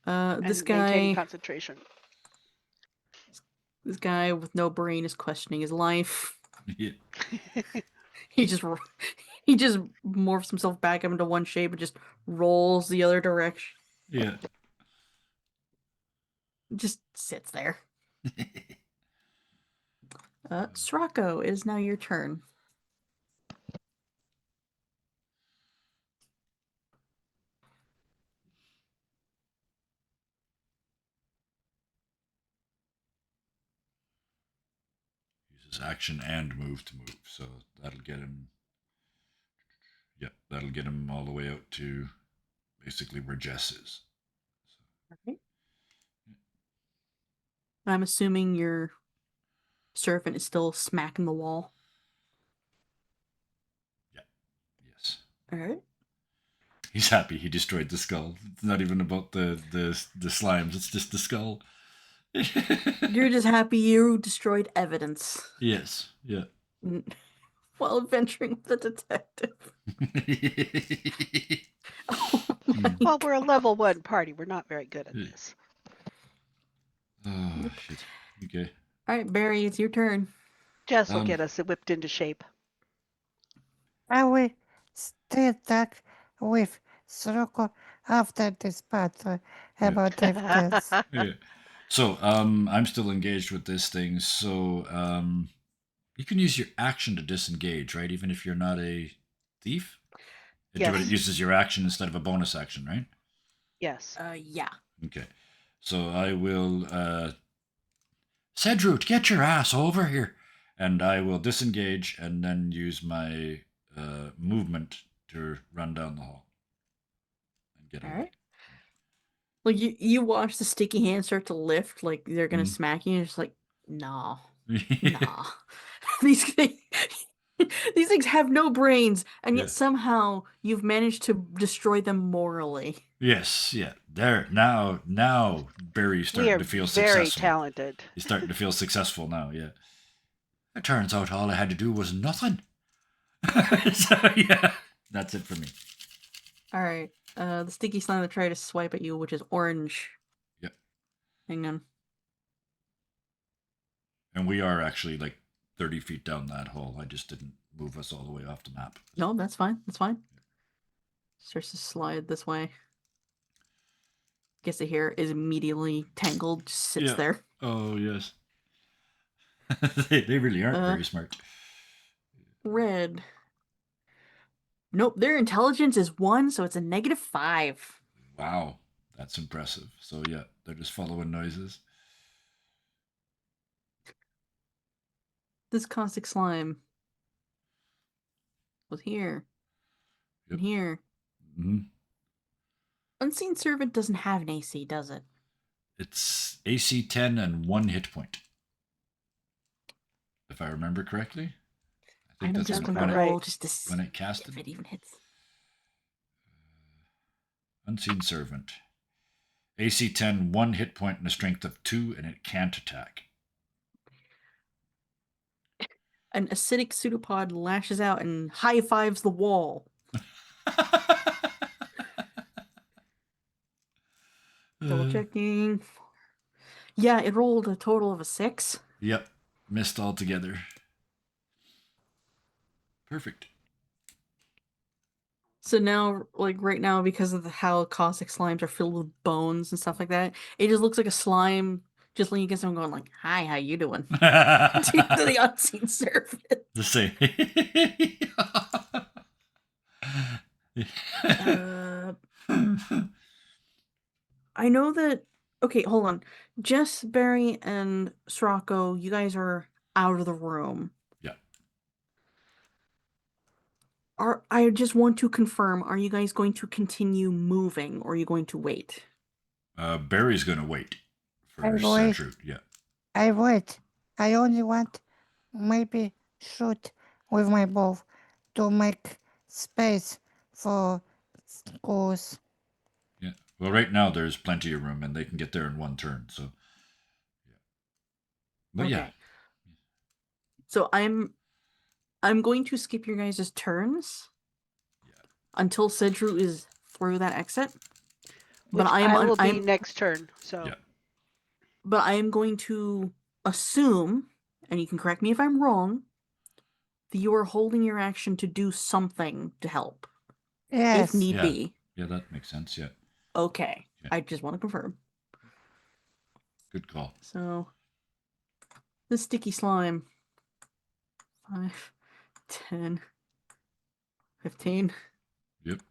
and This maintaining guy concentration. with no brain is questioning his life. Yeah. He just morphs himself back up into one shape and just rolls the other direction. Yeah. Just sits there. Srocco, it is now your turn. Uses action and move to move, so that'll get him. Yep, that'll get him all the way out to basically where Jess is. Okay. I'm assuming your serpent is still smacking the wall. Yes. Alright. He's happy he destroyed the skull. It's not even about the slimes, it's just the skull. You're just happy you destroyed evidence Yes. Yeah. while adventuring with the detective. Oh my Well, we're a God. level 1 party. We're not very good at Yeah. this. Oh shit. Okay. Alright, Barry, it's your turn. Jess will get us whipped into shape. I will stay back with Sroko after this battle about evidence. Yeah. So I'm still engaged with this thing. So you can use your action to disengage, right? Even if you're not a thief. Yes. It uses your action instead of a bonus action, right? Yes. Yeah. Okay. So I will Cedrut, get your ass over here. And I will disengage and then use my movement to run down the hall and get away. Alright. Like you watch the sticky hands start to lift, like they're gonna smack you, and you're just like, nah. Nah. These things these things have no brains, and yet Yeah. somehow you've managed to destroy them morally. Yes, yeah. There now Barry's We starting are to feel very successful. talented. He's starting to feel successful now, yeah. It turns out all I had to do was nothing. So yeah. That's it for me. Alright. The sticky slime that tried to swipe at you, which is orange. Yep. Hang on. And we are actually like 30 feet down that hole. I just didn't move us all the way off the map. No, that's fine. That's fine. Starts to slide this way. Gets it here, is immediately tangled, just sits Yeah. there. Oh, yes. they really aren't very smart. Red. Nope, their intelligence is 1, so it's a -5. Wow. That's impressive. So, yeah, they're just following noises. This caustic slime was here. And Yep. here. Mm-hmm. Unseen Servant doesn't have an AC, does it? It's AC 10 and 1 hit point. If I remember correctly. I think I'm that's just going when to it, roll just to see when it casted. if it even hits. Unseen Servant. AC 10, 1 hit point and a strength of 2, and it can't attack. an acidic pseudopod lashes out and high fives the wall. Double checking. Yeah, it rolled a total of a 6. Yep. Missed altogether. Perfect. So now, like right now, because of how caustic slimes are filled with bones and stuff like that, it just looks like a slime just leaning against him going like, "Hi, how you doing?" to the unseen servant. The same. I know that. Okay, hold on. Jess, Barry, and Srocco, you guys are out of the room. Yeah. I just want to confirm, are you guys going to continue moving or are you going to wait? Barry's going to wait for I wait. Cedru. Yeah. I wait. I only want maybe shoot with my bow to make space for goose. Yeah. Well, right now there's plenty of room and they can get there in one turn. So, yeah. But yeah. So I'm going to skip your guys' turns until Cedru is through that exit. Which I will be next turn. So. Yeah. But I am going to assume, and you can correct me if I'm wrong, that you are holding your action to do something to help. Yes. If need be. Yeah, that makes sense. Yeah. Okay. Yeah. I just want to confirm. Good call. So, the sticky slime. 5, 10, 15. Yep.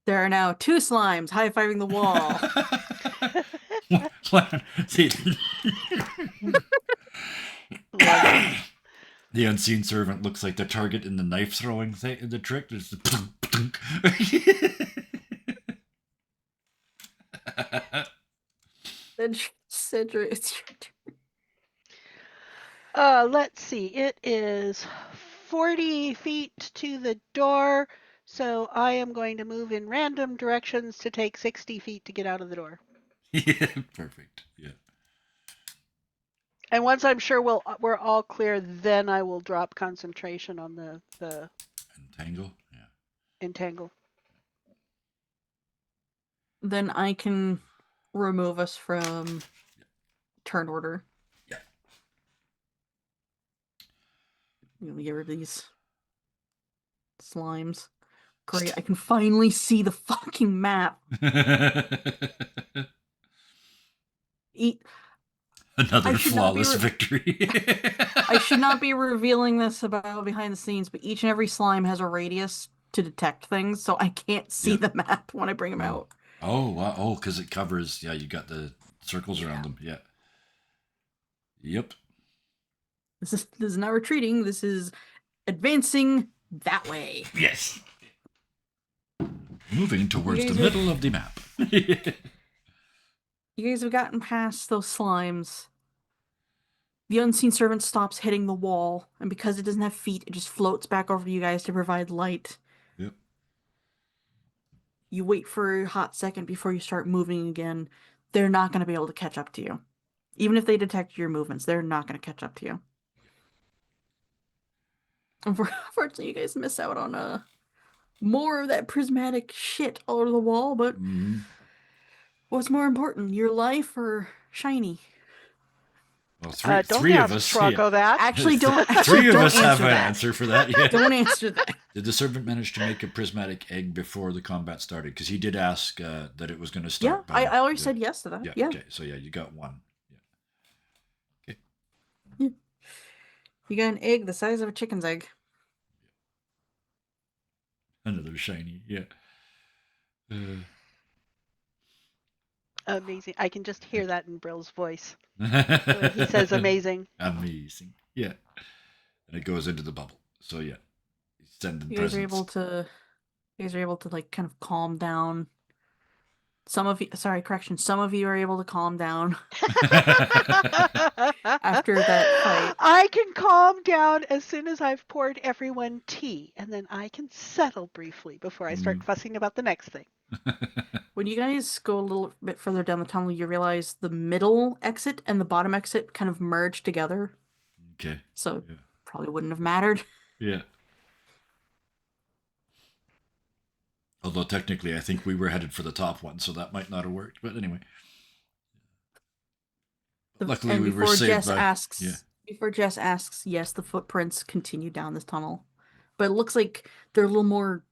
There are now 2 slimes high-fiving the wall. See, the unseen servant looks like the target in the knife throwing thing. The trick is the Cedric, it's your turn. Let's see. It is 40 feet to the door, so I am going to move in random directions to take 60 feet to get out of the door. Yeah, perfect. Yeah. And once I'm sure we're all clear, then I will drop concentration on the entangle. Yeah. Entangle. Then I can remove us from turn order. Yeah. I'm gonna get rid of these slimes. Great, I can finally see the fucking map. Another flawless victory. I should not be revealing this about behind the scenes, but each and every slime has a radius to detect things, so I can't see the map when I bring them out. Oh, wow. Oh, because it covers, you got the circles around them. Yeah. Yep. This is not retreating, this is advancing that way. Yes. Moving towards the middle of the map. You guys have gotten past those slimes. The unseen servant stops hitting the wall, and because it doesn't have feet, it just floats back over you guys to provide light. Yep. You wait for a hot second before you start moving again. They're not going to be able to catch up to you. Even if they detect your movements, they're not going to catch up to you. Unfortunately, you guys miss out on more of that prismatic shit all over the wall, but what's more important, your life or shiny? Well, don't three ask of us. Srocco that. Actually, don't. Three of don't us have an that. answer for that. Yeah. Don't answer that. Did the servant manage to make a prismatic egg before the combat started? Because he did ask that it was going to start. Yeah, I already said yes to that. Yeah. Okay. So yeah, you got one. Yeah. Okay. Yeah. You got an egg the size of a chicken's egg. Another shiny. Yeah. Amazing. I can just hear that in Brill's voice. He says amazing. Amazing. Yeah. And it goes into the bubble. So yeah. Sending You guys presents. are able to like kind of calm down. Some of you are able to calm down after that fight. I can calm down as soon as I've poured everyone tea, and then I can settle briefly before I start fussing about the next thing. When you guys go a little bit further down the tunnel, you realize the middle exit and the bottom exit kind of merge together. Okay. So Yeah. probably wouldn't have mattered. Yeah. Although technically, I think we were headed for the top one, so that might not have worked. But anyway, luckily And we were before saved Jess by. Yeah. asks, yes, the footprints continue down this tunnel, but it looks like they're a little more,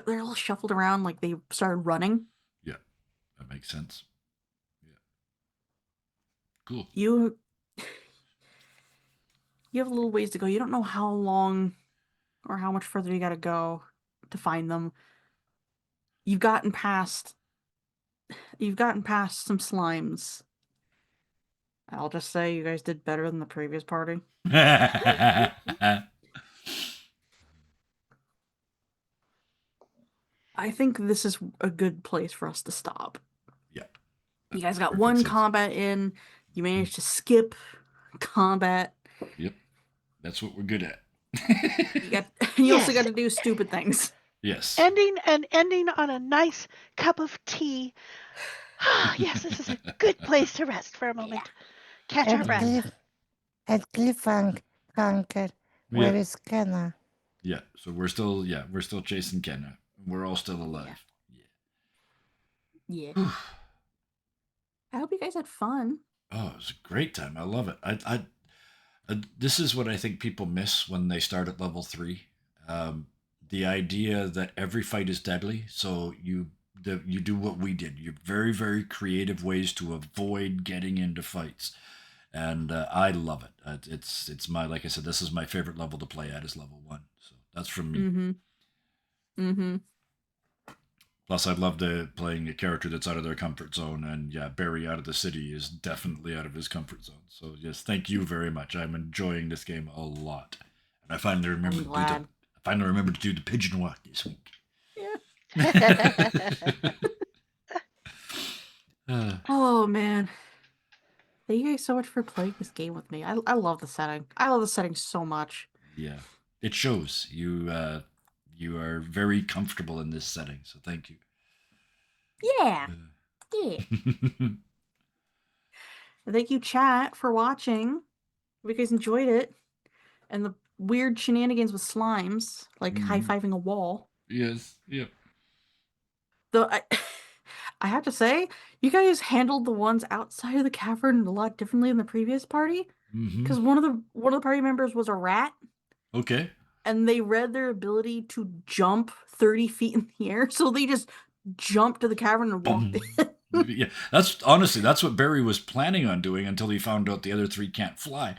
they're a little shuffled around, like they started running. Yeah. That makes sense. Yeah. Cool. You you have a little ways to go. You don't know how long or how much further you got to go to find them. You've gotten past some slimes. I'll just say you guys did better than the previous party. I think this is a good place for us to stop. Yeah. You guys got Perfect one sense. combat in. You managed to skip combat. Yep. That's what we're good at. You also Yes. got to do stupid things. Yes. Ending on a nice cup of tea. Yes, this is a good place to rest for a moment. Catch our And breath. Cliffhanger, where Yeah. is Kenna? Yeah. So we're still chasing Kenna. We're all still alive. Yeah. Yeah. I hope you guys had fun. Oh, it was a great time. I love it. This is what I think people miss when they start at level 3. The idea that every fight is deadly, so you do what we did. You're very, very creative ways to avoid getting into fights, and I love it. It's my, like I said, this is my favorite level to play at, is level 1. So that's from me. Mm-hmm. Mm-hmm. Plus, I love playing a character that's out of their comfort zone, and yeah, Barry out of the city is definitely out of his comfort zone. So yes, thank you very much. I'm enjoying this game a lot, and I finally remembered to do the pigeon walk this week. Yeah. Oh man. Thank you guys so much for playing this game with me. I love the setting. I love the setting so much. Yeah, it shows you. You are very comfortable in this setting, so thank you. Yeah. Yeah. Thank you, chat, for watching. If you guys enjoyed it. And the weird shenanigans with slimes, like high-fiving a wall. Yes. Yep. Though I have to say, you guys handled the ones outside of the cavern a lot differently than the previous party. Because one of the party members was a rat. Okay. And they read their ability to jump 30 feet in the air, so they just jumped to the cavern and walked in. Yeah, that's what Barry was planning on doing until he found out the other 3 can't fly,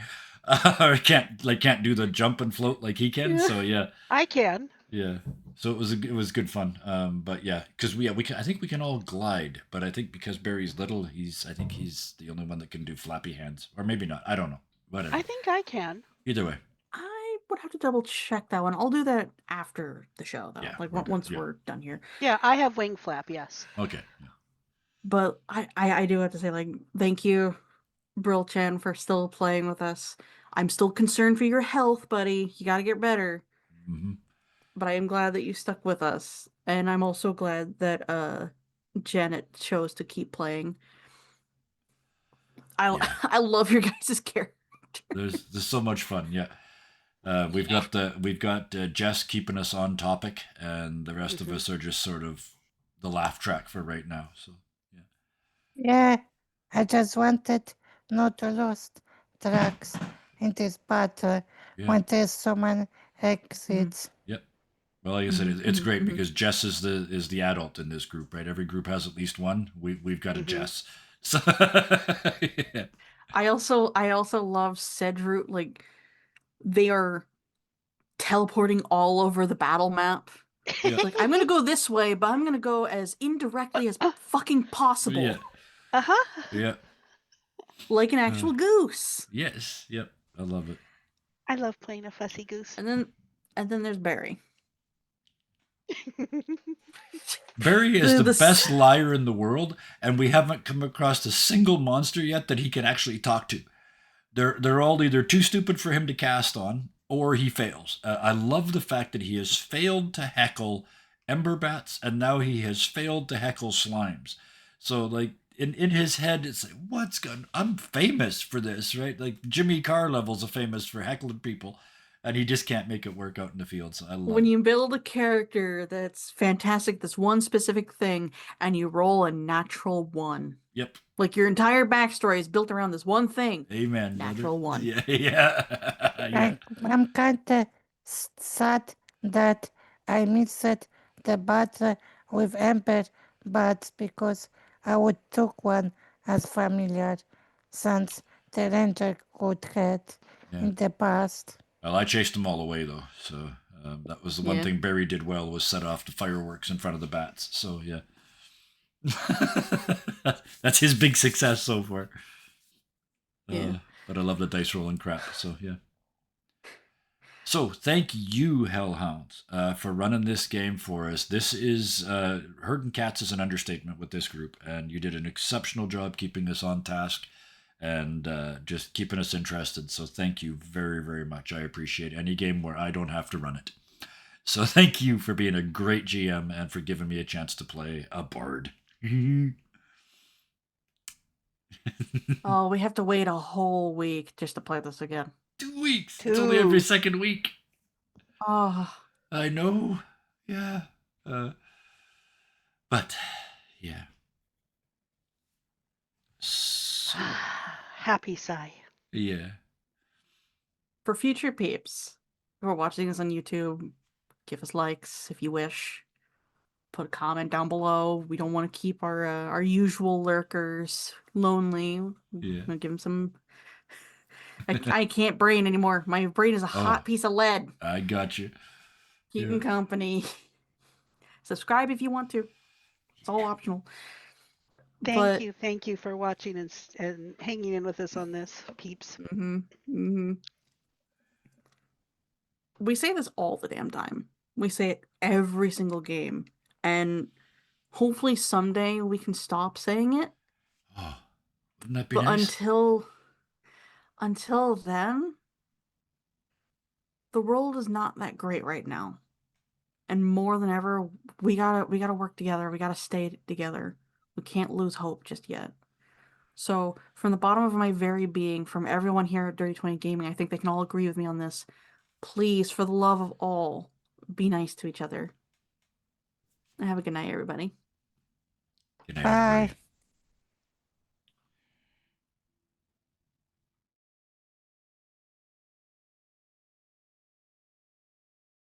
or can't do the jump and float like he can. Yeah. So yeah, I can. yeah. So it was good fun. But yeah, because I think we can all glide, but I think because Barry's little, I think he's the only one that can do flappy hands, or maybe not. I don't know. Whatever. I think I can. Either way. I would have to double check that one. I'll do that after the show, though. Yeah, like we're good. once Yeah. we're done here. Yeah, I have wing flap. Yes. Okay. Yeah. But I do have to say, like, thank you, Brill Chan, for still playing with us. I'm still concerned for your health, buddy. You got to get better. Mm-hmm. But I am glad that you stuck with us, and I'm also glad that Janet chose to keep playing. I love your guys' character. There's so much fun. Yeah. We've got Jess keeping us on topic, and the rest of us are just sort of the laugh track for right now. So yeah. Yeah, I just wanted not to lose tracks in this battle when there's so many exits. Yep. Well, like I said, it's great because Jess is the adult in this group, right? Every group has at least one. We've got a Jess. So yeah. I also love Cedroot. Like, they are teleporting all over the battle map. Yeah. Like, I'm gonna go this way, but I'm gonna go as indirectly as fucking possible. Yeah. Uh-huh. Yeah. Like an actual goose. Yes. Yep. I love it. I love playing a fussy goose. And then there's Barry. Barry is the best liar in the world, and we haven't come across a single monster yet that he can actually talk to. They're all either too stupid for him to cast on, or he fails. I love the fact that he has failed to heckle ember bats, and now he has failed to heckle slimes. So like in his head, it's like, what's going? I'm famous for this, right? Like Jimmy Carr levels of famous for heckling people, and he just can't make it work out in the field. So I love When it. you build a character that's fantastic, this one specific thing, and you roll a natural one. Yep. Like your entire backstory is built around this one thing. Amen, brother. Natural one. Yeah, yeah, yeah. I'm kind of sad that I missed the battle with Ember Bats because I would took one as familiar since the ranger could had Yeah. in the past. Well, I chased them all away though, so that was the one Yeah. thing Barry did well was set off the fireworks in front of the bats. So yeah, that's his big success so far. Yeah. But I love the dice rolling crap. So yeah. So thank you, Hellhounds, for running this game for us. This is herding cats is an understatement with this group, and you did an exceptional job keeping us on task and just keeping us interested. So thank you very, very much. I appreciate any game where I don't have to run it. So thank you for being a great GM and for giving me a chance to play a bard. Oh, we have to wait a whole week just to play this again. 2 weeks. It's only every 2. second week. Oh, I know. Yeah. But yeah. So Happy sigh. yeah. for future peeps who are watching this on YouTube, give us likes if you wish. Put a comment down below. We don't want to keep our usual lurkers lonely. Yeah. I'm gonna give them some. I can't brain anymore. My brain is a hot Oh. piece of lead. I got you. Keep Yeah. him company. Subscribe if you want to. It's all optional. But Thank you for watching and hanging in with us on this, peeps. we say this all the damn time. We say it every single game, and hopefully someday we can stop saying it. Oh, wouldn't that be But nice? until then, the world is not that great right now. And more than ever, we gotta work together. We gotta stay together. We can't lose hope just yet. So, from the bottom of my very being, from everyone here at Dirty 20 Gaming, I think they can all agree with me on this. Please, for the love of all, be nice to each other. Have a good night, everybody. Good night, Bye. everybody.